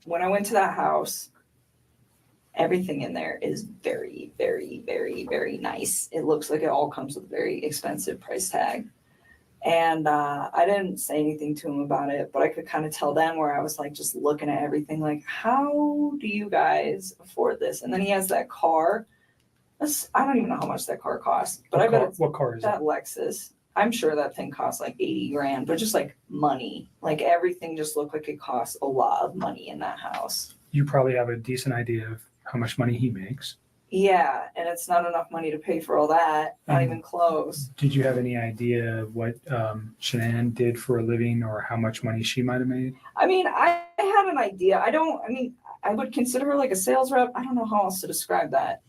When I went to that house, everything in there is very, very, very, very nice. It looks like it all comes with a very expensive price tag. And I didn't say anything to him about it, but I could kind of tell then where I was like just looking at everything like, how do you guys afford this? And then he has that car. I don't even know how much that car costs, but What car is that Lexus. I'm sure that thing costs like 80 grand, but just like money, like everything just looked like it costs a lot of money in that house. You probably have a decent idea of how much money he makes. Yeah, and it's not enough money to pay for all that, not even close. Did you have any idea of what Shanann did for a living or how much money she might have made? I mean, I had an idea. I would consider her like a sales rep. I don't know how else to describe that.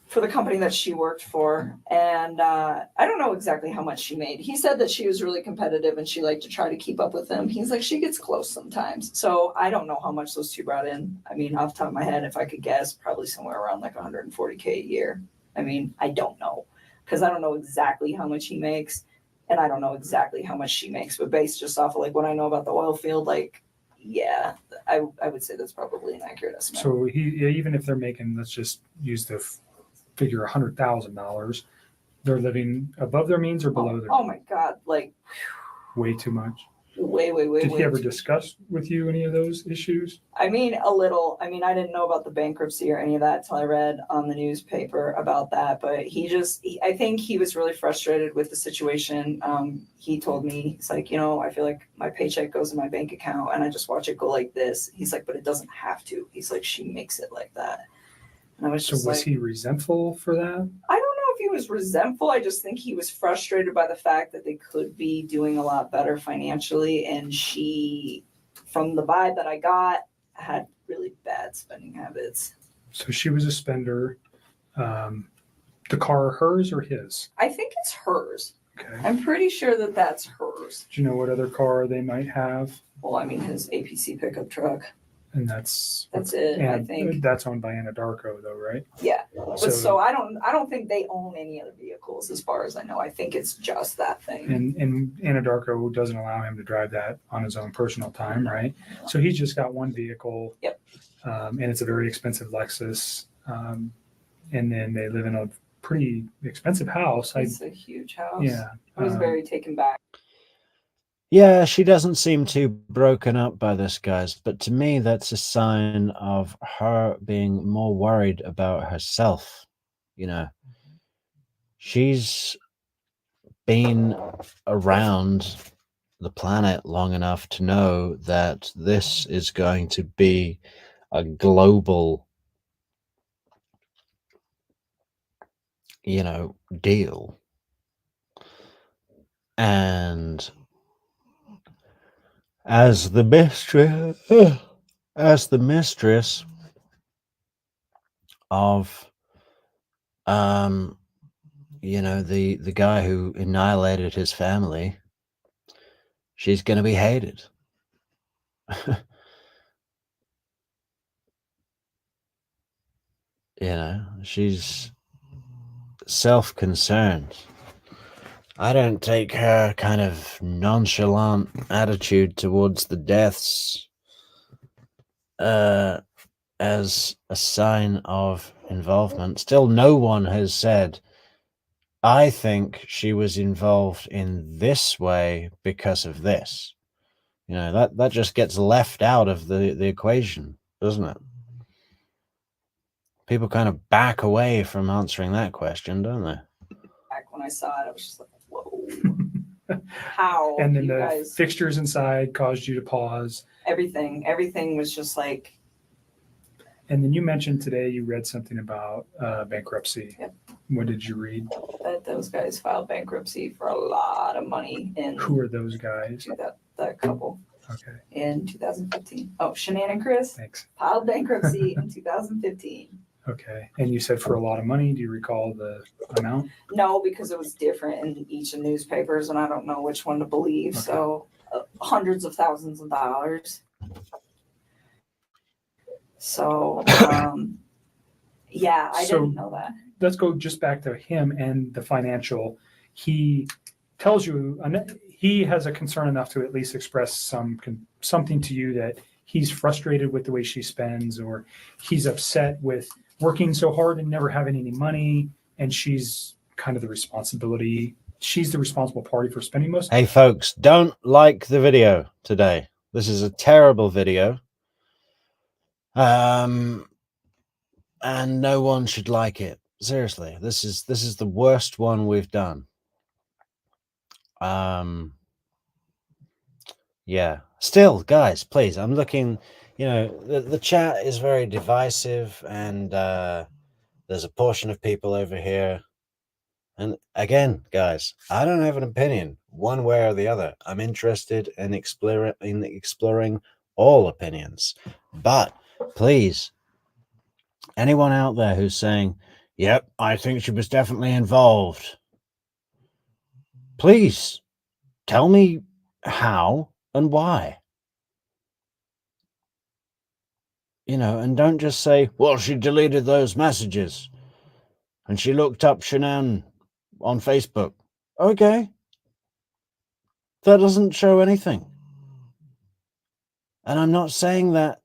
For the company that she worked for. And I don't know exactly how much she made. He said that she was really competitive and she liked to try to keep up with him. He's like, she gets close sometimes. So I don't know how much those two brought in. I mean, off the top of my head, if I could guess, probably somewhere around like $140K a year. I mean, I don't know because I don't know exactly how much he makes and I don't know exactly how much she makes, but based just off of like what I know about the oil field, like, yeah, I would say that's probably an accurate estimate. So even if they're making, let's just use the figure $100,000, they're living above their means or below their means? Oh my God, like way too much. Way. Did he ever discuss with you any of those issues? I mean, a little. I mean, I didn't know about the bankruptcy or any of that till I read on the newspaper about that. But I think he was really frustrated with the situation. He told me, he's like, I feel like my paycheck goes in my bank account and I just watch it go like this. He's like, but it doesn't have to. He's like, she makes it like that. And I was just so was he resentful for that? I don't know if he was resentful. I just think he was frustrated by the fact that they could be doing a lot better financially. And she, from the vibe that I got, had really bad spending habits. So she was a spender. The car, hers or his? I think it's hers. Okay. I'm pretty sure that that's hers. Do you know what other car they might have? Well, I mean, his APC pickup truck. And that's it, I think. That's owned by Anadarko, though, right? Yeah. But so I don't think they own any other vehicles, as far as I know. I think it's just that thing. And Anadarko doesn't allow him to drive that on his own personal time, right? So he's just got one vehicle. Yep. And it's a very expensive Lexus. And then they live in a pretty expensive house. It's a huge house. Yeah. I was very taken back. Yeah, she doesn't seem too broken up by this, guys, but to me, that's a sign of her being more worried about herself. You know, she's been around the planet long enough to know that this is going to be a global, you know, deal. And as the mistress of you know, the guy who annihilated his family, she's going to be hated. You know, she's self-concerned. I don't take her kind of nonchalant attitude towards the deaths as a sign of involvement. Still, no one has said, I think she was involved in this way because of this. You know, that just gets left out of the equation, doesn't it? People kind of back away from answering that question, don't they? Back when I saw it, I was just like, whoa. How? And then you the guys, fixtures inside caused you to pause. everything was just like. And then you mentioned today you read something about bankruptcy. Yep. What did you read? That those guys filed bankruptcy for a lot of money in Who are those guys? that couple Okay, in 2015. Oh, Shanann and Chris thanks. filed bankruptcy in 2015. Okay, and you said for a lot of money. Do you recall the amount? No, because it was different in each of the newspapers, and I don't know which one to believe. Okay. So hundreds of thousands of dollars. So yeah, I didn't know that. Let's go just back to him and the financial. He tells you he has a concern enough to at least express something to you that he's frustrated with the way she spends, or he's upset with working so hard and never having any money, and she's kind of the responsibility. She's the responsible party for spending most. Hey, folks, don't like the video today. This is a terrible video. And no one should like it. Seriously, this is the worst one we've done. Yeah. Still, guys, please, I'm looking, you know, the chat is very divisive, and there's a portion of people over here. And again, guys, I don't have an opinion one way or the other. I'm interested in exploring all opinions. But please, anyone out there who's saying, yep, I think she was definitely involved, please tell me how and why. You know, and don't just say, well, she deleted those messages and she looked up Shanann on Facebook. Okay. That doesn't show anything. And I'm not saying that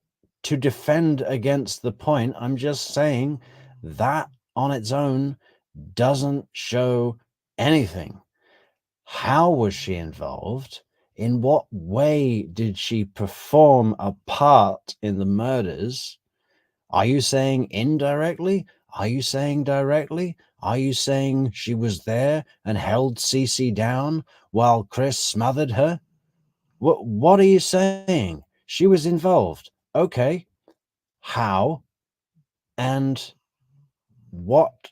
to defend against the point. I'm just saying that on its own doesn't show anything. How was she involved? In what way did she perform a part in the murders? Are you saying indirectly? Are you saying directly? Are you saying she was there and held Cece down while Chris smothered her? What are you saying? She was involved. Okay. How? And what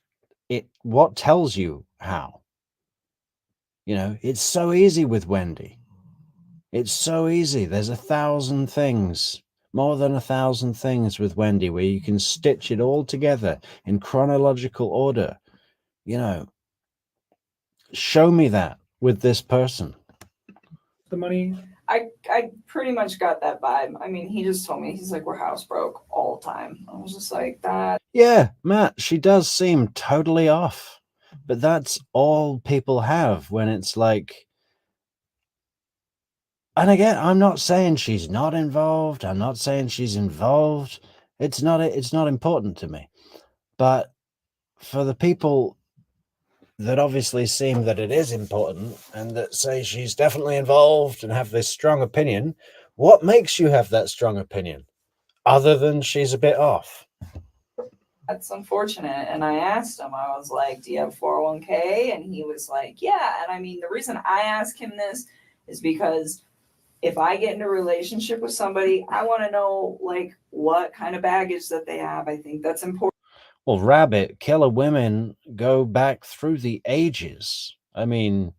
what tells you how? You know, it's so easy with Wendy. It's so easy. There's 1,000 things, more than 1,000 things with Wendy where you can stitch it all together in chronological order. You know, show me that with this person. The money. I pretty much got that vibe. I mean, he just told me, he's like, we're house broke all the time. I was just like, that. Yeah, Matt, she does seem totally off. But that's all people have when it's like, and again, I'm not saying she's not involved. I'm not saying she's involved. It's not important to me. But for the people that obviously seem that it is important and that say she's definitely involved and have this strong opinion, what makes you have that strong opinion other than she's a bit off? That's unfortunate. And I asked him, I was like, do you have 401k? And he was like, yeah. And I mean, the reason I ask him this is because if I get into a relationship with somebody, I want to know like what kind of baggage that they have. I think that's important. Well, Rabbit, killer women go back through the ages. I mean,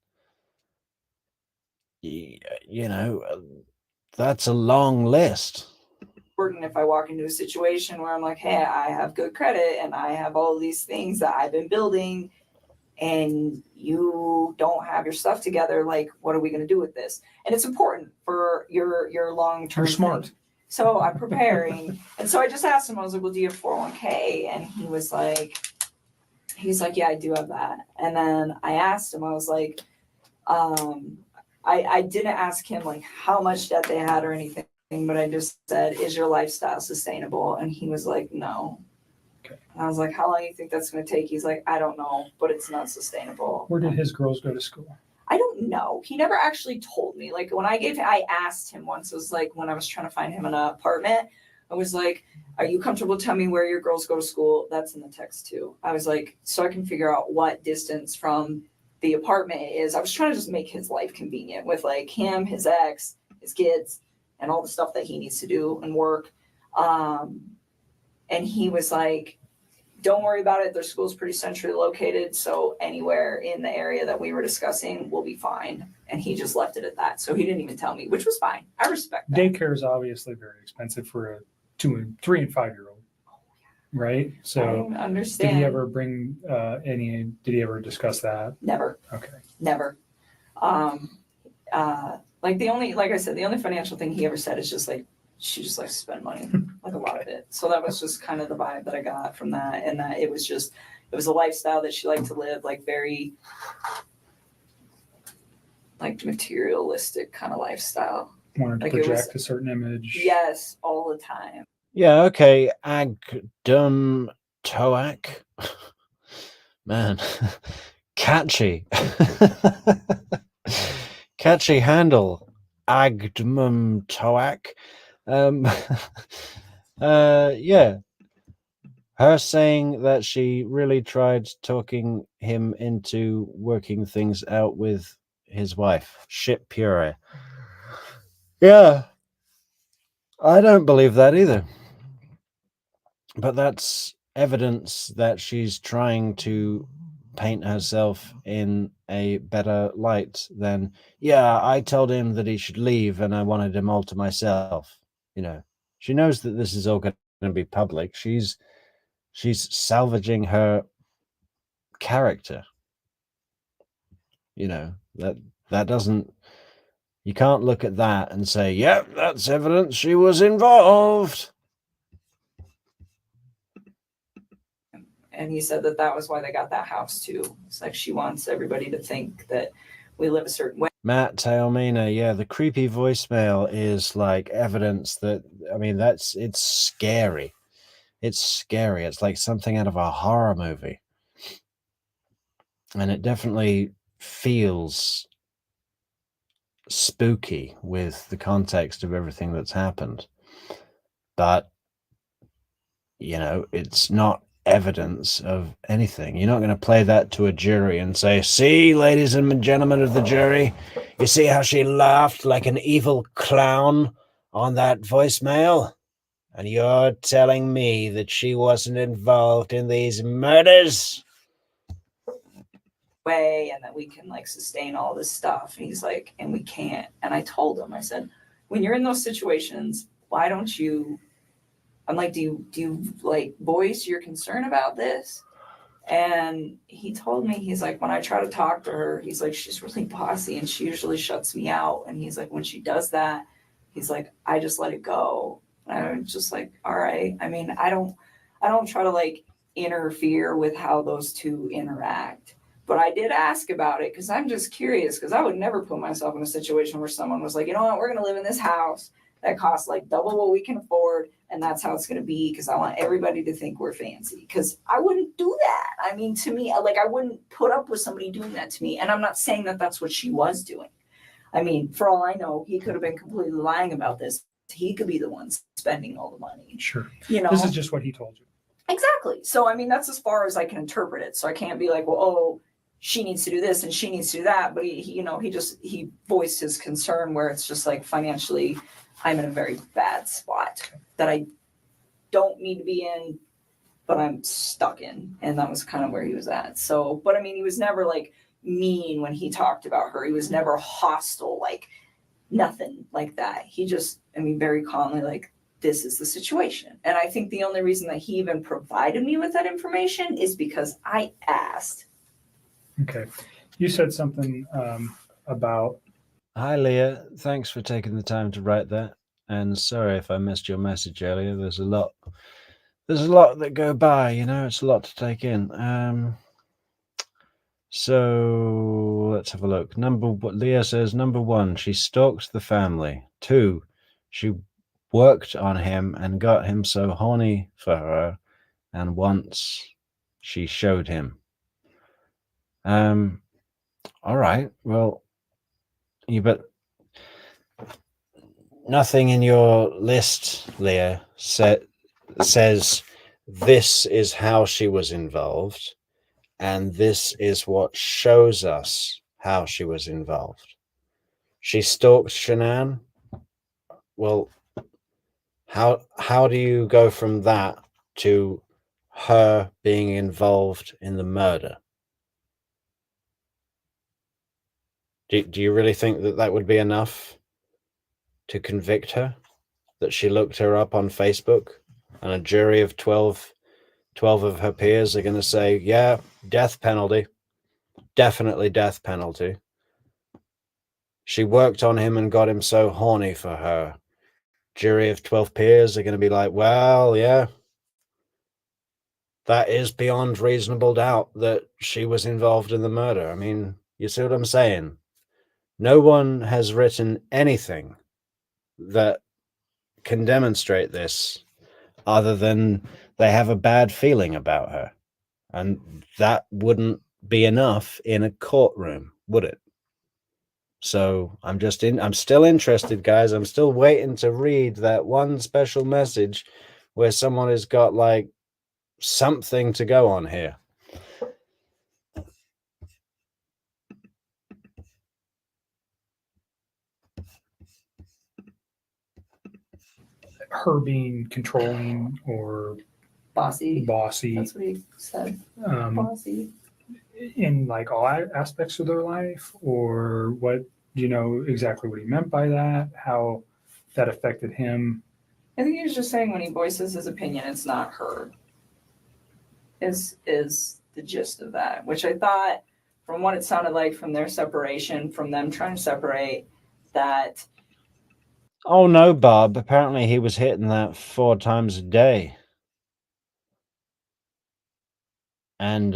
you know, that's a long list. If I walk into a situation where I'm like, hey, I have good credit and I have all these things that I've been building and you don't have your stuff together, like, what are we going to do with this? And it's important for your long-term. You're smart. Thing. So I'm preparing. And so I just asked him, I was like, well, do you have 401k? And he's like, yeah, I do have that. And then I asked him, I was like, I didn't ask him like how much debt they had or anything, but I just said, is your lifestyle sustainable? And he was like, no. Okay. And I was like, how long do you think that's going to take? He's like, I don't know, but it's not sustainable. Where did his girls go to school? I don't know. He never actually told me. Like when I asked him once, it was like when I was trying to find him an apartment, I was like, are you comfortable telling me where your girls go to school? That's in the text too. I was like, so I can figure out what distance from the apartment it is. I was trying to just make his life convenient with like him, his ex, his kids, and all the stuff that he needs to do and work. And he was like, don't worry about it. Their school's pretty centrally located. So anywhere in the area that we were discussing will be fine. And he just left it at that. So he didn't even tell me, which was fine. I respect that. Daycare is obviously very expensive for a 2, 3, and 5-year-old. Right? So I understand. did he ever bring did he ever discuss that? Never. Okay. Never. Like I said, the only financial thing he ever said is just like, she just likes to spend money, like a lot of it. So that was just kind of the vibe that I got from that. And that it was a lifestyle that she liked to live, like very like materialistic kind of lifestyle. Wanted to Like it project was- a certain image. Yes, all the time. Yeah, okay. Agdum Toak. Man, catchy. Catchy handle. Agdum Toak. Yeah. Her saying that she really tried talking him into working things out with his wife. Shit puree. Yeah. I don't believe that either. But that's evidence that she's trying to paint herself in a better light than, yeah, I told him that he should leave and I wanted him all to myself. You know, she knows that this is all going to be public. She's salvaging her character. You know, that doesn't, you can't look at that and say, yep, that's evidence she was involved. And he said that was why they got that house too. It's like she wants everybody to think that we live a certain way. Matt Tailmina, yeah, the creepy voicemail is like evidence that, I mean, it's scary. It's scary. It's like something out of a horror movie. And it definitely feels spooky with the context of everything that's happened. But, you know, it's not evidence of anything. You're not going to play that to a jury and say, see, ladies and gentlemen of the jury, you see how she laughed like an evil clown on that voicemail? And you're telling me that she wasn't involved in these murders? way and that we can like sustain all this stuff. And he's like, and we can't. And I told him, I said, when you're in those situations, why don't you, I'm like, do you like voice your concern about this? And he told me, he's like, when I try to talk to her, he's like, she's really bossy and she usually shuts me out. And he's like, when she does that, he's like, I just let it go. And I'm just like, all right. I mean, I don't try to like interfere with how those two interact. But I did ask about it because I'm just curious, because I would never put myself in a situation where someone was like, you know what, we're going to live in this house that costs like double what we can afford. And that's how it's going to be, because I want everybody to think we're fancy, because I wouldn't do that. I mean, to me, like, I wouldn't put up with somebody doing that to me. And I'm not saying that that's what she was doing. I mean, for all I know, he could have been completely lying about this. He could be the one spending all the money. Sure. You know, This is just what he told you. exactly. So, I mean, that's as far as I can interpret it. So I can't be like, well, oh, she needs to do this and she needs to do that. But he you know, he voiced his concern where it's just like, financially, I'm in a very bad spot that I don't need to be in, but I'm stuck in. And that was kind of where he was at. So, but I mean, he was never like mean when he talked about her. He was never hostile, like nothing like that. He just, I mean, very calmly, like, this is the situation. And I think the only reason that he even provided me with that information is because I asked. Okay. You said something about, Hi, Leah. Thanks for taking the time to write that. And sorry if I missed your message earlier. There's a lot that go by, you know, it's a lot to take in. So let's have a look. Leah says, number 1, she stalked the family. 2, she worked on him and got him so horny for her. And once she showed him. All right. Well, but nothing in your list, Leah, says this is how she was involved, and this is what shows us how she was involved. She stalked Shanann. Well, how do you go from that to her being involved in the murder? Do you really think that would be enough to convict her? That she looked her up on Facebook and a jury of 12 of her peers are going to say, yeah, death penalty, definitely death penalty. She worked on him and got him so horny for her. Jury of 12 peers are going to be like, well, yeah, that is beyond reasonable doubt that she was involved in the murder. I mean, you see what I'm saying? No one has written anything that can demonstrate this other than they have a bad feeling about her. And that wouldn't be enough in a courtroom, would it? So I'm still interested, guys. I'm still waiting to read that one special message where someone has got like something to go on here. her being controlling or Bossy. bossy That's what he said. Bossy. in like all aspects of their life, or what, do you know exactly what he meant by that, how that affected him? I think he was just saying when he voices his opinion, it's not heard. Is the gist of that, which I thought, from what it sounded like from their separation, from them trying to separate, that Oh no, Bob. Apparently he was hitting that 4 times a day. And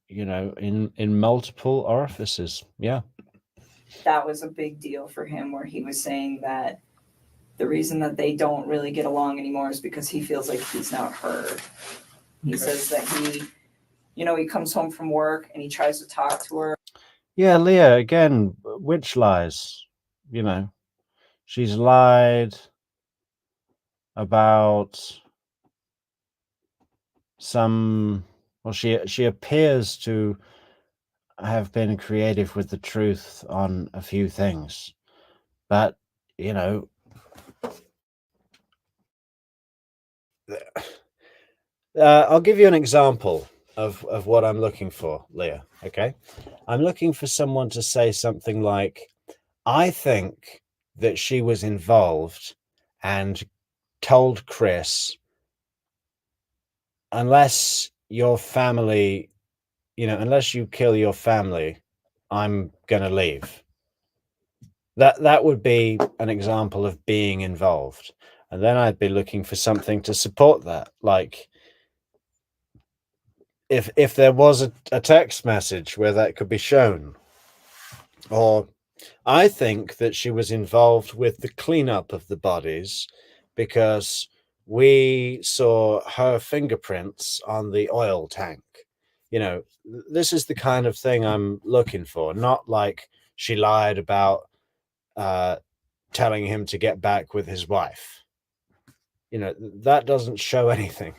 you know, in multiple orifices. Yeah. that was a big deal for him, where he was saying that the reason that they don't really get along anymore is because he feels like he's not heard. He says that he comes home from work and he tries to talk to her. Yeah, Leah, again, which lies? You know, she's lied about some, well, she appears to have been creative with the truth on a few things. But, you know, I'll give you an example. of what I'm looking for, Leah. Okay, I'm looking for someone to say something like, "I think that she was involved and told Chris, unless your family, unless you kill your family, I'm gonna leave." That would be an example of being involved, and then I'd be looking for something to support that, like if there was a text message where that could be shown, or I think that she was involved with the cleanup of the bodies because we saw her fingerprints on the oil tank. This is the kind of thing I'm looking for, not like she lied about uh, telling him to get back with his wife. That doesn't show anything.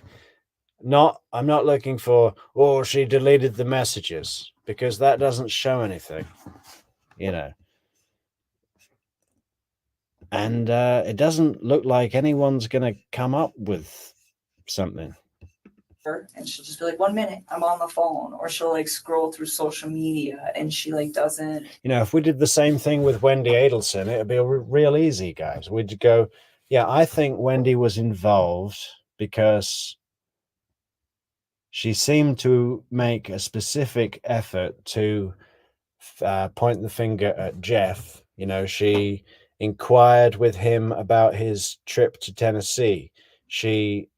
I'm not looking for, oh, she deleted the messages, because that doesn't show anything, you know. And it doesn't look like anyone's going to come up with something. And she'll just be like, 1 minute, I'm on the phone. Or she'll like scroll through social media and she like doesn't. If we did the same thing with Wendy Adelson, it'd be real easy, guys. We'd go, yeah, I think Wendy was involved because she seemed to make a specific effort to point the finger at Jeff. She inquired with him about his trip to Tennessee. She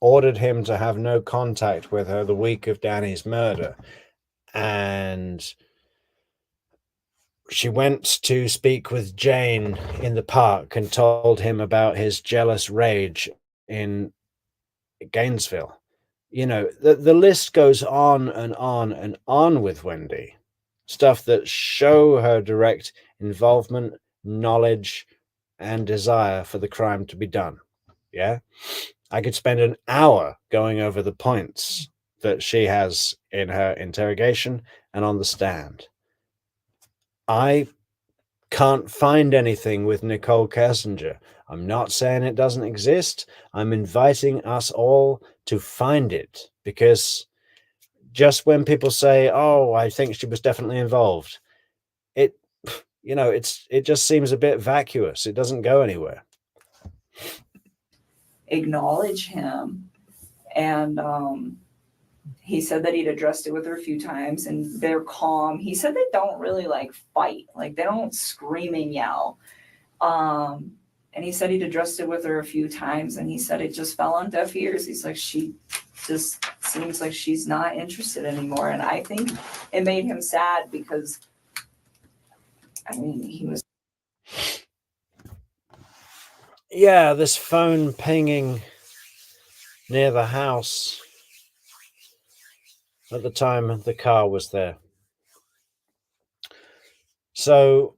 ordered him to have no contact with her the week of Danny's murder. And she went to speak with Jane in the park and told him about his jealous rage in Gainesville. The list goes on and on and on with Wendy. Stuff that show her direct involvement, knowledge, and desire for the crime to be done. Yeah? I could spend an hour going over the points that she has in her interrogation and on the stand. I can't find anything with Nichol Kessinger. I'm not saying it doesn't exist. I'm inviting us all to find it, because just when people say, "Oh, I think she was definitely involved," it just seems a bit vacuous. It doesn't go anywhere. Acknowledge him. And he said that he'd addressed it with her a few times and they're calm. He said they don't really like fight, like they don't scream and yell. And he said he'd addressed it with her a few times and he said it just fell on deaf ears. He's like, she just seems like she's not interested anymore. And I think it made him sad because, he was. Yeah, this phone pinging near the house at the time the car was there. So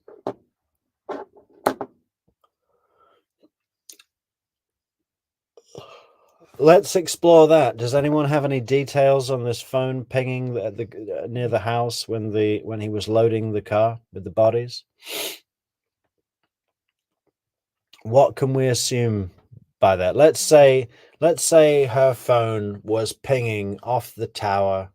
let's explore that. Does anyone have any details on this phone pinging at near the house when he was loading the car with the bodies? What can we assume by that? Let's say her phone was pinging off the tower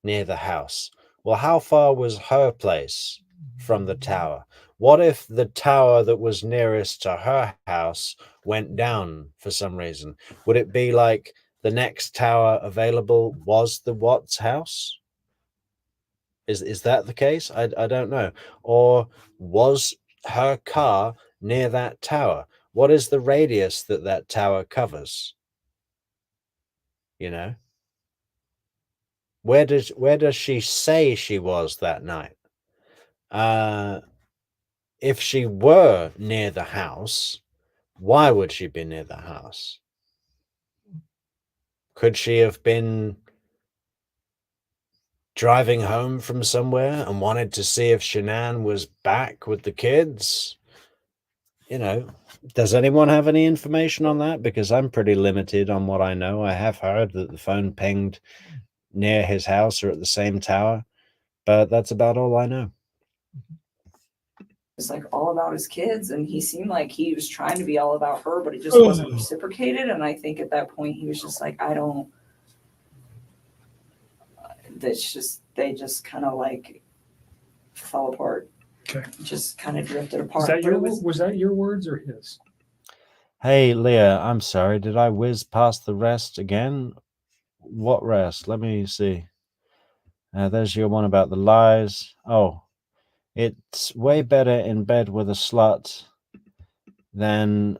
near the house. Well, how far was her place from the tower? What if the tower that was nearest to her house went down for some reason? Would it be like the next tower available was the Watts house? Is that the case? I don't know. Or was her car near that tower? What is the radius that tower covers? Where does she say she was that night? If she were near the house, why would she be near the house? Could she have been driving home from somewhere and wanted to see if Shanann was back with the kids? Does anyone have any information on that? Because I'm pretty limited on what I know. I have heard that the phone pinged near his house or at the same tower, but that's about all I know. It's like all about his kids, and he seemed like he was trying to be all about her, but it just wasn't reciprocated. And I think at that point he was just like, I don't they just kind of like fell apart. Okay. Just kind of drifted apart. Was that But your, it was, was that your words or his? Hey, Leah, I'm sorry. Did I whiz past the rest again? What rest? Let me see. There's your one about the lies. Oh, it's way better in bed with a slut than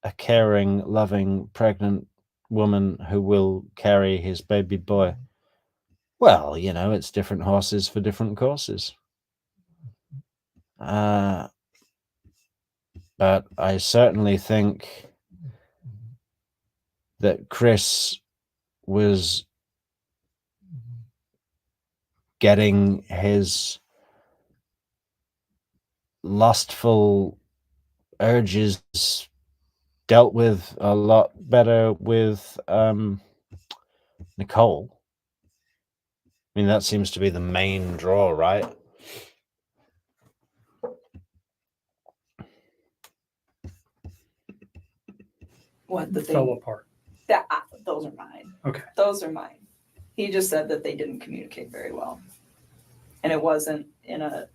a caring, loving, pregnant woman who will carry his baby boy. Well, it's different horses for different courses. But I certainly think that Chris was getting his lustful urges dealt with a lot better with Nichol. I mean, that seems to be the main draw, right? what the Fell thing apart. that those are mine. Okay. Those are mine. He just said that they didn't communicate very well, and it wasn't in a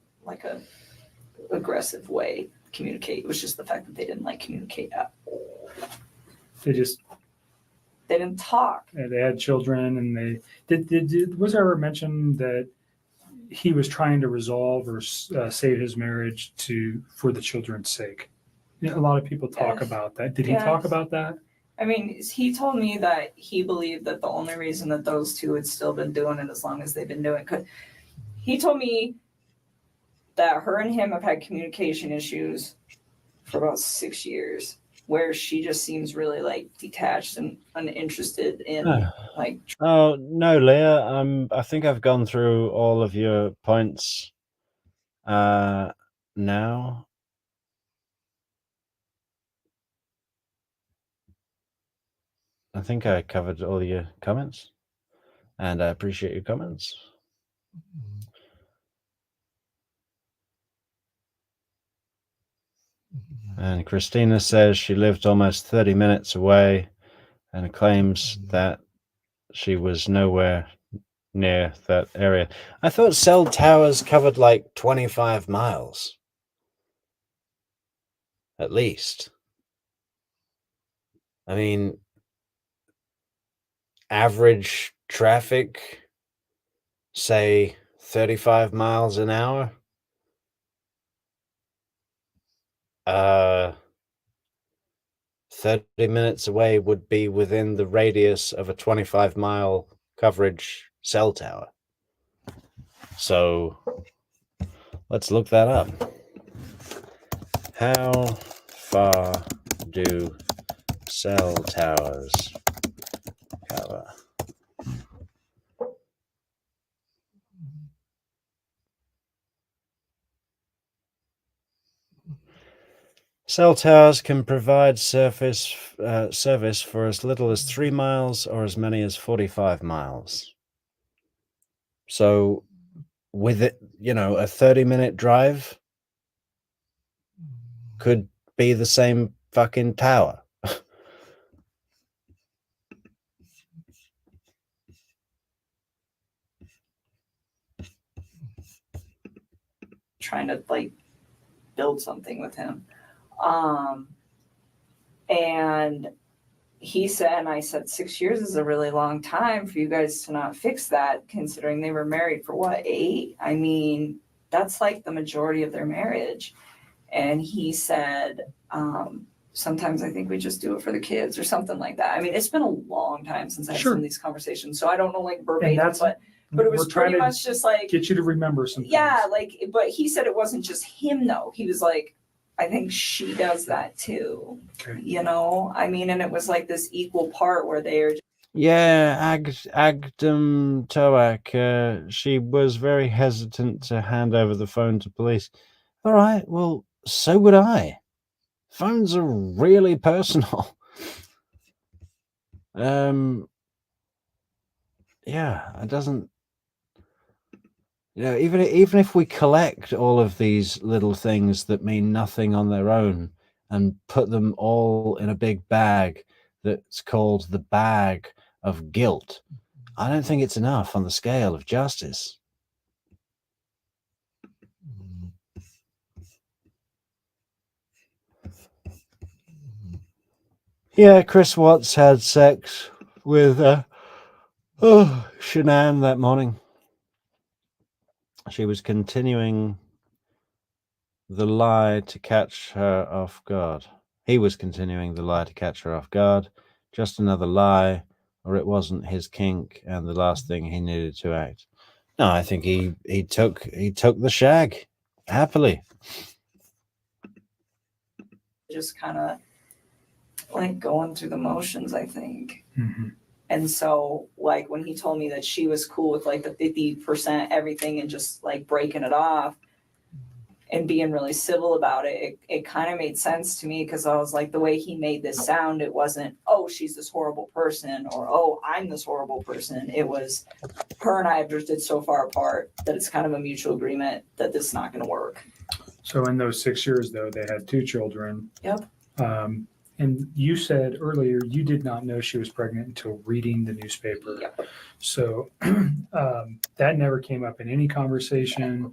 aggressive way. Communicate. It was just the fact that they didn't communicate at all. They just, They didn't talk. they had children, and was there ever mention that he was trying to resolve or save his marriage for the children's sake? A lot of people talk Yes. about that. Did he Yes. talk about that? I mean, he told me that he believed that the only reason that those two had still been doing it as long as they've been doing it, he told me that her and him have had communication issues for about 6 years, where she just seems really detached and uninterested in Oh no, Leah. I think I've gone through all of your points now. I think I covered all your comments, and I appreciate your comments. And Christina says she lived almost 30 minutes away and claims that she was nowhere near that area. I thought cell towers covered 25 miles. At least. I mean, average traffic, say 35 miles an hour. 30 minutes away would be within the radius of a 25-mile coverage cell tower. So let's look that up. How far do cell towers cover? Cell towers can provide service for as little as 3 miles or as many as 45 miles. So with it, a 30-minute drive could be the same fucking tower. trying to build something with him. And he said, and I said, 6 years is a really long time for you guys to not fix that, considering they were married for 8? I mean, that's the majority of their marriage. And he said, sometimes I think we just do it for the kids or something like that. I mean, it's been a long time since I've Sure. seen these conversations, so I don't know verbatim, that's- but it was We're trying pretty to much just get you to remember some things. yeah, but he said it wasn't just him though. He was I think she does that too. Okay. I mean, and it was this equal part where they are. Yeah, Agdam Toak, she was very hesitant to hand over the phone to police. All right, well, so would I. Phones are really personal. Yeah, it doesn't. Even if we collect all of these little things that mean nothing on their own and put them all in a big bag that's called the bag of guilt, I don't think it's enough on the scale of justice. Yeah, Chris Watts had sex with Shanann that morning. She was continuing the lie to catch her off guard. He was continuing the lie to catch her off guard. Just another lie, or it wasn't his kink and the last thing he needed to act. No, I think he took the shag happily. Just kind of like going through the motions, I think. Mm-hmm. And so, like, when he told me that she was cool with like the 50% everything and just like breaking it off and being really civil about it, it kind of made sense to me, because I was like, the way he made this sound, it wasn't, oh, she's this horrible person, or oh, I'm this horrible person. It was, her and I have drifted so far apart that it's kind of a mutual agreement that this is not going to work. So in those 6 years, though, they had 2 children. Yep. And you said earlier you did not know she was pregnant until reading the newspaper. Yep. So that never came up in any conversation.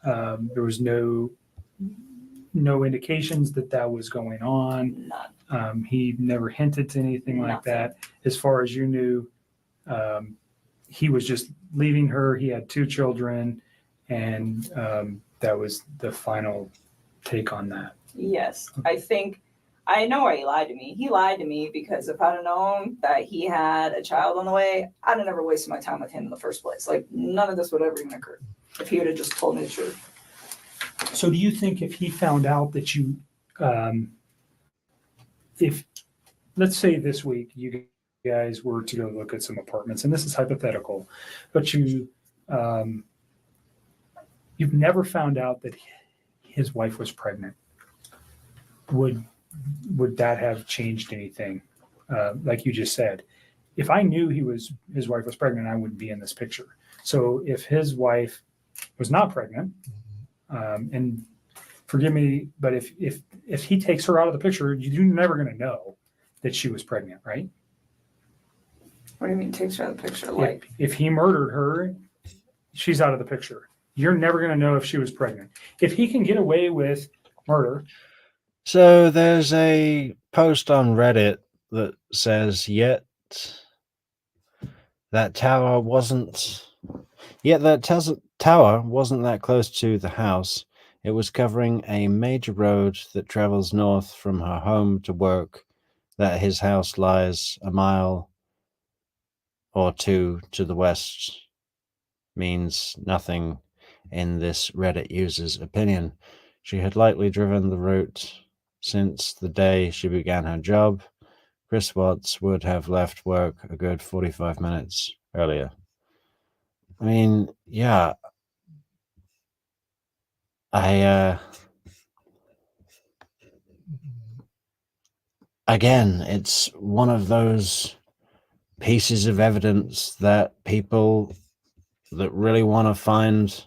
There was no indications that was going on. None. He never hinted to anything like Nothing. that. As far as you knew, he was just leaving her. He had 2 children, and that was the final take on that. Yes, I know why he lied to me. He lied to me because if I'd have known that he had a child on the way, I'd have never wasted my time with him in the first place. Like, none of this would ever even occur if he would have just told me the truth. So do you think if he found out that you, if, let's say this week you guys were to go look at some apartments, and this is hypothetical, but you've never found out that his wife was pregnant, would that have changed anything? Like you just said, if I knew his wife was pregnant, I wouldn't be in this picture. So if his wife was not pregnant, and forgive me, but if he takes her out of the picture, you're never going to know that she was pregnant, right? What do you mean takes her out of the picture? Like, If he murdered her, she's out of the picture. You're never going to know if she was pregnant. If he can get away with murder. So there's a post on Reddit that says, yet that tower wasn't that close to the house. It was covering a major road that travels north from her home to work, that his house lies a mile or 2 to the west means nothing in this Reddit user's opinion. She had likely driven the route since the day she began her job. Chris Watts would have left work a good 45 minutes earlier. I mean, yeah. Again, it's one of those pieces of evidence that people that really want to find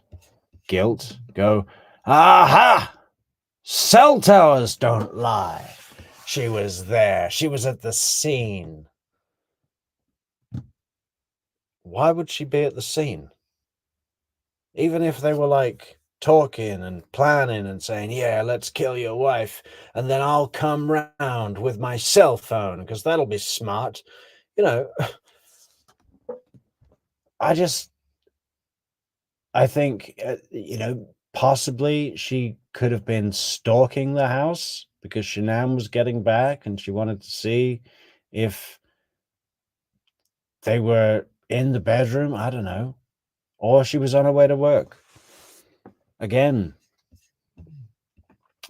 guilt go, aha! Cell towers don't lie. She was there. She was at the scene. Why would she be at the scene? Even if they were like talking and planning and saying, yeah, let's kill your wife, and then I'll come round with my cell phone because that'll be smart. You know, I think, possibly she could have been stalking the house because Shanann was getting back and she wanted to see if they were in the bedroom. I don't know. Or she was on her way to work. Again,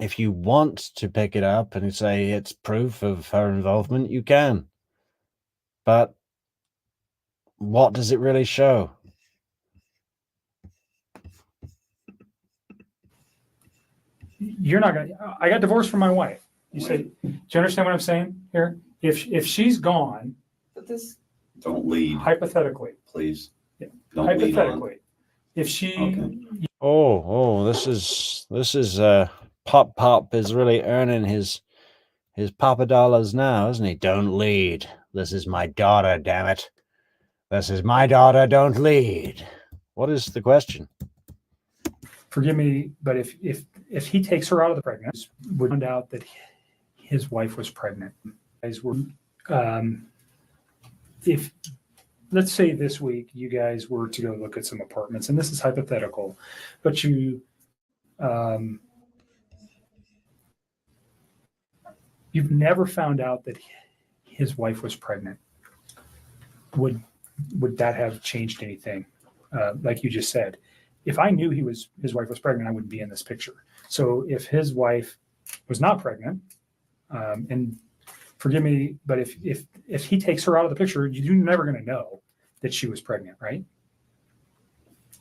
if you want to pick it up and say it's proof of her involvement, you can. But what does it really show? You're not going to, I got divorced from my wife. You say, do you understand what I'm saying here? If she's gone, but this, Don't lead, hypothetically, please. Yeah. Don't lead on. hypothetically, if she, Okay. This is Pop is really earning his Papa dollars now, isn't he? Don't lead. This is my daughter, damn it. This is my daughter, don't lead. What is the question? Forgive me, but if he takes her out of the pregnancy, would find out that his wife was pregnant. Guys were, if let's say this week you guys were to go look at some apartments, and this is hypothetical, but you've never found out that his wife was pregnant. Would that have changed anything? Like you just said, if I knew his wife was pregnant, I wouldn't be in this picture. So if his wife was not pregnant, and forgive me, but if he takes her out of the picture, you're never going to know that she was pregnant, right?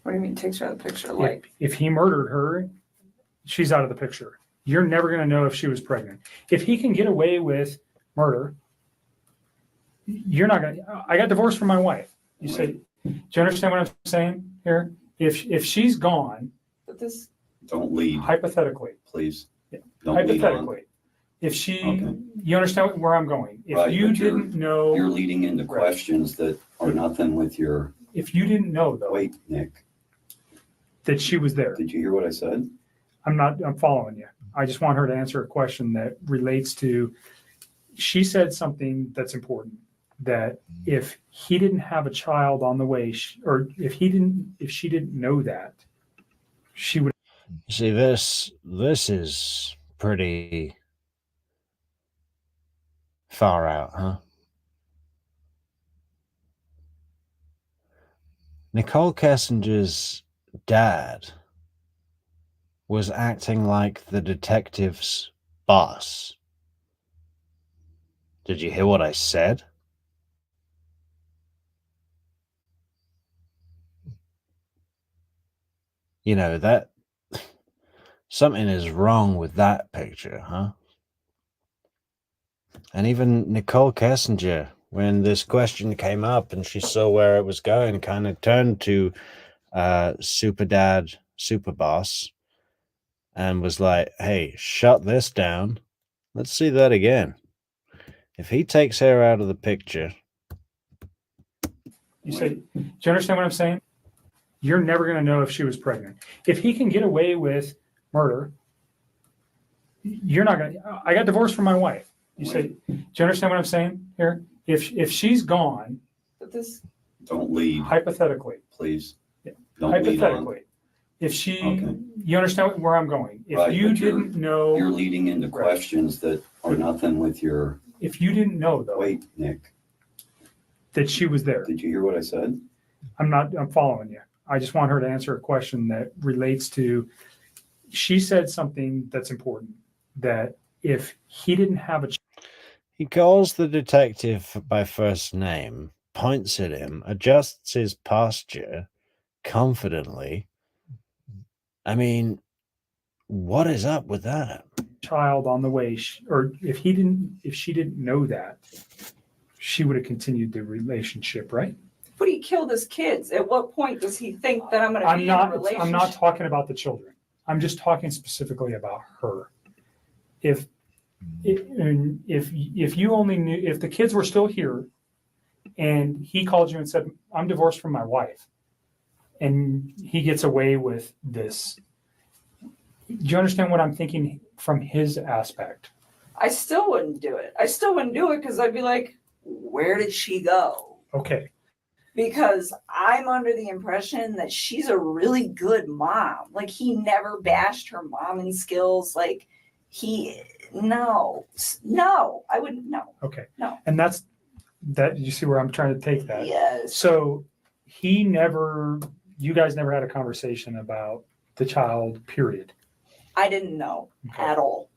What do you mean takes her out of the picture? Like, If he murdered her, she's out of the picture. You're never going to know if she was pregnant. If he can get away with murder, you're not going to. I got divorced from my wife. You say, do you understand what I'm saying here? If she's gone, but this, Don't lead, hypothetically, please. Yeah. Don't lead on. hypothetically, if she, Okay. you understand where I'm going. If Right, you but you're- didn't know, You're leading into Right. questions that are nothing with your, if you didn't know though wait, Nick, that she was there, did you hear what I said? I'm following you. I just want her to answer a question that relates to, she said something that's important, that if he didn't have a child on the way, or if she didn't know that, she would. See, this is pretty far out, huh? Nichol Kessinger's dad was acting like the detective's boss. Did you hear what I said? You know, that something is wrong with that picture, huh? And even Nichol Kessinger, when this question came up and she saw where it was going, kind of turned to Super Dad, Super Boss, and was like, hey, shut this down. Let's see that again. If he takes her out of the picture, You say, do you understand what I'm saying? You're never going to know if she was pregnant. If he can get away with murder, you're not going to. I got divorced from my wife. You say, do you understand what I'm saying here? If she's gone, but this, Don't lead, hypothetically, please. Yeah. Don't lead on. hypothetically, if she, Okay. you understand where I'm going. If Right, you but you're- didn't know, You're leading into Right. questions that are nothing with your, if you didn't know though wait, Nick, that she was there, did you hear what I said? I'm following you. I just want her to answer a question that relates to, she said something that's important, that if he didn't have a he calls the detective by first name, points at him, adjusts his posture confidently. I mean, what is up with that? child on the way, or if she didn't know that, she would have continued the relationship, right? but he killed his kids. At what point does he think that I'm going to be in a relationship? I'm not talking about the children. I'm just talking specifically about her. If you only knew, if the kids were still here and he called you and said, I'm divorced from my wife, and he gets away with this, do you understand what I'm thinking from his aspect? I still wouldn't do it. I still wouldn't do it because I'd be like, where did she go? Okay. Because I'm under the impression that she's a really good mom. Like, he never bashed her momming skills. Like, no, I wouldn't, no. Okay. No. And that's that. You see where I'm trying to take that? Yes. So you guys never had a conversation about the child, period. I didn't know Okay. at all.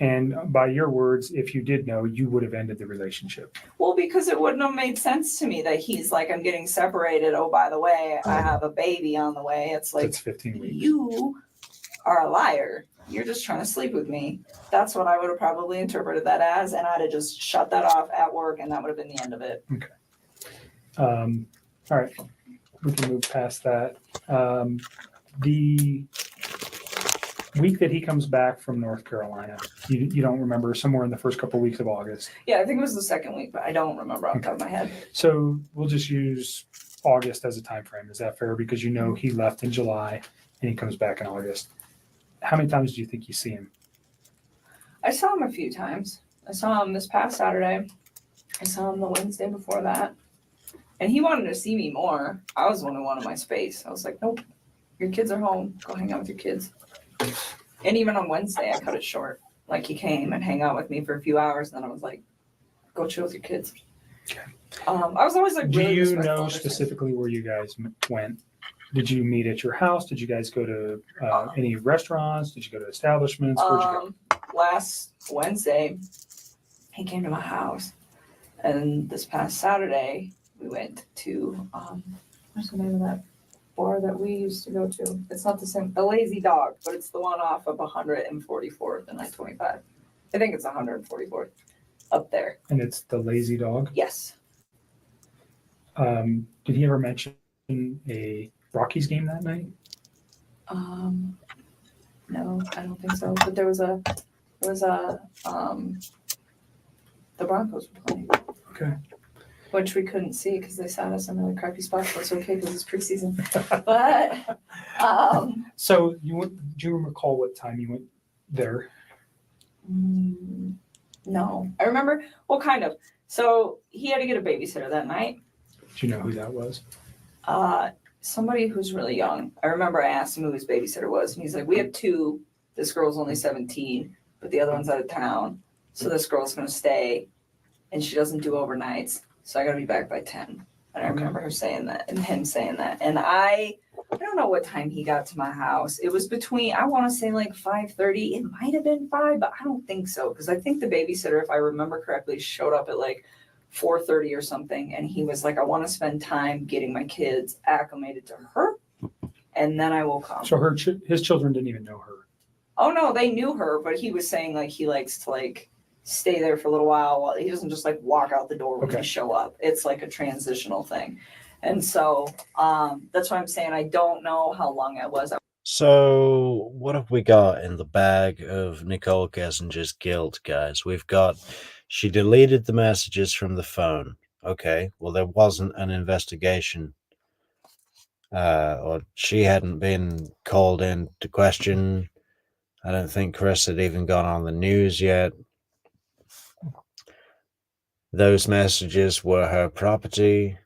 And by your words, if you did know, you would have ended the relationship. Well, because it wouldn't have made sense to me that he's like, I'm getting separated. Oh, by the way, I have a baby on the way. It's like, That's 15 weeks. you are a liar. You're just trying to sleep with me. That's what I would have probably interpreted that as. And I'd have just shut that off at work and that would have been the end of it. All right. We can move past that. The week that he comes back from North Carolina. You don't remember, somewhere in the first couple weeks of August. Yeah, I think it was the second week, but I don't remember off the top of my head. So we'll just use August as a time frame. Is that fair? Because you know he left in July and he comes back in August. How many times do you think you see him? I saw him a few times. I saw him this past Saturday. I saw him the Wednesday before that. And he wanted to see me more. I was the one who wanted my space. I was like, nope, your kids are home. Go hang out with your kids. And even on Wednesday, I cut it short. Like, he came and hang out with me for a few hours. And then I was like, go chill with your kids. Okay. I was always like, Do really you respectful know of his kids. specifically where you guys went? Did you meet at your house? Did you guys go to any restaurants? Did you go to establishments? Where'd you go? Last Wednesday, he came to my house. And this past Saturday, we went to, what's the name of that bar that we used to go to? It's not the same, the Lazy Dog, but it's the one off of 144th and 925. I think it's 144th up there. And it's the Lazy Dog. Yes. Did he ever mention a Rockies game that night? No, I don't think so. But there was a, the Broncos were playing. Okay. Which we couldn't see because they sat us in really crappy spots. But it's okay because it's preseason. But So do you recall what time you went there? no, I remember. Well, kind of. So he had to get a babysitter that night. Do you know who that was? Somebody who's really young. I remember I asked him who his babysitter was, and he's like, "We have two. This girl's only 17, but the other one's out of town. So this girl's gonna stay, and she doesn't do overnights. So I gotta be back by 10." And I remember her saying that, and him saying that. And I don't know what time he got to my house. It was between, I want to say like 5:30. It might have been 5, but I don't think so. Because I think the babysitter, if I remember correctly, showed up at like 4:30 or something. And he was like, I want to spend time getting my kids acclimated to her. And then I will come. So his children didn't even know her. Oh no, they knew her, but he was saying like he likes to like stay there for a little while. He doesn't just like walk out the door when you show up. It's like a transitional thing. And so that's why I'm saying I don't know how long it was. So, what have we got in the bag of Nichol Kessinger's guilt, guys? We've got, she deleted the messages from the phone. Okay, well, there wasn't an investigation. Or she hadn't been called in to question. I don't think Chris had even gone on the news yet. Those messages were her property.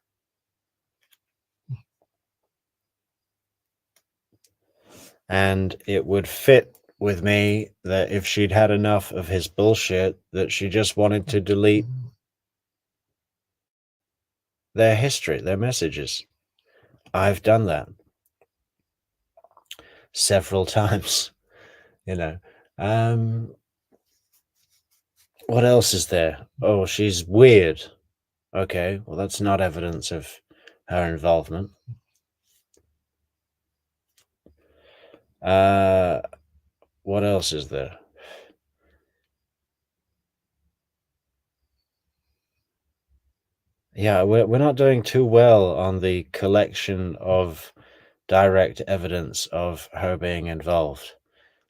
And it would fit with me that if she'd had enough of his bullshit, that she just wanted to delete their history, their messages. I've done that several times, you know. What else is there? Oh, she's weird. Okay, well, that's not evidence of her involvement. What else is there? Yeah, we're not doing too well on the collection of direct evidence of her being involved.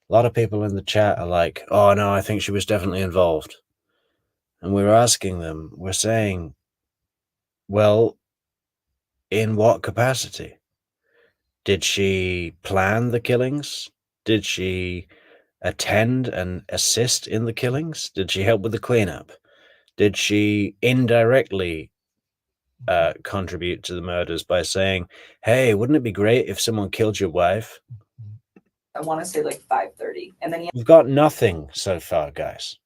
A lot of people in the chat are like, oh no, I think she was definitely involved. And we're asking them, we're saying, well, in what capacity? Did she plan the killings? Did she attend and assist in the killings? Did she help with the cleanup? Did she indirectly contribute to the murders by saying, hey, wouldn't it be great if someone killed your wife? I want to say like 5:30. And then We've got nothing so far, guys.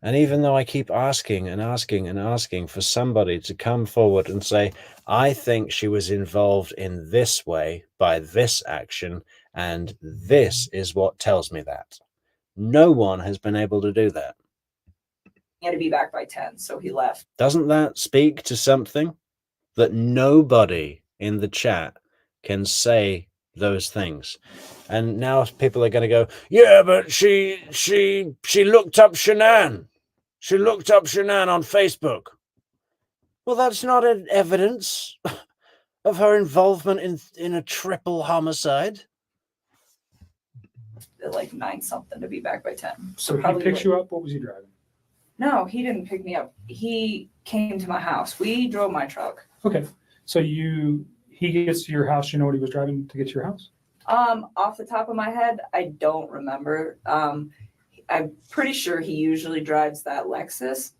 And even though I keep asking and asking and asking for somebody to come forward and say, I think she was involved in this way by this action, and this is what tells me that. No one has been able to do that. he had to be back by 10, so he left. Doesn't that speak to something? That nobody in the chat can say those things. And now people are going to go, yeah, but she looked up Shanann. She looked up Shanann on Facebook. Well, that's not an evidence of her involvement in a triple homicide. at like 9 something to be back by 10. So he probably picks like- you up. What was he driving? No, he didn't pick me up. He came to my house. We drove my truck. Okay. So he gets to your house. You know what he was driving to get to your house? Off the top of my head, I don't remember. I'm pretty sure he usually drives that Lexus,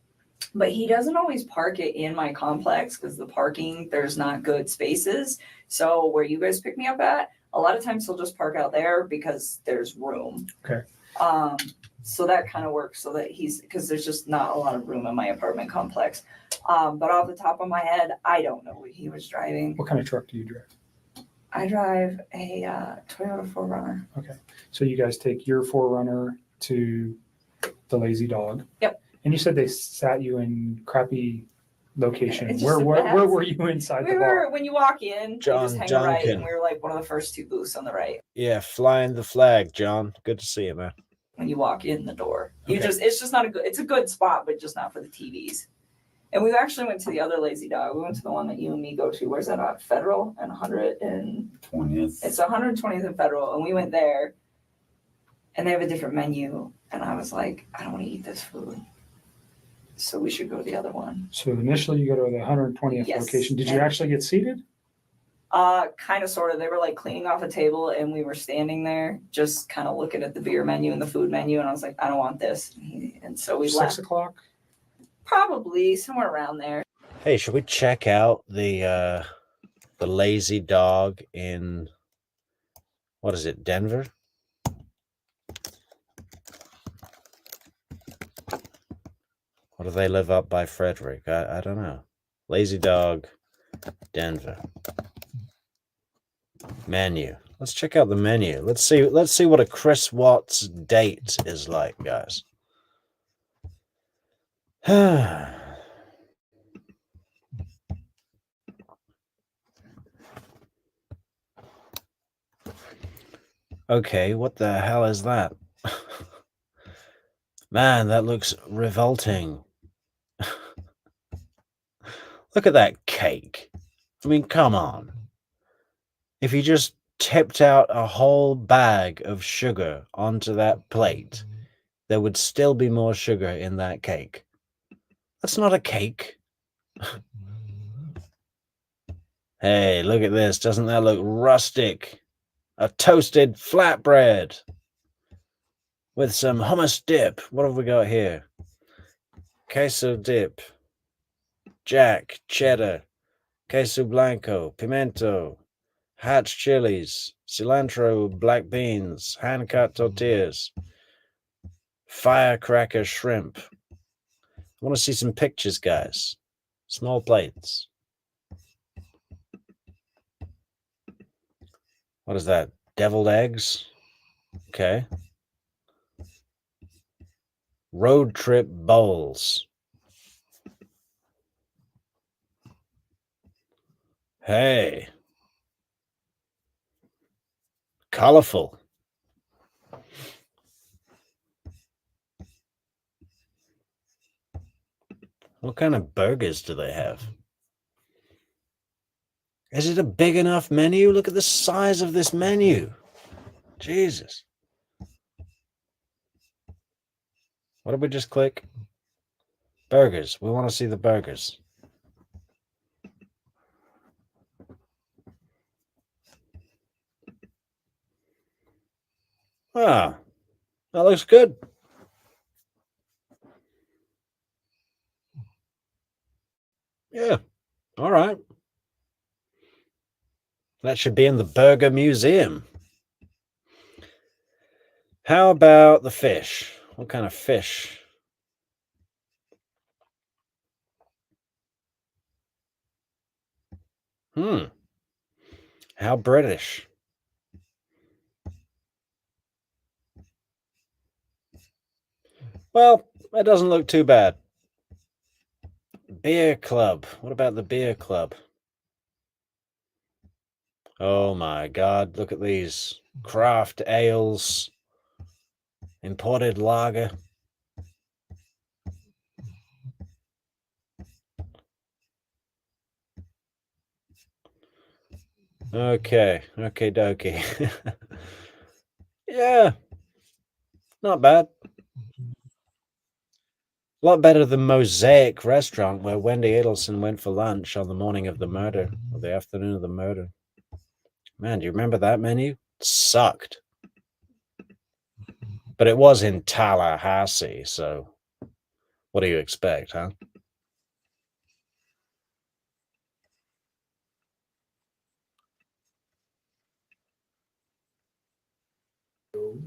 but he doesn't always park it in my complex because the parking, there's not good spaces. So where you guys pick me up at, a lot of times he'll just park out there because there's room. Okay. So that kind of works so that because there's just not a lot of room in my apartment complex. But off the top of my head, I don't know what he was driving. What kind of truck do you drive? I drive a Toyota 4Runner. Okay. So you guys take your 4Runner to the Lazy Dog. Yep. And you said they sat you in crappy location. It's just Where the where best. were you inside We the bar? were, when you walk in, you just hang a right, Duncan. and we were like one of the first 2 booths on the right Yeah, flying the flag, John. Good to see you, man. when you walk in the door. Okay. It's just not it's a good spot, but just not for the TVs. And we actually went to the other Lazy Dog. We went to the one that you and me go to. Where's that at? Federal and 100 and 20th. it's 120th and Federal, and we went there, and they have a different menu, and I was like, I don't want to eat this food, so we should go to the other one. So initially you go to the 120th Yes. location. Did you And- actually get seated? Kind of, sort of. They were like cleaning off a table, and we were standing there, just kind of looking at the beer menu and the food menu, and I was like, I don't want this, and so we 6 left. o'clock? Probably somewhere around there. Hey, should we check out the Lazy Dog in, what is it, Denver? Or do they live up by Frederick? I don't know. Lazy Dog, Denver. Menu. Let's check out the menu. Let's see what a Chris Watts date is like, guys. Okay, what the hell is that? Man, that looks revolting. Look at that cake. I mean, come on. If you just tipped out a whole bag of sugar onto that plate, there would still be more sugar in that cake. That's not a cake. Hey, look at this. Doesn't that look rustic? A toasted flatbread with some hummus dip. What have we got here? Queso dip, jack, cheddar, queso blanco, pimento, hatch chilies, cilantro, black beans, hand-cut tortillas, firecracker shrimp. I want to see some pictures, guys. Small plates. What is that? Deviled eggs? Okay. Road trip bowls. Hey. Colorful. What kind of burgers do they have? Is it a big enough menu? Look at the size of this menu. Jesus. What did we just click? Burgers. We want to see the burgers. Ah, that looks good. Yeah, all right. That should be in the Burger Museum. How about the fish? What kind of fish? How British. Well, that doesn't look too bad. Beer club. What about the beer club? Oh my God, look at these. Craft ales. Imported lager. Okay, dokie. Yeah, Not bad. A lot better than Mosaic Restaurant, where Wendy Adelson went for lunch on the morning of the murder, or the afternoon of the murder. Man, do you remember that menu? It sucked. But it was in Tallahassee, so what do you expect, huh?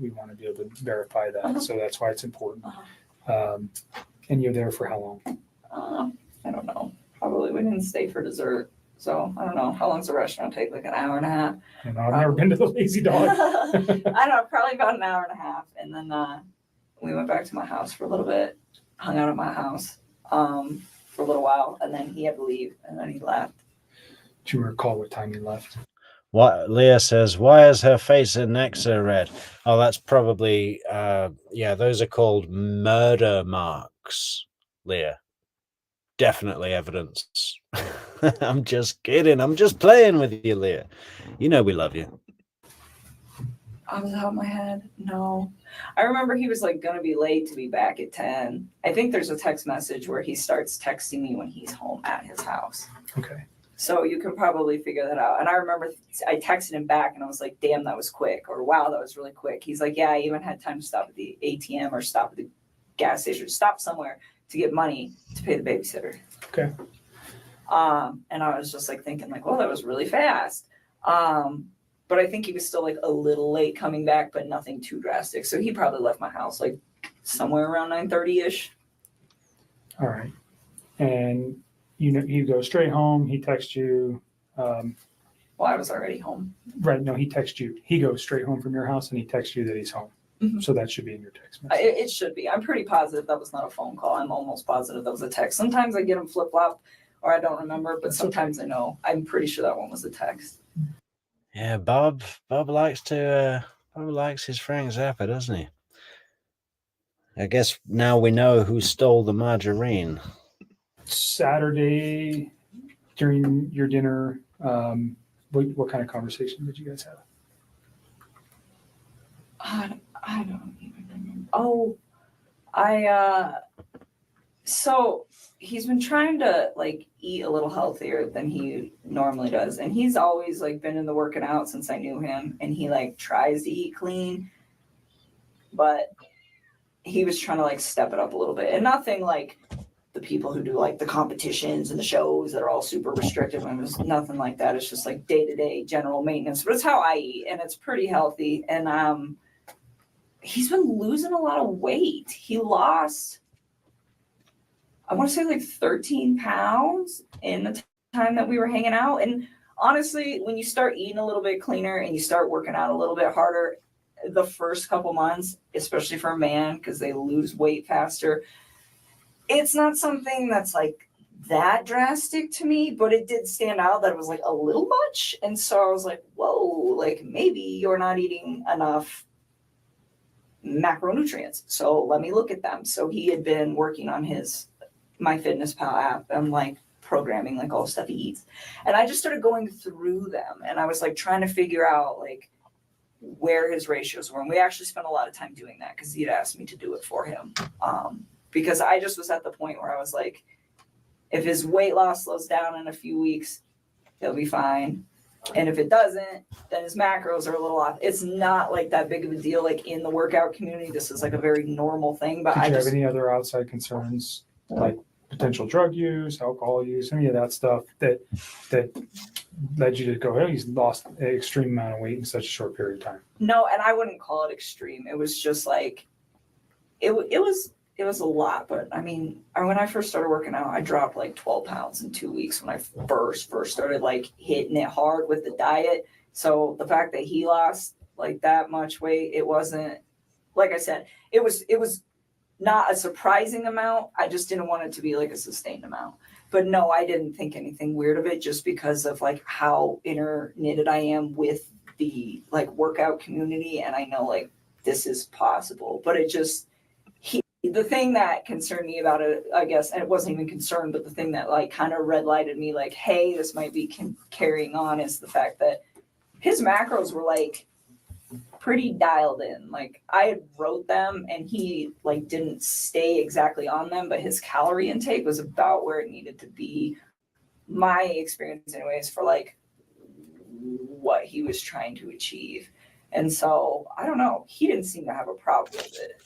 We want to be able to verify that, Uh-huh. so that's why it's important. Uh-huh. And you're there for how long? I don't know. Probably we didn't stay for dessert. So I don't know. How long's the restaurant take? Like an hour and a half? You know, I've never been to the Lazy Dog. I don't know, probably about an hour and a half. And then we went back to my house for a little bit, hung out at my house for a little while, and then he had to leave, and then he left. Do you recall what time he left? What Leah says, why is her face and neck so red? Oh, that's probably those are called murder marks, Leah. Definitely evidence. I'm just kidding. I'm just playing with you, Leah. You know we love you. I was out of my head. No. I remember he was like gonna be late to be back at 10. I think there's a text message where he starts texting me when he's home at his house. Okay. So you can probably figure that out. And I remember I texted him back and I was like, damn, that was quick. Or wow, that was really quick. He's like, yeah, I even had time to stop at the ATM or stop at the gas station, stop somewhere to get money to pay the babysitter. Okay. And I was just like thinking like, well, that was really fast. But I think he was still like a little late coming back, but nothing too drastic. So he probably left my house like somewhere around 9:30-ish. All right. And you know, you go straight home. He texts you. Well, I was already home. Right. No, he texts you. He goes straight home from your house and he texts you that he's home. Mhm. So that should be in your text message. It should be. I'm pretty positive that was not a phone call. I'm almost positive that was a text. Sometimes I get them flip-flop or I don't remember, but That's okay. sometimes I know. I'm pretty sure that one was a text. Yeah, Bob likes his Frank Zappa, doesn't he? I guess now we know who stole the margarine. Saturday during your dinner, what kind of conversation did you guys have? I don't even remember. Oh, so he's been trying to like eat a little healthier than he normally does. And he's always like been in the working out since I knew him. And he like tries to eat clean, but he was trying to like step it up a little bit. And nothing like the people who do like the competitions and the shows that are all super restrictive. And there's nothing like that. It's just like day-to-day general maintenance, but it's how I eat and it's pretty healthy. And he's been losing a lot of weight. He lost, I want to say like 13 pounds in the time that we were hanging out. And honestly, when you start eating a little bit cleaner and you start working out a little bit harder, the first couple months, especially for a man, because they lose weight faster, it's not something that's like that drastic to me, but it did stand out that it was like a little much. And so I was like, whoa, like maybe you're not eating enough macronutrients. So let me look at them. So he had been working on his MyFitnessPal app and like programming like all the stuff he eats. And I just started going through them and I was like trying to figure out like where his ratios were. And we actually spent a lot of time doing that because he'd asked me to do it for him. Because I just was at the point where I was like, if his weight loss slows down in a few weeks, he'll be fine. And if it doesn't, then his macros are a little off. It's not like that big of a deal. Like in the workout community, this is like a very normal thing. But Did I you just, have any other outside concerns like potential drug use, alcohol use, any of that stuff that led you to go, hey, he's lost an extreme amount of weight in such a short period of time? no, and I wouldn't call it extreme. It was just like, it was a lot. But I mean, when I first started working out, I dropped like 12 pounds in 2 weeks when I first started like hitting it hard with the diet. So the fact that he lost like that much weight, it wasn't, like I said, it was not a surprising amount. I just didn't want it to be like a sustained amount. But no, I didn't think anything weird of it just because of like how interknitted I am with the like workout community. And I know like this is possible, but it just, the thing that concerned me about it, I guess, and it wasn't even concerned, but the thing that like kind of red lighted me like, hey, this might be carrying on is the fact that his macros were like pretty dialed in. Like I had wrote them and he like didn't stay exactly on them, but his calorie intake was about where it needed to be. My experience anyways for like what he was trying to achieve. And so I don't know, he didn't seem to have a problem with it.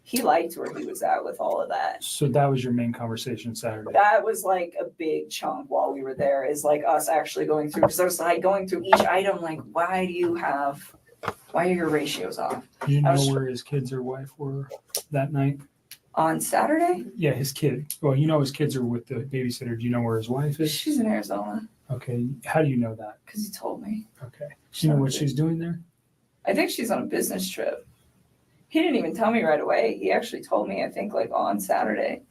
He liked where he was at with all of that. So that was your main conversation Saturday. That was like a big chunk while we were there, is like us actually going through, because I was like going through each item, like why are your ratios off? Do you I know was- where his kids or wife were that night? On Saturday? Yeah, his kid. Well, you know his kids are with the babysitter. Do you know where his wife is? She's in Arizona, Okay. How do you know that? because he told me. Okay. Do you know what she's doing there? I think she's on a business trip. He didn't even tell me right away. He actually told me, I think like on Saturday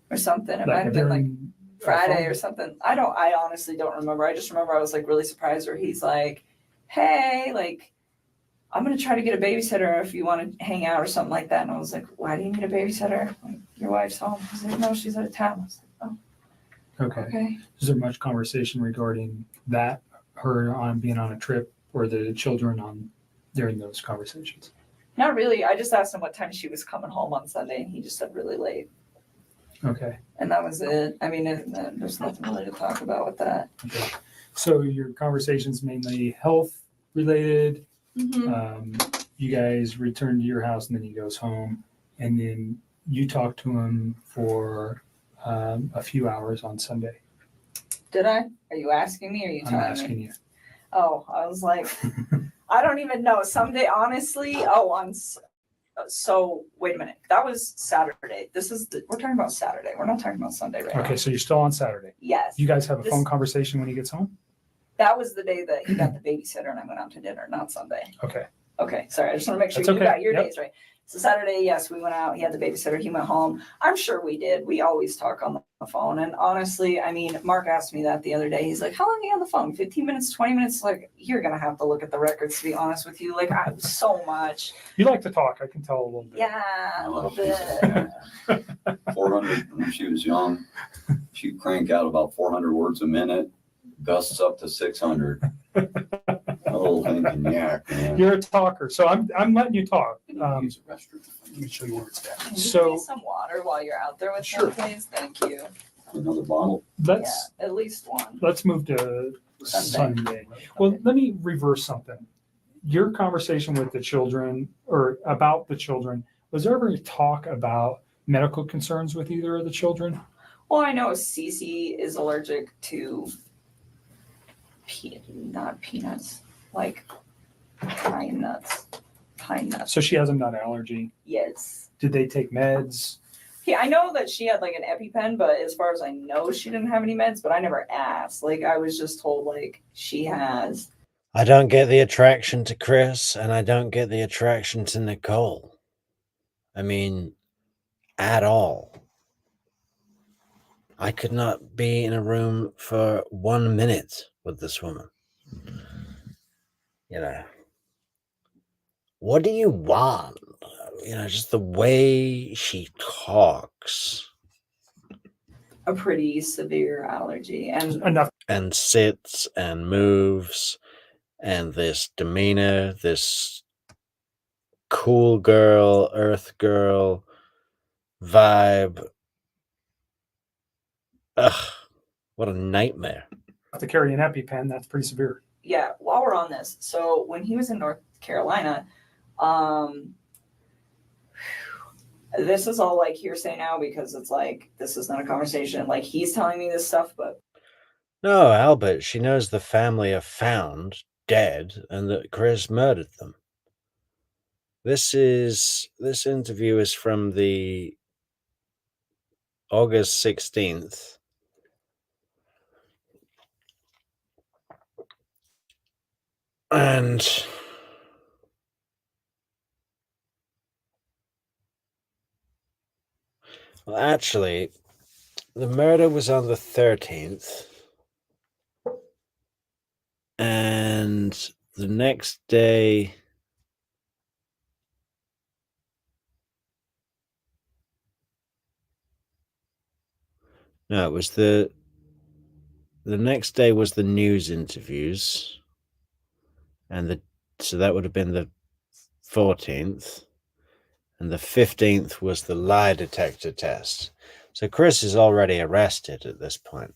or something. It might have been like during a Friday phone- or something. I honestly don't remember. I just remember I was like really surprised where he's like, hey, like, I'm going to try to get a babysitter if you want to hang out or something like that. And I was like, why do you need a babysitter? Like, your wife's home. He's like, no, she's out of town. I was like, Okay. oh, okay. Is there much conversation regarding that, her on being on a trip, or the children on during those conversations? Not really. I just asked him what time she was coming home on Sunday, and he just said really late. Okay. And that was it. I mean, there's nothing really to talk about with that. Okay. So your conversations mainly health related. Mm-hmm. You guys return to your house and then he goes home, and then you talk to him for a few hours on Sunday. Did I? Are you asking me or are you I'm telling asking me? you. Oh, I was like, I don't even know. Someday, honestly, so wait a minute. That was Saturday. We're talking about Saturday. We're not talking about Sunday right now. Okay, so you're still on Saturday. Yes. You guys have a This- phone conversation when he gets home? That was the day that he got the babysitter and I went out to dinner, not Sunday. Okay. Okay, sorry. I just want to make sure That's you okay. got your Yep. days right. So Saturday, yes, we went out. He had the babysitter. He went home. I'm sure we did. We always talk on the phone. And honestly, I mean, Mark asked me that the other day. He's like, how long are you on the phone? 15 minutes, 20 minutes? Like, you're going to have to look at the records, to be honest with you. Like, so much. You like to talk, I can tell a little bit. Yeah, a little bit. 400 when she was young. She'd crank out about 400 words a minute, gusts up to 600. A little thinking, yeah, man. You're a talker, so I'm letting you talk. Use the restroom. Let me show you where it's at. Can you So- get some water while you're out there with Sure. them, please? Thank you. Another bottle. Let's Yeah, at least one. move to Sunday. Sunday. Well, let me reverse something. Your conversation with the children, or about the children, was there ever talk about medical concerns with either of the children? Well, I know Cece is allergic to not peanuts, like pine nuts. Pine nuts. So she has a nut allergy. Yes. Did they take meds? Yeah, I know that she had like an EpiPen, but as far as I know, she didn't have any meds, but I never asked. Like, I was just told, like, she has. I don't get the attraction to Chris, and I don't get the attraction to Nicole. I mean, at all. I could not be in a room for 1 minute with this woman. You know, what do you want? You know, just the way she talks A pretty severe allergy. And Enough. and sits and moves, and this demeanor, this cool girl, earth girl vibe. Ugh, what a nightmare. To carry an EpiPen, that's pretty severe. yeah, while we're on this, so when he was in North Carolina, this is all like hearsay now because it's like, this is not a conversation. Like, he's telling me this stuff, but No, Albert, she knows the family are found dead and that Chris murdered them. This interview is from the August 16th. And well, actually, the murder was on the 13th. And the next day, no, it was the next day was the news interviews. And so that would have been the 14th, and the 15th was the lie detector test. So Chris is already arrested at this point.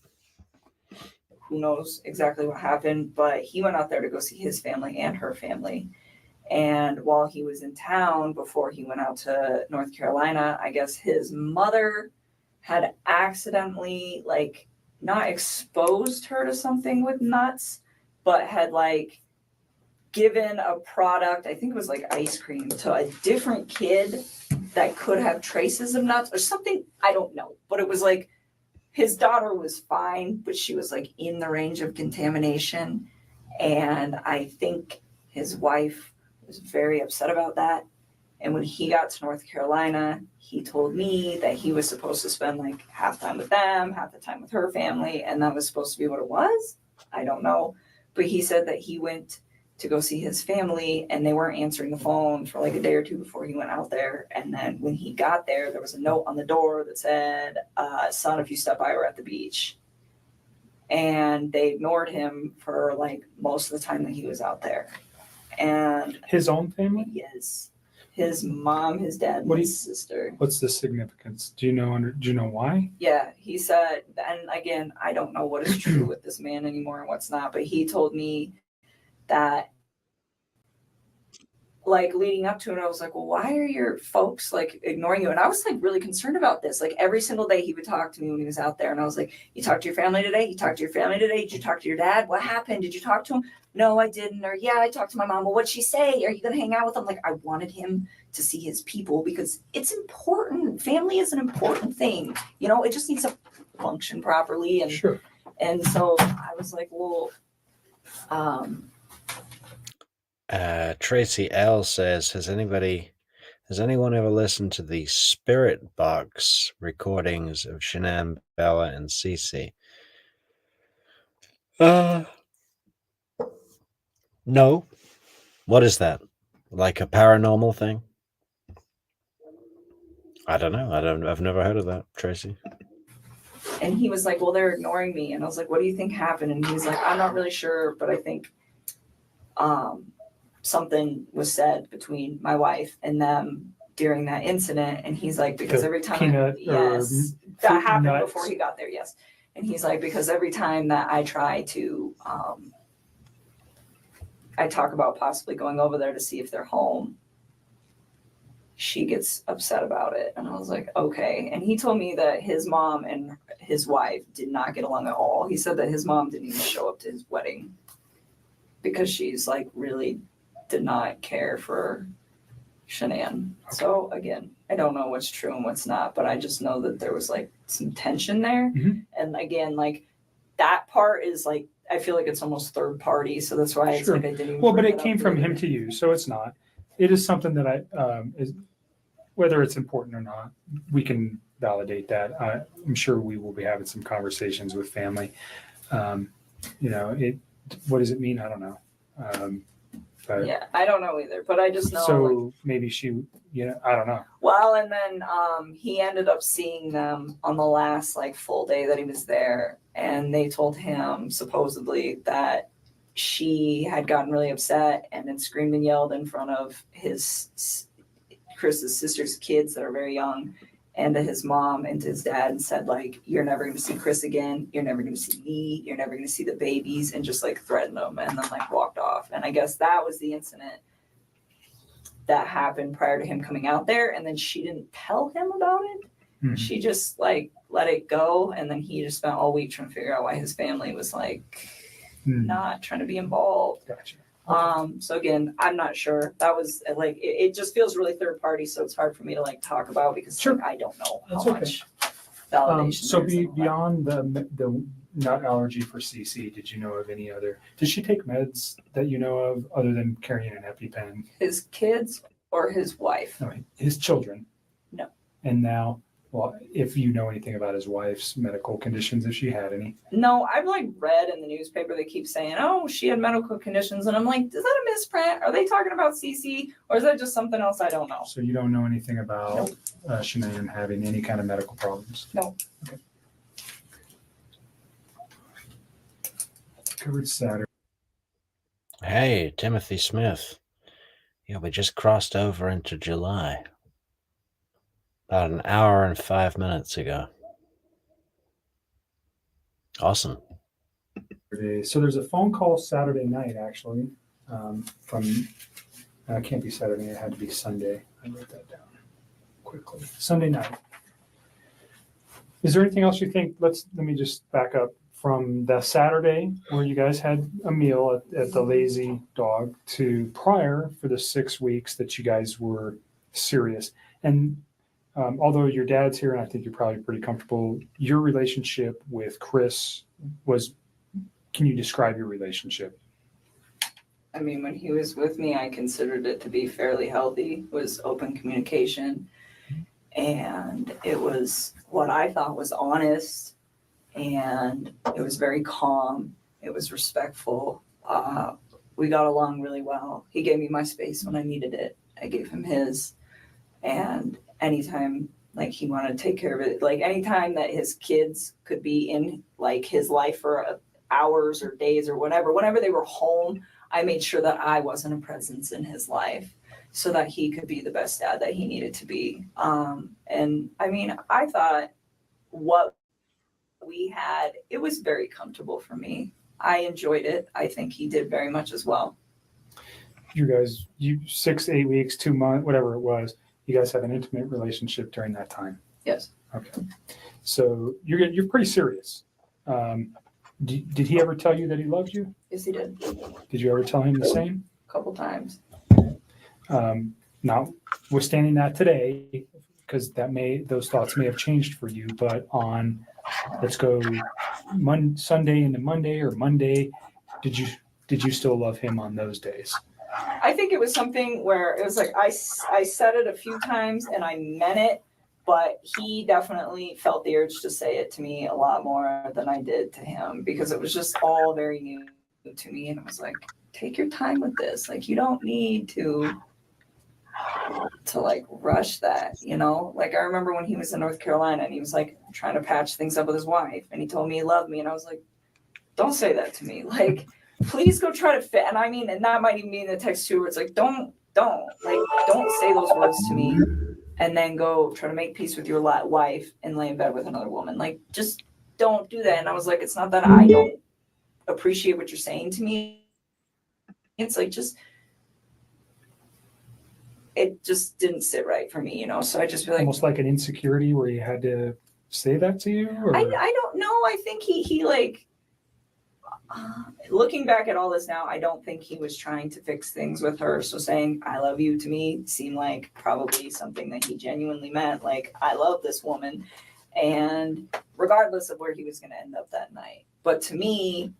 Who knows exactly what happened, but he went out there to go see his family and her family. And while he was in town, before he went out to North Carolina, I guess his mother had accidentally, like, not exposed her to something with nuts, but had, like, given a product, I think it was like ice cream, to a different kid that could have traces of nuts or something. I don't know. But it was like his daughter was fine, but she was like in the range of contamination. And I think his wife was very upset about that. And when he got to North Carolina, he told me that he was supposed to spend like half time with them, half the time with her family, and that was supposed to be what it was. I don't know. But he said that he went to go see his family and they weren't answering the phone for like a day or two before he went out there. And then when he got there, there was a note on the door that said, son, if you step by, we're at the beach. And they ignored him for like most of the time that he was out there. And His own family? yes, his mom, his dad, and What do his sister. What's the significance? Do you know why? Yeah, he said, and again, I don't know what is true with this man anymore and what's not, but he told me that, like, leading up to it, I was like, well, why are your folks like ignoring you? And I was like really concerned about this. Like every single day he would talk to me when he was out there, and I was like, you talked to your family today? You talked to your family today? Did you talk to your dad? What happened? Did you talk to him? No, I didn't. Or yeah, I talked to my mom. Well, what'd she say? Are you gonna hang out with him? Like, I wanted him to see his people because it's important. Family is an important thing. You know, it just needs to function properly. And Sure. and so I was like, well, Tracy L says, has anyone ever listened to the Spirit Box recordings of Shanann, Bella, and Cece? No. What is that? Like a paranormal thing? I don't know. I've never heard of that, Tracy. and he was like, well, they're ignoring me. And I was like, what do you think happened? And he was like, I'm not really sure, but I think something was said between my wife and them during that incident. And he's like, because every time, yes, that happened nuts. before he got there, yes. And he's like, because every time that I try to, I talk about possibly going over there to see if they're home, she gets upset about it. And I was like, okay. And he told me that his mom and his wife did not get along at all. He said that his mom didn't even show up to his wedding because she's like really did not care for Shanann. Okay. So again, I don't know what's true and what's not, but I just know that there was like some tension there. Mm-hmm. And again, like that part is like, I feel like it's almost third party. So that's why it's like I didn't even Well, but it came from him to you, so it's not. It is something that is, whether it's important or not, we can validate that. I'm sure we will be having some conversations with family. What does it mean? I don't know. Yeah, I don't know either, but I just know. So like, maybe she, I don't know. Well, and then he ended up seeing them on the last like full day that he was there, and they told him supposedly that she had gotten really upset and then screamed and yelled in front of Chris's sister's kids that are very young, and to his mom and to his dad, and said like, you're never going to see Chris again, you're never going to see me, you're never going to see the babies, and just like threatened them, and then like walked off. And I guess that was the incident that happened prior to him coming out there, and then she didn't tell him about it. Mm-hmm. She just like let it go, and then he just spent all week trying to figure out why his family was like not trying to be involved. Gotcha. So again, I'm not sure. That was like it just feels really third party, so it's hard for me to like talk about because like, I don't know how much validation. So beyond the nut allergy for CC, did you know of any other? Did she take meds that you know of other than carrying an EpiPen? His kids or his wife? No, his children. No. And now, well, if you know anything about his wife's medical conditions, if she had any. No, I've like read in the newspaper, they keep saying, oh, she had medical conditions. And I'm like, is that a misprint? Are they talking about CC? Or is that just something else I don't know? So you don't know anything about Shanann having any kind of medical problems? No. Okay. Covered Saturday. Hey, Timothy Smith. Yeah, we just crossed over into July. About an hour and 5 minutes ago. Awesome. So there's a phone call Saturday night, actually, from, it can't be Saturday, it had to be Sunday. I wrote that down quickly. Sunday night. Is there anything else you think, let me just back up from the Saturday where you guys had a meal at the Lazy Dog to prior for the 6 weeks that you guys were serious. And although your dad's here, and I think you're probably pretty comfortable, your relationship with Chris was, can you describe your relationship? I mean, when he was with me, I considered it to be fairly healthy. It was open communication, and it was what I thought was honest, and it was very calm. It was respectful. We got along really well. He gave me my space when I needed it. I gave him his, and anytime like he wanted to take care of it, like anytime that his kids could be in like his life for hours or days or whatever, whenever they were home, I made sure that I wasn't a presence in his life so that he could be the best dad that he needed to be. And I mean, I thought what we had, it was very comfortable for me. I enjoyed it. I think he did very much as well. You guys, 6, 8 weeks, 2 months, whatever it was, you guys have an intimate relationship during that time. Yes. Okay. So you're pretty serious. Did he ever tell you that he loved you? Yes, he did. Did you ever tell him the same? A couple times. Notwithstanding that today, because those thoughts may have changed for you, but on, let's go Sunday into Monday or Monday, did you still love him on those days? I think it was something where it was like I said it a few times and I meant it, but he definitely felt the urge to say it to me a lot more than I did to him because it was just all very new to me. And it was like, take your time with this. Like, you don't need to like rush that, you know? Like, I remember when he was in North Carolina and he was like trying to patch things up with his wife and he told me he loved me. And I was like, don't say that to me. Like, please go try to fit. And I mean, and that might even be in the text too, where it's like, don't say those words to me and then go try to make peace with your wife and lay in bed with another woman. Like, just don't do that. And I was like, it's not that I don't appreciate what you're saying to me. It's like, it just didn't sit right for me, you know? So I just feel like almost like an insecurity where you had to say that to you? Or? I don't know. I think he like, looking back at all this now, I don't think he was trying to fix things with her. So saying I love you to me seemed like probably something that he genuinely meant. Like, I love this woman, and regardless of where he was going to end up that night. But to me,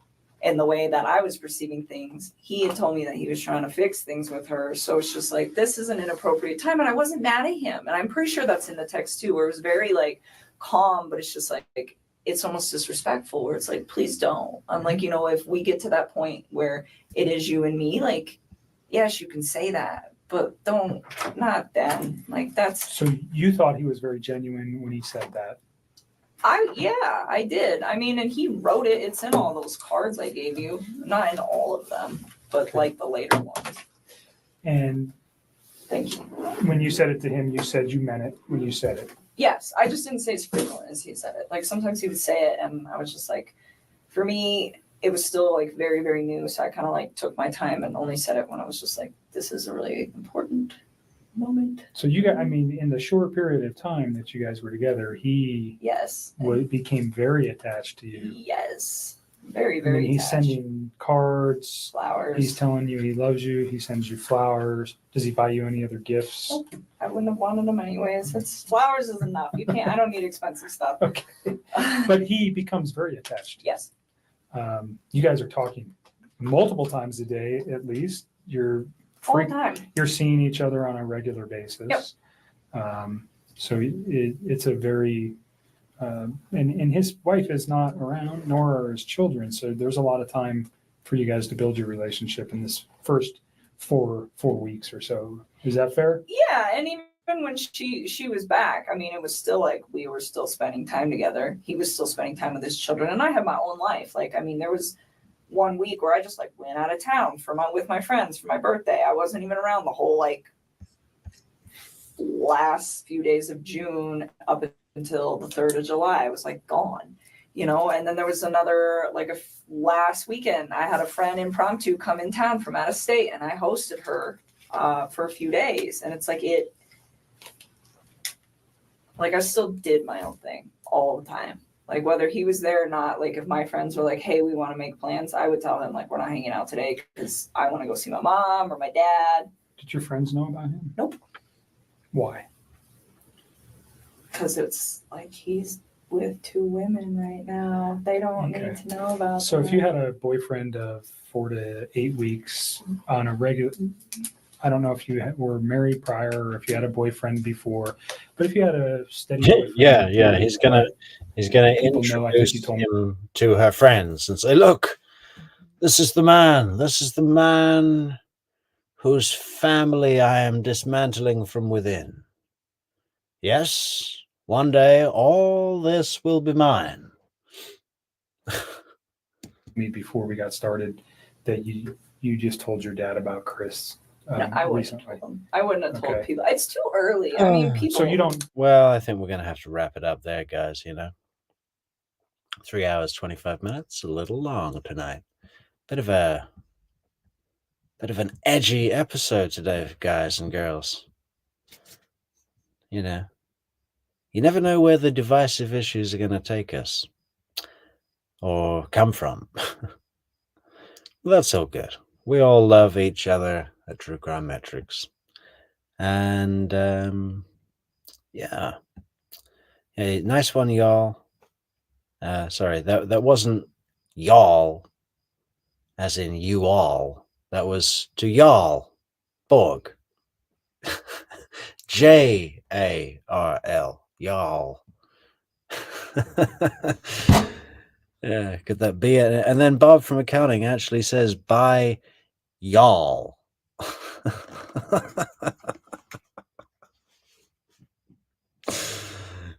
in the way that I was perceiving things, he had told me that he was trying to fix things with her. So it's just like, this is an inappropriate time. And I wasn't mad at him. And I'm pretty sure that's in the text too, where it was very like calm, but it's just like it's almost disrespectful where it's like, please don't. I'm like, you know, if we get to that point where it is you and me, like, yes, you can say that, but don't, not then. Like, that's. So you thought he was very genuine when he said that? I did. I mean, and he wrote it. It's in all those cards I gave you. Not in all of them, but Okay. like the later ones. And Thank you. when you said it to him, you said you meant it when you said it. Yes, I just didn't say as frequent as he said it. Like, sometimes he would say it, and I was just like, for me, it was still like very, very new. So I kind of like took my time and only said it when I was just like, this is a really important moment. So you got, I mean, in the short period of time that you guys were together, he Yes. became very attached to you. Yes. Very, I very mean, he's attached. sending cards. Flowers. He's telling you he loves you. He sends you flowers. Does he buy you any other gifts? Oh, I wouldn't have wanted them anyways. It's flowers is enough. You can't. I don't need expensive stuff. Okay. But he becomes very attached. Yes. You guys are talking multiple times a day, at least. All the time. You're seeing each other on a regular basis. Yep. So it's a very, and his wife is not around, nor are his children. So there's a lot of time for you guys to build your relationship in this first four weeks or so. Is that fair? Yeah, and even when she was back, I mean, it was still like we were still spending time together. He was still spending time with his children, and I had my own life. Like, I mean, there was one week where I just like went out of town with my friends for my birthday. I wasn't even around the whole like last few days of June up until the 3rd of July. I was like gone, and then there was another, like last weekend, I had a friend impromptu come in town from out of state and I hosted her for a few days. And it's like I still did my own thing all the time. Like whether he was there or not, like if my friends were like, hey, we want to make plans, I would tell him like, we're not hanging out today because I want to go see my mom or my dad. Did your friends know about him? Nope. Why? Because it's like he's with 2 women right now. They don't need to know about So that. if you had a boyfriend of 4 to 8 weeks on a regular, I don't know if you were married prior or if you had a boyfriend before, but if you had a steady boyfriend, Yeah. He's gonna People know, I think you introduce told me. him to her friends and say, "Look, this is the man. This is the man whose family I am dismantling from within. Yes, one day all this will be mine." me before we got started that you just told your dad about Chris. No, I wouldn't have recently. told them. I wouldn't have told Okay. people. It's too early. I mean, people. So you don't. Well, I think we're gonna have to wrap it up there, guys. 3 hours 25 minutes, a little long tonight. Bit of an edgy episode today, guys and girls. You never know where the divisive issues are going to take us or come from. Well, that's all good. We all love each other at True Crime Metrix. And, yeah. Hey, nice one, y'all. Sorry, that wasn't y'all, as in you all. That was to y'all, Borg. JARL, y'all. Yeah, could that be it? And then Bob from accounting actually says, bye, y'all.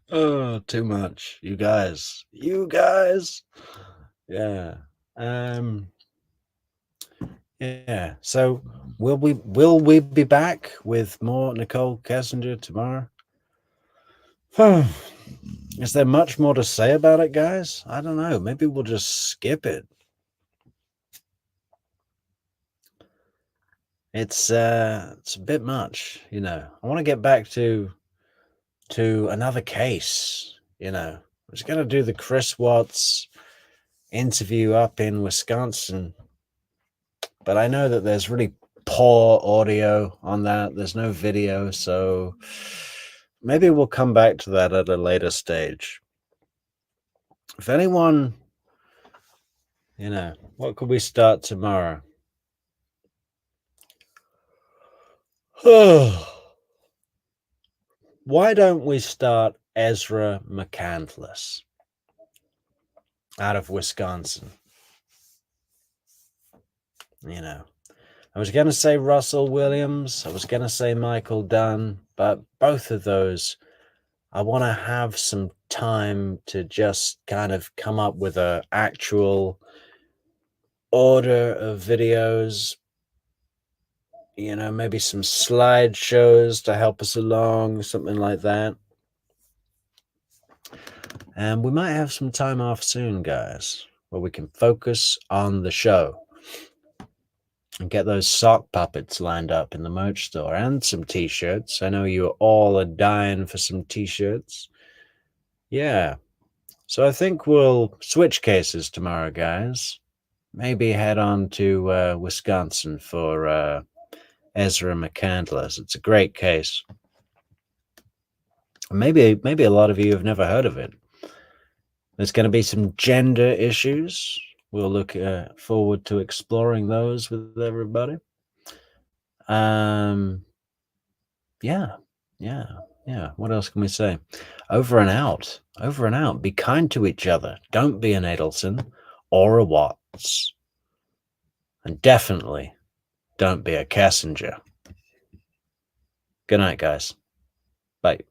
Oh, too much. You guys. Yeah. Yeah. So will we be back with more Nichol Kessinger tomorrow? Is there much more to say about it, guys? I don't know. Maybe we'll just skip it. It's a bit much, I want to get back to another case, I was going to do the Chris Watts interview up in Wisconsin, but I know that there's really poor audio on that. There's no video, so maybe we'll come back to that at a later stage. If anyone, what could we start tomorrow? Why don't we start Ezra McCandless out of Wisconsin? I was going to say Russell Williams. I was going to say Michael Dunn, but both of those, I want to have some time to just kind of come up with an actual order of videos, maybe some slideshows to help us along, something like that. And we might have some time off soon, guys, where we can focus on the show and get those sock puppets lined up in the merch store and some t-shirts. I know you all are dying for some t-shirts. Yeah. So I think we'll switch cases tomorrow, guys. Maybe head on to Wisconsin for Ezra McCandless. It's a great case. Maybe a lot of you have never heard of it. There's going to be some gender issues. We'll look forward to exploring those with everybody. Yeah. What else can we say? Over and out. Be kind to each other. Don't be an Adelson or a Watts. And definitely don't be a Kessinger. Good night, guys. Bye.